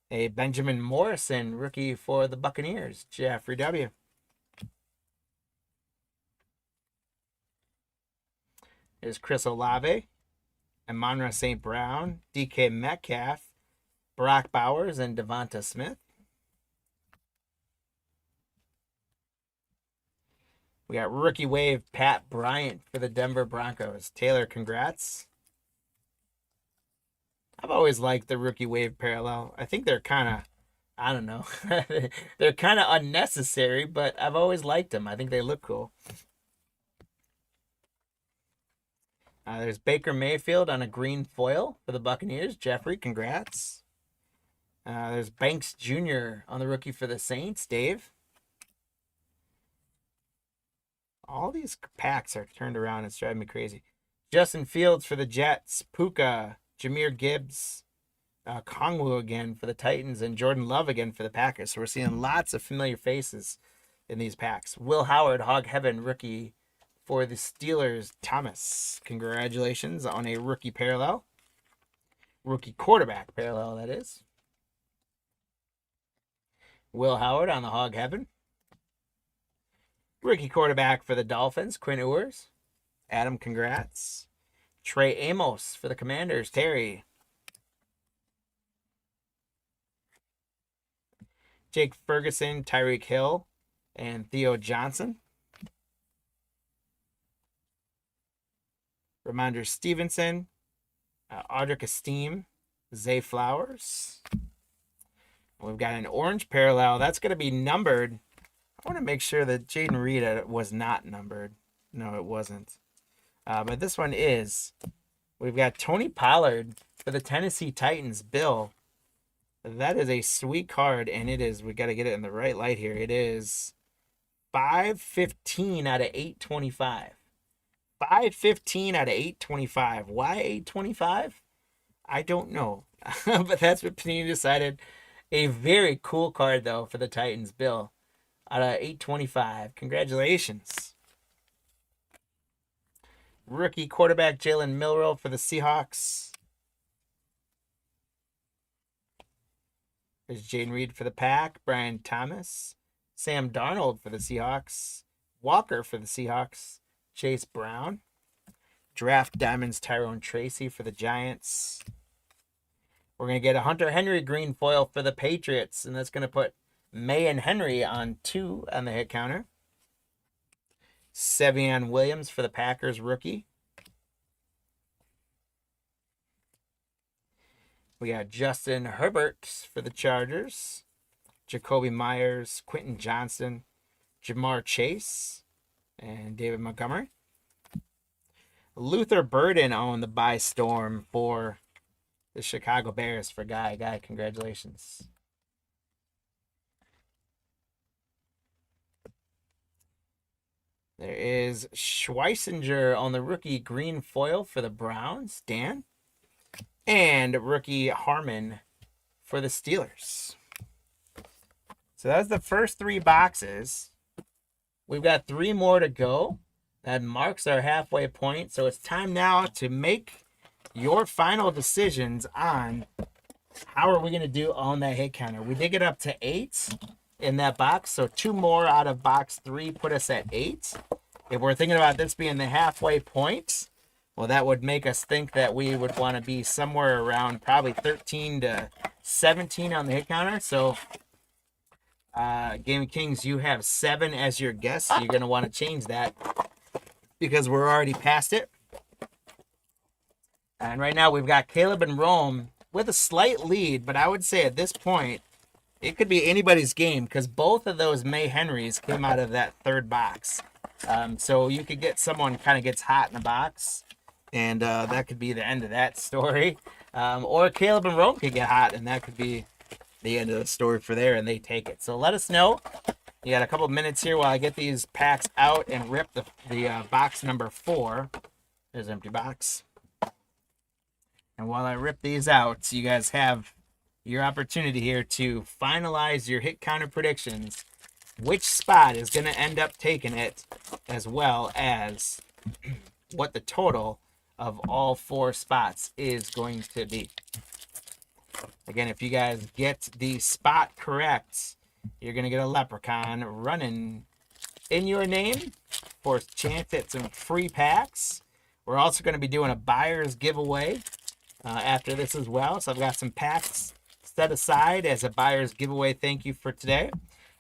A Benjamin Morrison rookie for the Buccaneers. Jeffrey W. There's Chris Olave, Amon-Ra St. Brown, DK Metcalf, Brock Bowers, and Devonta Smith. We got rookie wave Pat Bryant for the Denver Broncos. Taylor, congrats. I've always liked the rookie wave parallel. I think they're kind of, I don't know, they're kind of unnecessary, but I've always liked them. I think they look cool. There's Baker Mayfield on a green foil for the Buccaneers. Jeffrey, congrats. There's Banks Jr. on the rookie for the Saints. Dave. All these packs are turned around. It's driving me crazy. Justin Fields for the Jets. Puka. Jahmyr Gibbs. Kongwu again for the Titans. And Jordan Love again for the Packers. So we're seeing lots of familiar faces in these packs. Will Howard, Hog Heaven, rookie for the Steelers. Thomas, congratulations on a rookie parallel. Rookie quarterback parallel, that is. Will Howard on the Hog Heaven. Rookie quarterback for the Dolphins, Quinn Ewers. Adam, congrats. Trey Amos for the Commanders, Terry. Jake Ferguson, Tyreek Hill, and Theo Johnson. Ramondre Stevenson, Audric Esteem, Zay Flowers. We've got an orange parallel. That's going to be numbered I want to make sure that Jaden Reed was not numbered. No, it wasn't. But this one is. We've got Tony Pollard for the Tennessee Titans. Bill, that is a sweet card, and it is. We got to get it in the right light here. It is 515 out of 825. 515 out of 825. Why 825? I don't know. But that's what Panini decided. A very cool card, though, for the Titans. Bill, out of 825. Congratulations. Rookie quarterback Jalen Milroe for the Seahawks. There's Jaden Reed for the Pack. Brian Thomas. Sam Darnold for the Seahawks. Walker for the Seahawks. Chase Brown. Draft Diamonds Tyrone Tracy for the Giants. We're going to get a Hunter Henry green foil for the Patriots, and that's going to put May and Henry on 2 on the hit counter. Sevion Williams for the Packers rookie. We got Justin Herbert for the Chargers. Jacoby Myers, Quentin Johnston, Jamar Chase, and David Montgomery. Luther Burden on the buy storm for the Chicago Bears for Guy. Guy, congratulations. There is Schweisinger on the rookie green foil for the Browns, Dan. And rookie Harmon for the Steelers. So that's the first 3 boxes. We've got 3 more to go. That marks our halfway point. So it's time now to make your final decisions on how are we going to do on that hit counter. We did get up to 8 in that box. So 2 more out of box 3 put us at 8. If we're thinking about this being the halfway point, well, that would make us think that we would want to be somewhere around probably 13 to 17 on the hit counter. So, Game of Kings, you have 7 as your guess. You're going to want to change that because we're already past it. And right now we've got Caleb and Rome with a slight lead, but I would say at this point, it could be anybody's game because both of those May Henrys came out of that 3rd box. So you could get someone kind of gets hot in the box, and that could be the end of that story. Or Caleb and Rome could get hot, and that could be the end of the story for there, and they take it. So let us know. You got a couple minutes here while I get these packs out and rip the box number 4. There's an empty box. And while I rip these out, you guys have your opportunity here to finalize your hit counter predictions. Which spot is going to end up taking it, as well as what the total of all 4 spots is going to be. Again, if you guys get the spot correct, you're going to get a leprechaun running in your name for a chance at some free packs. We're also going to be doing a buyer's giveaway after this as well. So I've got some packs set aside as a buyer's giveaway thank you for today.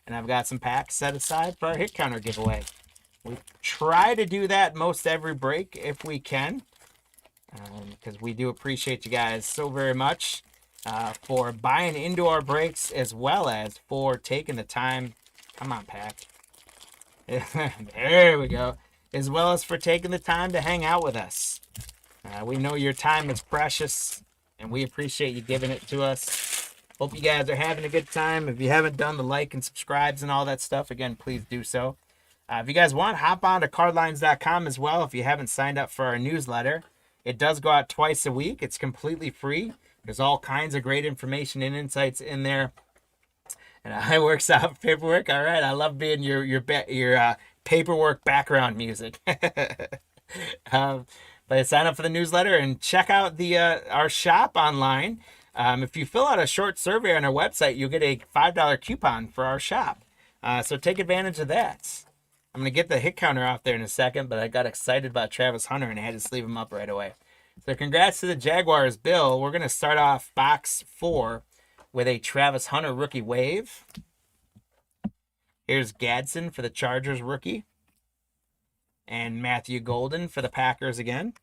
And I've got some packs set aside for our hit counter giveaway. We try to do that most every break if we can, because we do appreciate you guys so very much for buying into our breaks, as well as for taking the time. Come on, pack. There we go. As well as for taking the time to hang out with us. We know your time is precious, and we appreciate you giving it to us. Hope you guys are having a good time. If you haven't done the like and subscribes and all that stuff, again, please do so. If you guys want, hop on to cardlines.com as well if you haven't signed up for our newsletter. It does go out twice a week. It's completely free. There's all kinds of great information and insights in there. And I works out paperwork. All right, I love being your paperwork background music. But sign up for the newsletter and check out the our shop online. If you fill out a short survey on our website, you'll get a $5 coupon for our shop. So take advantage of that. I'm going to get the hit counter off there in a second, but I got excited about Travis Hunter and I had to sleeve him up right away. So congrats to the Jaguars, Bill. We're going to start off box 4 with a Travis Hunter rookie wave. Here's Gadsden for the Chargers rookie. And Matthew Golden for the Packers again.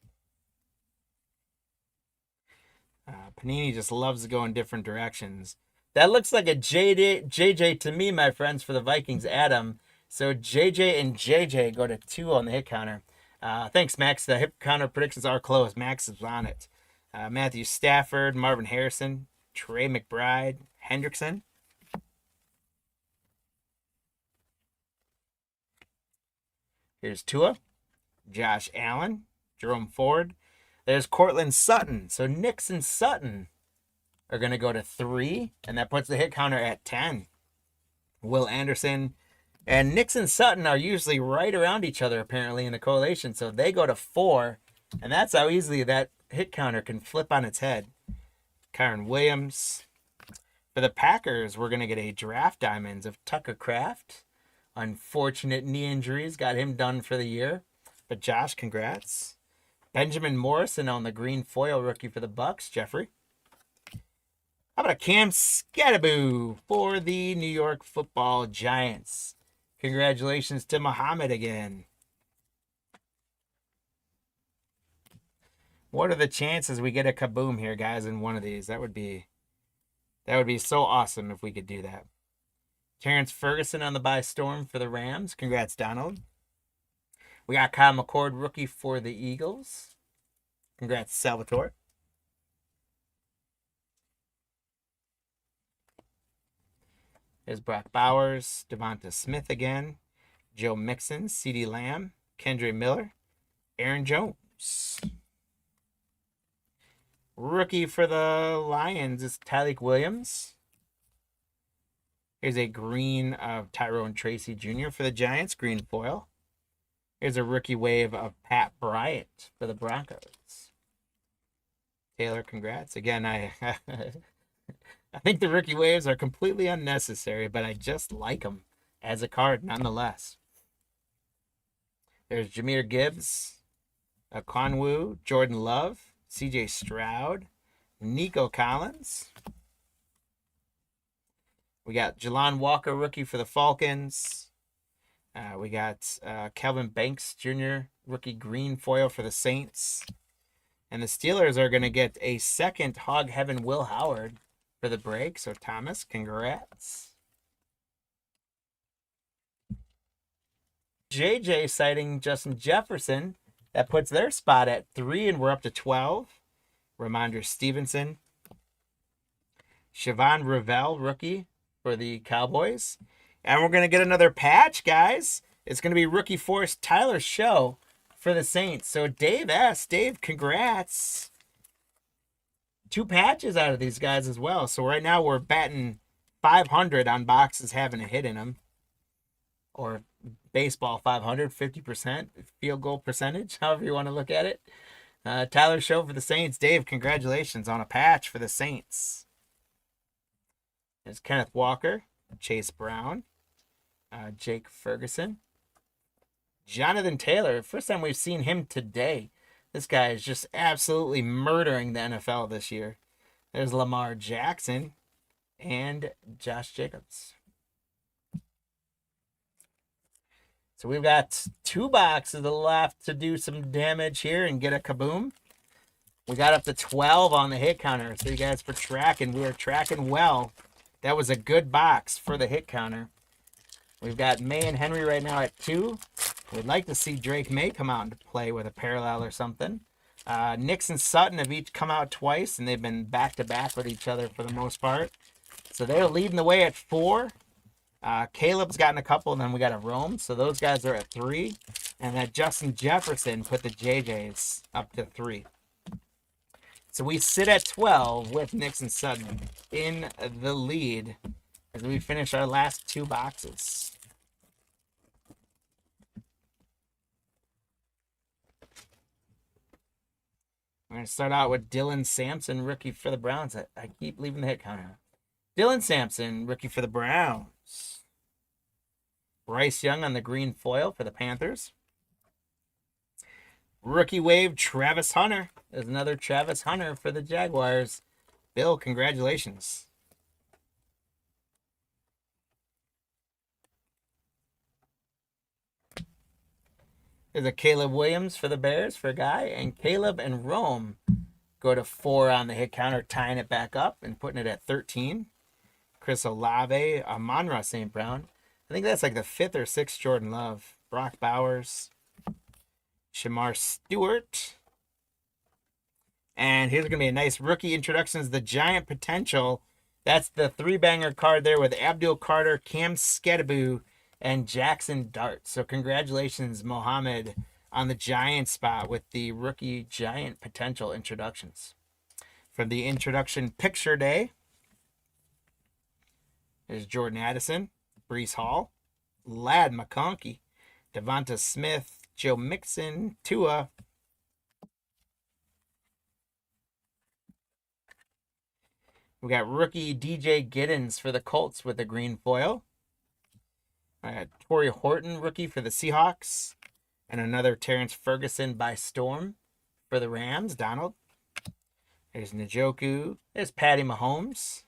Panini just loves to go in different directions. That looks like a JJ to me, my friends, for the Vikings. Adam, So JJ and JJ go to 2 on the hit counter. Thanks, Max. The hit counter predictions are closed. Max is on it. Matthew Stafford, Marvin Harrison, Trey McBride, Hendrickson. Here's Tua, Josh Allen, Jerome Ford. There's Cortland Sutton. So Nix and Sutton are going to go to 3, and that puts the hit counter at 10. Will Anderson and Nix and Sutton are usually right around each other, apparently, in the correlation. So they go to 4, and that's how easily that hit counter can flip on its head. Kyron Williams. For the Packers, we're going to get a draft diamonds of Tucker Kraft. Unfortunate knee injuries got him done for the year. But Josh, congrats. Benjamin Morrison on the green foil rookie for the Bucks, Jeffrey. How about a Cam Scattaboo for the New York Football Giants? Congratulations to Muhammad again. What are the chances we get a kaboom here, guys, in one of these? That would be so awesome if we could do that. Terrence Ferguson on the buy storm for the Rams. Congrats, Donald. We got Kyle McCord, rookie for the Eagles. Congrats, Salvatore. There's Brock Bowers, Devonta Smith again, Joe Mixon, CeeDee Lamb, Kendre Miller, Aaron Jones. Rookie for the Lions is Tyleik Williams. Here's a green of Tyrone Tracy Jr. for the Giants, green foil. Here's a rookie wave of Pat Bryant for the Broncos. Taylor, congrats. Again, I think the rookie waves are completely unnecessary, but I just like them as a card nonetheless. There's Jahmyr Gibbs, Conwu, Jordan Love, CJ Stroud, Nico Collins. We got Jelon Walker, rookie for the Falcons. We got Kelvin Banks Jr., rookie green foil for the Saints. And the Steelers are going to get a second Hog Heaven Will Howard for the break. So, Thomas, congrats. JJ citing Justin Jefferson. That puts their spot at 3, and we're up to 12. Ramondre Stevenson. Siobhan Ravel, rookie for the Cowboys. And we're going to get another patch, guys. It's going to be rookie force Tyler Show for the Saints. So Dave S. Dave, congrats. 2 patches out of these guys as well. So right now we're batting 500 on boxes having a hit in them. Or baseball 500, 50% field goal percentage, however you want to look at it. Tyler Show for the Saints. Dave, congratulations on a patch for the Saints. There's Kenneth Walker, Chase Brown, Jake Ferguson, Jonathan Taylor. First time we've seen him today. This guy is just absolutely murdering the NFL this year. There's Lamar Jackson and Josh Jacobs. So we've got 2 boxes left to do some damage here and get a kaboom. We got up to 12 on the hit counter. So you guys for tracking. We are tracking well. That was a good box for the hit counter. We've got May and Henry right now at 2. We'd like to see Drake May come out and play with a parallel or something. Nix and Sutton have each come out twice, and they've been back-to-back with each other for the most part. So they're leading the way at 4. Caleb's gotten a couple, and then we got a Rome. So those guys are at 3. And then Justin Jefferson put the JJs up to 3. So we sit at 12 with Nix and Sutton in the lead as we finish our last 2 boxes. We're going to start out with Dylan Sampson, rookie for the Browns. I keep leaving the hit counter. Dylan Sampson, rookie for the Browns. Bryce Young on the green foil for the Panthers. Rookie wave, Travis Hunter. There's another Travis Hunter for the Jaguars. Bill, congratulations. There's a Caleb Williams for the Bears for a guy. And Caleb and Rome go to 4 on the hit counter, tying it back up and putting it at 13. Chris Olave, Amon-Ra St. Brown. I think that's like the 5th or 6th Jordan Love. Brock Bowers. Shamar Stewart. And here's going to be a nice rookie introductions. The Giant Potential. That's the 3-banger card there with Abdul Carter, Cam Skedaboo, and Jackson Dart. So congratulations, Mohammed, on the Giant spot with the rookie Giant Potential introductions. From the introduction picture day, there's Jordan Addison, Breece Hall, Ladd McConkey, Devonta Smith, Joe Mixon, Tua. We got rookie DJ Giddens for the Colts with the green foil. I got Torrey Horton, rookie for the Seahawks. And another Terrence Ferguson by Storm for the Rams, Donald. There's Njoku. There's Patty Mahomes.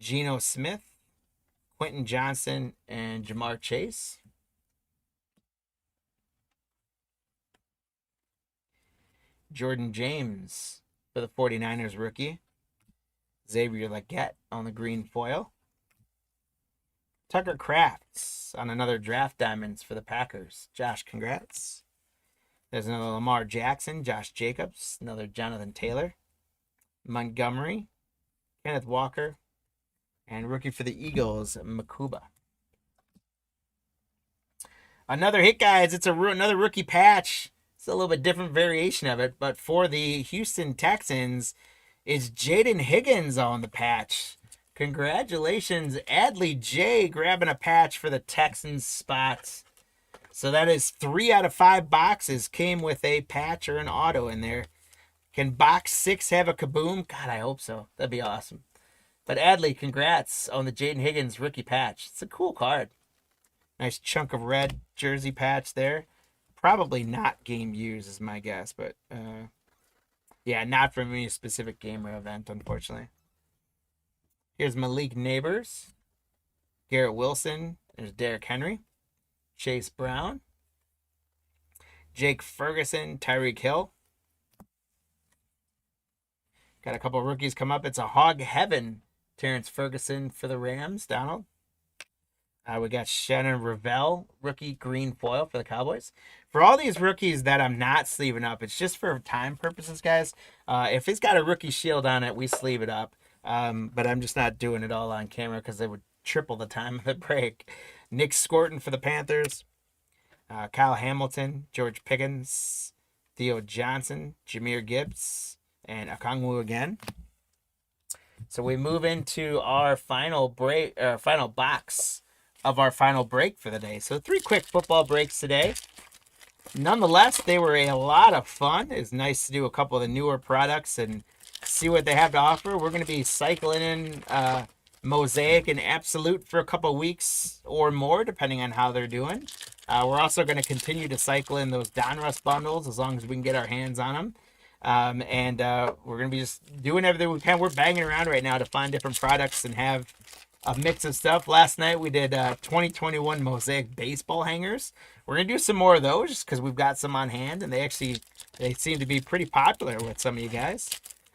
Geno Smith. Quentin Johnson and Jamar Chase. Jordan James for the 49ers rookie. Xavier Legette on the green foil. Tucker Crafts on another draft diamonds for the Packers. Josh, congrats. There's another Lamar Jackson, Josh Jacobs, another Jonathan Taylor, Montgomery, Kenneth Walker, and rookie for the Eagles, Makuba. Another hit, guys. It's another rookie patch. It's a little bit different variation of it, but for the Houston Texans, it's Jaden Higgins on the patch. Congratulations, Adley J grabbing a patch for the Texans spot. So that is 3 out of 5 boxes came with a patch or an auto in there. Can box 6 have a kaboom? God, I hope so. That'd be awesome. But Adley, congrats on the Jaden Higgins rookie patch. It's a cool card. Nice chunk of red jersey patch there. Probably not game used is my guess, but yeah, not from any specific game or event, unfortunately. Here's Malik Neighbors, Garrett Wilson, there's Derrick Henry, Chase Brown, Jake Ferguson, Tyreek Hill. Got a couple of rookies come up. It's a hog heaven. Terrence Ferguson for the Rams, Donald. We got Shannon Ravel, rookie green foil for the Cowboys. For all these rookies that I'm not sleeving up, it's just for time purposes, guys. If it's got a rookie shield on it, we sleeve it up. But I'm just not doing it all on camera because it would triple the time of the break. Nick Scorton for the Panthers. Kyle Hamilton, George Pickens, Theo Johnson, Jahmyr Gibbs, and Okongwu again. So we move into our final break, final box of our final break for the day. So 3 quick football breaks today. Nonetheless, they were a lot of fun. It's nice to do a couple of the newer products and see what they have to offer. We're going to be cycling in Mosaic and Absolute for a couple of weeks or more, depending on how they're doing. We're also going to continue to cycle in those Donruss bundles as long as we can get our hands on them. We're going to be just doing everything we can. We're banging around right now to find different products and have a mix of stuff. Last night we did 2021 Mosaic baseball hangers. We're going to do some more of those just because we've got some on hand, and they seem to be pretty popular with some of you guys.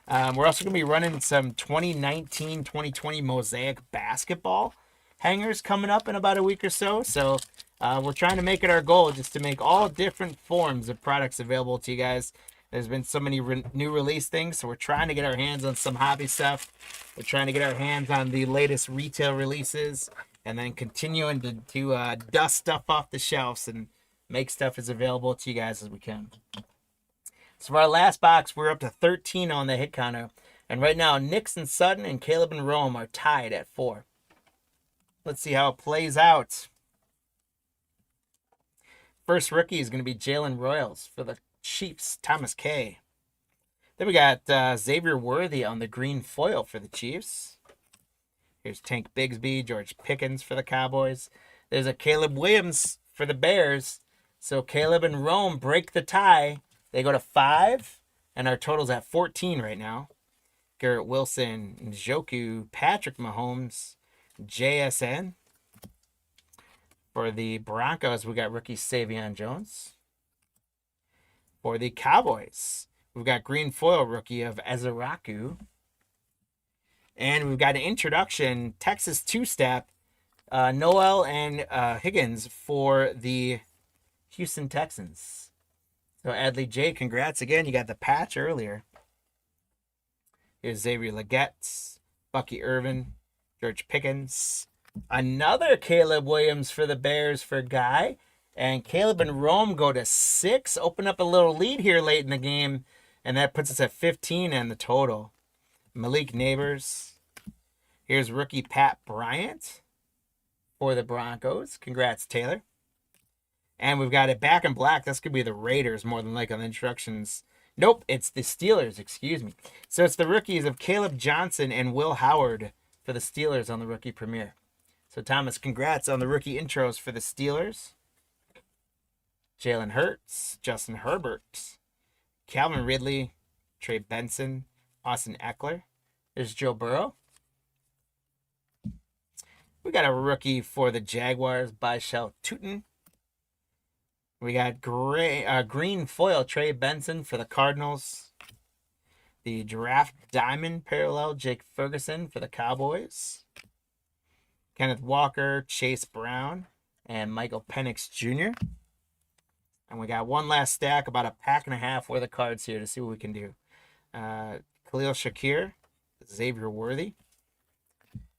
We're also going to be running some 2019-2020 Mosaic basketball hangers coming up in about a week or so. So we're trying to make it our goal just to make all different forms of products available to you guys. There's been so many new release things, so we're trying to get our hands on some hobby stuff. We're trying to get our hands on the latest retail releases, and then continuing to dust stuff off the shelves and make stuff as available to you guys as we can. So for our last box, we're up to 13 on the hit counter. And right now, Nix and Sutton and Caleb and Rome are tied at 4. Let's see how it plays out. First rookie is going to be Jalen Royals for the Chiefs, Thomas K. Then we got Xavier Worthy on the green foil for the Chiefs. Here's Tank Bigsby, George Pickens for the Cowboys. There's a Caleb Williams for the Bears. So Caleb and Rome break the tie. They go to 5, and our total's at 14 right now. Garrett Wilson, Njoku, Patrick Mahomes, JSN. For the Broncos, we got rookie Savion Jones. For the Cowboys, we've got green foil rookie of Ezeraku. And we've got an introduction Texas 2-step Noel and Higgins for the Houston Texans. So Adley J, congrats again. You got the patch earlier. Here's Xavier Legette, Bucky Irvin, George Pickens. Another Caleb Williams for the Bears for Guy. And Caleb and Rome go to 6. Open up a little lead here late in the game. And that puts us at 15 in the total. Malik Neighbors. Here's rookie Pat Bryant for the Broncos. Congrats, Taylor. And we've got it back in black. This could be the Raiders more than like on the instructions. Nope, it's the Steelers, excuse me. So it's the rookies of Caleb Johnson and Will Howard for the Steelers on the rookie premiere. So Thomas, congrats on the rookie intros for the Steelers. Jalen Hurts, Justin Herbert, Calvin Ridley, Trey Benson, Austin Eckler. There's Joe Burrow. We got a rookie for the Jaguars, Byshell Tootin. We got green foil Trey Benson for the Cardinals. The draft diamond parallel Jake Ferguson for the Cowboys. Kenneth Walker, Chase Brown, and Michael Penix Jr. And we got one last stack, about a pack and a half worth of cards here to see what we can do. Khalil Shakir, Xavier Worthy.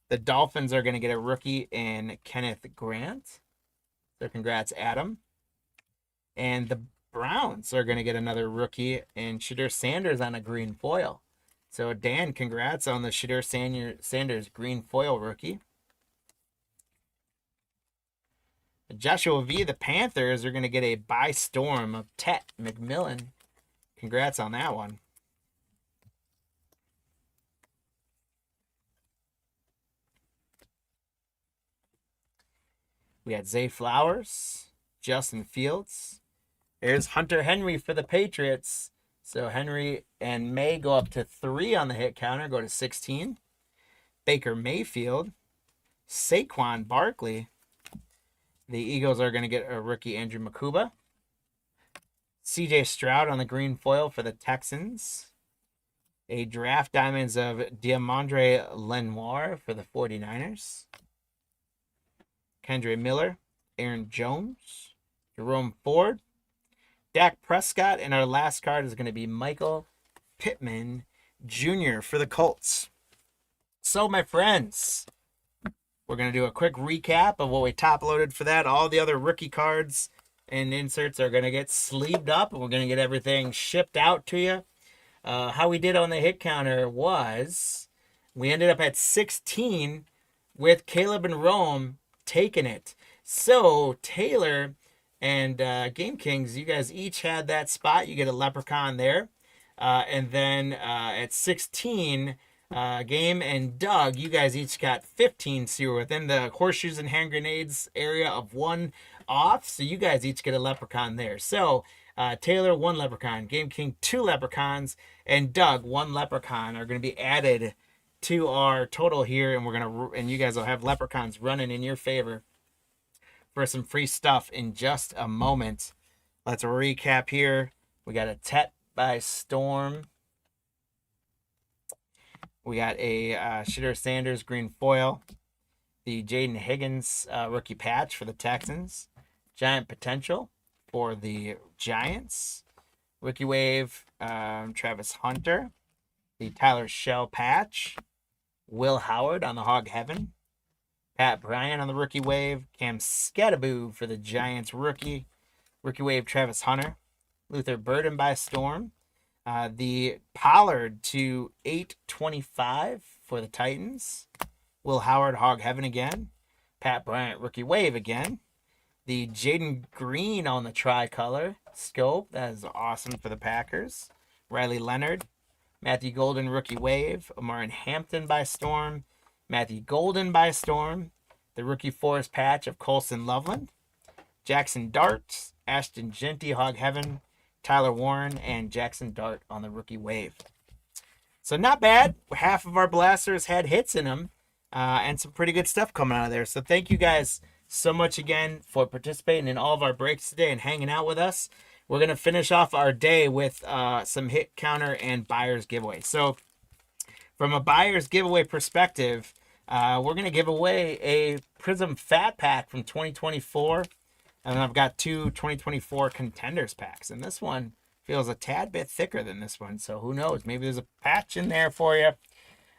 The Dolphins are going to get a rookie in Kenneth Grant. So congrats, Adam. And the Browns are going to get another rookie in Shadur Sanders on a green foil. So Dan, congrats on the Shadur Sanders green foil rookie. Joshua V, the Panthers are going to get a by storm of Tet McMillan. Congrats on that one. We had Zay Flowers, Justin Fields. There's Hunter Henry for the Patriots. So Henry and May go up to 3 on the hit counter, go to 16. Baker Mayfield, Saquon Barkley. The Eagles are going to get a rookie, Andrew Makuba. CJ Stroud on the green foil for the Texans. A draft diamonds of Diamondre Lenoir for the 49ers. Kendre Miller, Aaron Jones, Jerome Ford, Dak Prescott, and our last card is going to be Michael Pittman Jr. for the Colts. So, my friends, we're going to do a quick recap of what we top loaded for that. All the other rookie cards and inserts are going to get sleeved up, and we're going to get everything shipped out to you. How we did on the hit counter was we ended up at 16 with Caleb and Rome taking it. So Taylor and Game Kings, you guys each had that spot. You get a leprechaun there. And then at 16, Game and Doug, you guys each got 15. So you're within the horseshoes and hand grenades area of 1 off. So you guys each get a leprechaun there. So Taylor, 1 leprechaun. Game King, 2 leprechauns. And Doug, 1 leprechaun are going to be added to our total here, and you guys will have leprechauns running in your favor for some free stuff in just a moment. Let's recap here. We got a Tet by Storm. We got a Shadur Sanders green foil. The Jaden Higgins rookie patch for the Texans. Giant potential for the Giants. Rookie wave, Travis Hunter. The Tyler Shell patch. Will Howard on the Hog Heaven. Pat Bryant on the rookie wave. Cam Scattaboo for the Giants rookie. Rookie wave Travis Hunter. Luther Burden by Storm. The Pollard to 825 for the Titans. Will Howard Hog Heaven again. Pat Bryant rookie wave again. The Jaden Green on the tricolor scope. That is awesome for the Packers. Riley Leonard. Matthew Golden rookie wave. Omarion Hampton by Storm. Matthew Golden by Storm. The rookie forest patch of Colson Loveland. Jackson Dart. Ashton Genty Hog Heaven. Tyler Warren and Jackson Dart on the rookie wave. So not bad. Half of our blasters had hits in them. And some pretty good stuff coming out of there. So thank you guys so much again for participating in all of our breaks today and hanging out with us. We're going to finish off our day with some hit counter and buyer's giveaway. So from a buyer's giveaway perspective, we're going to give away a Prism Fat Pack from 2024. And then I've got two 2024 Contenders packs. And this one feels a tad bit thicker than this one. So who knows? Maybe there's a patch in there for you.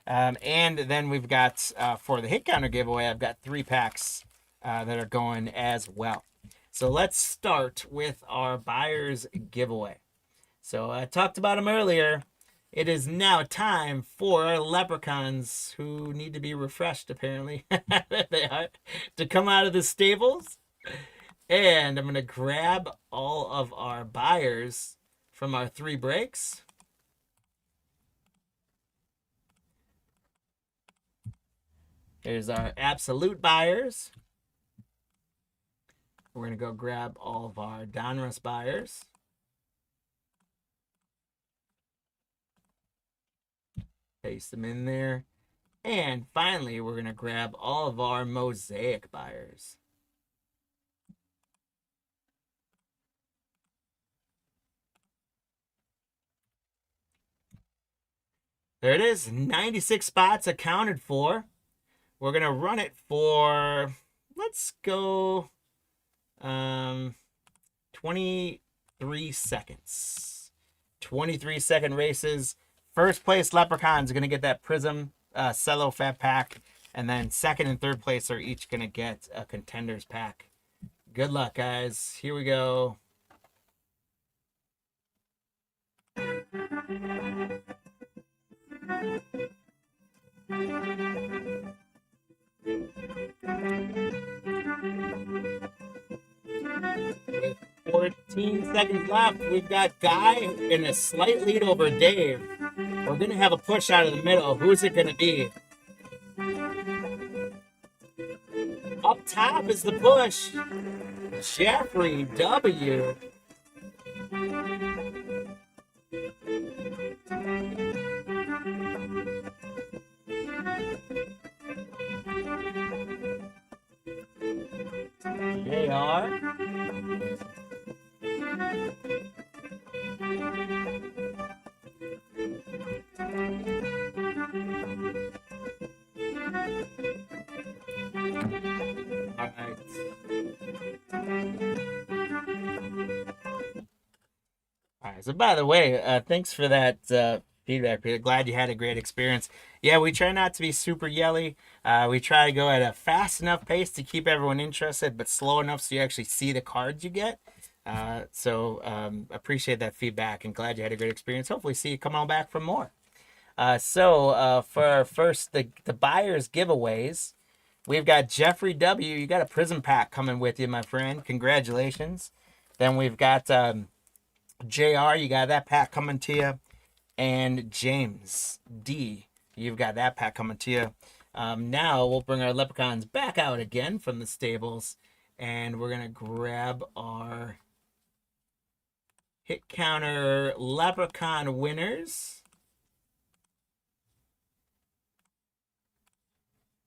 And then we've got, for the hit counter giveaway, I've got 3 packs that are going as well. So let's start with our buyer's giveaway. So I talked about them earlier. It is now time for our leprechauns who need to be refreshed, apparently. They are, to come out of the stables. And I'm going to grab all of our buyers from our 3 breaks. Here's our absolute buyers. We're going to go grab all of our Donruss buyers. Paste them in there. And finally, we're going to grab all of our Mosaic buyers. There it is. 96 spots accounted for. We're going to run it for, let's go, 23 seconds. 23-second races. First place Leprechauns are going to get that Prism Cello Fat Pack. And then second and third place are each going to get a Contenders Pack. Good luck, guys. Here we go. With 14 seconds left, we've got Guy in a slight lead over Dave. We're going to have a push out of the middle. Who's it going to be? Up top is the push. Jeffrey W. JR. All right. So by the way, thanks for that feedback, Peter. Glad you had a great experience. Yeah, we try not to be super yelly. We try to go at a fast enough pace to keep everyone interested, but slow enough so you actually see the cards you get. So appreciate that feedback and glad you had a great experience. Hopefully see you come on back for more. So for our first, the buyers giveaways, we've got Jeffrey W. You got a Prism Pack coming with you, my friend. Congratulations. Then we've got JR. You got that pack coming to you. And James D. You've got that pack coming to you. Now we'll bring our Leprechauns back out again from the stables. And we're going to grab our hit counter Leprechaun winners.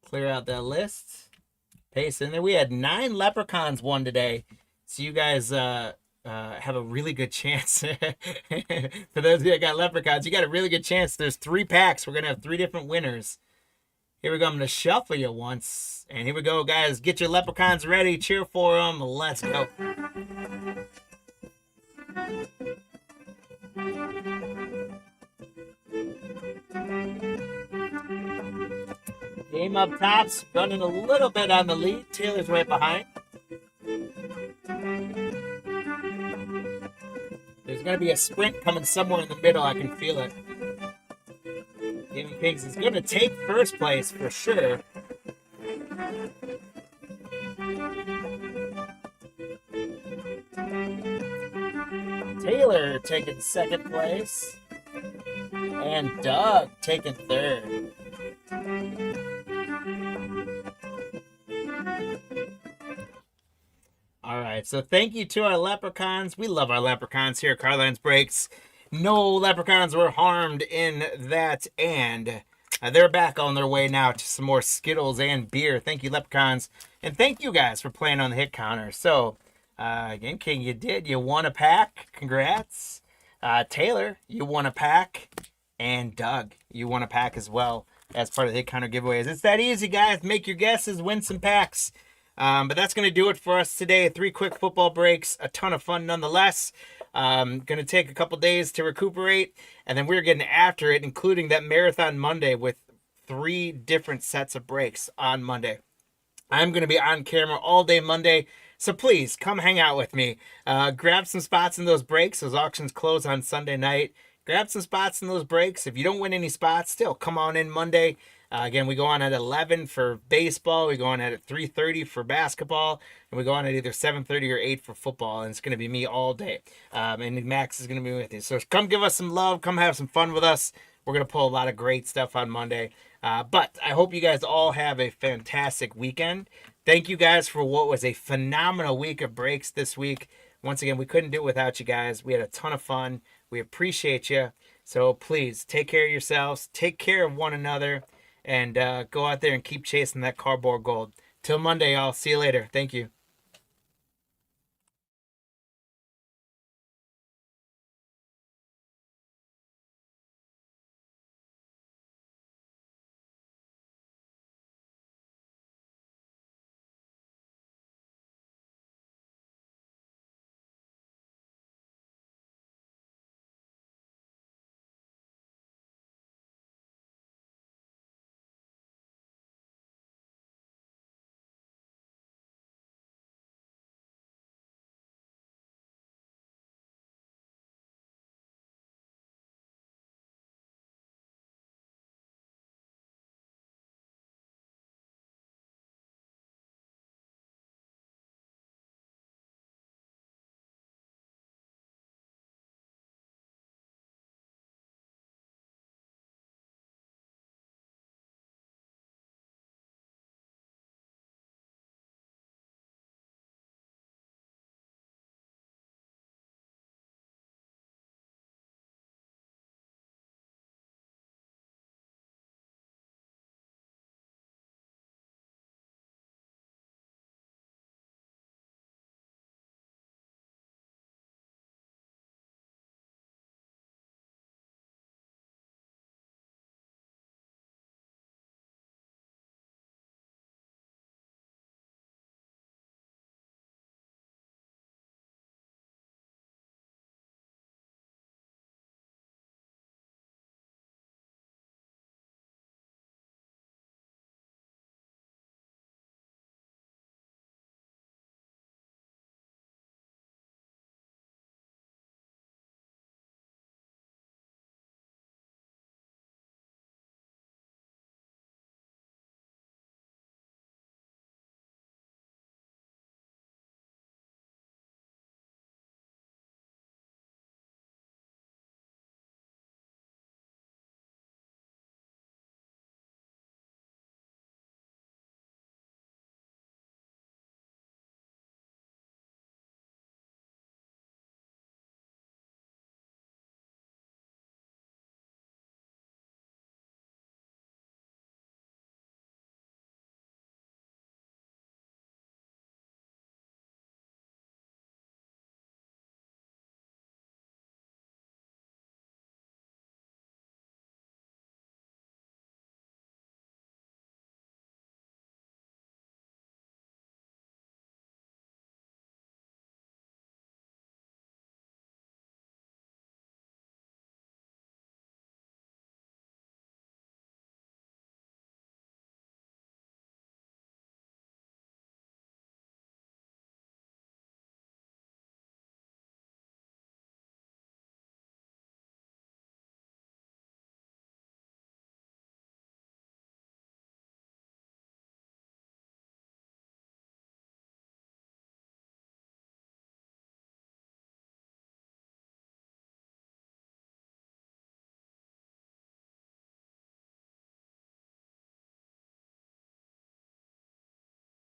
Clear out that list. Paste in there. We had 9 Leprechauns won today. So you guys have a really good chance. For those of you that got Leprechauns, you got a really good chance. There's 3 packs. We're going to have 3 different winners. Here we go. I'm going to shuffle you once. And here we go, guys. Get your Leprechauns ready. Cheer for them. Let's go. Game up tops, running a little bit on the lead. Taylor's right behind. There's going to be a sprint coming somewhere in the middle. I can feel it. Gaming Pigs is going to take first place for sure. Taylor taking second place. And Doug taking third. All right, so thank you to our Leprechauns. We love our Leprechauns here at Carline's Breaks. No Leprechauns were harmed in that, and they're back on their way now to some more Skittles and beer. Thank you, Leprechauns, and thank you guys for playing on the hit counter. So, again, King, you did. You won a pack. Congrats. Taylor, you won a pack, and Doug, you won a pack as well. as part of the Hit Counter giveaways. It's that easy, guys. Make your guesses, win some packs. But that's going to do it for us today. 3 quick football breaks, a ton of fun nonetheless. Going to take a couple days to recuperate, and then we're getting after it, including that Marathon Monday with 3 different sets of breaks on Monday. I'm going to be on camera all day Monday, so please come hang out with me. Grab some spots in those breaks. Those auctions close on Sunday night. Grab some spots in those breaks. If you don't win any spots, still come on in Monday. Again, we go on at 11 for baseball. We go on at 3:30 for basketball. And we go on at either 7:30 or 8 for football. And it's going to be me all day. And Max is going to be with you. So come give us some love. Come have some fun with us. We're going to pull a lot of great stuff on Monday. But I hope you guys all have a fantastic weekend. Thank you guys for what was a phenomenal week of breaks this week. Once again, we couldn't do it without you guys. We had a ton of fun. We appreciate you. So please take care of yourselves. Take care of one another. And go out there and keep chasing that cardboard gold. Till Monday, y'all. See you later. Thank you.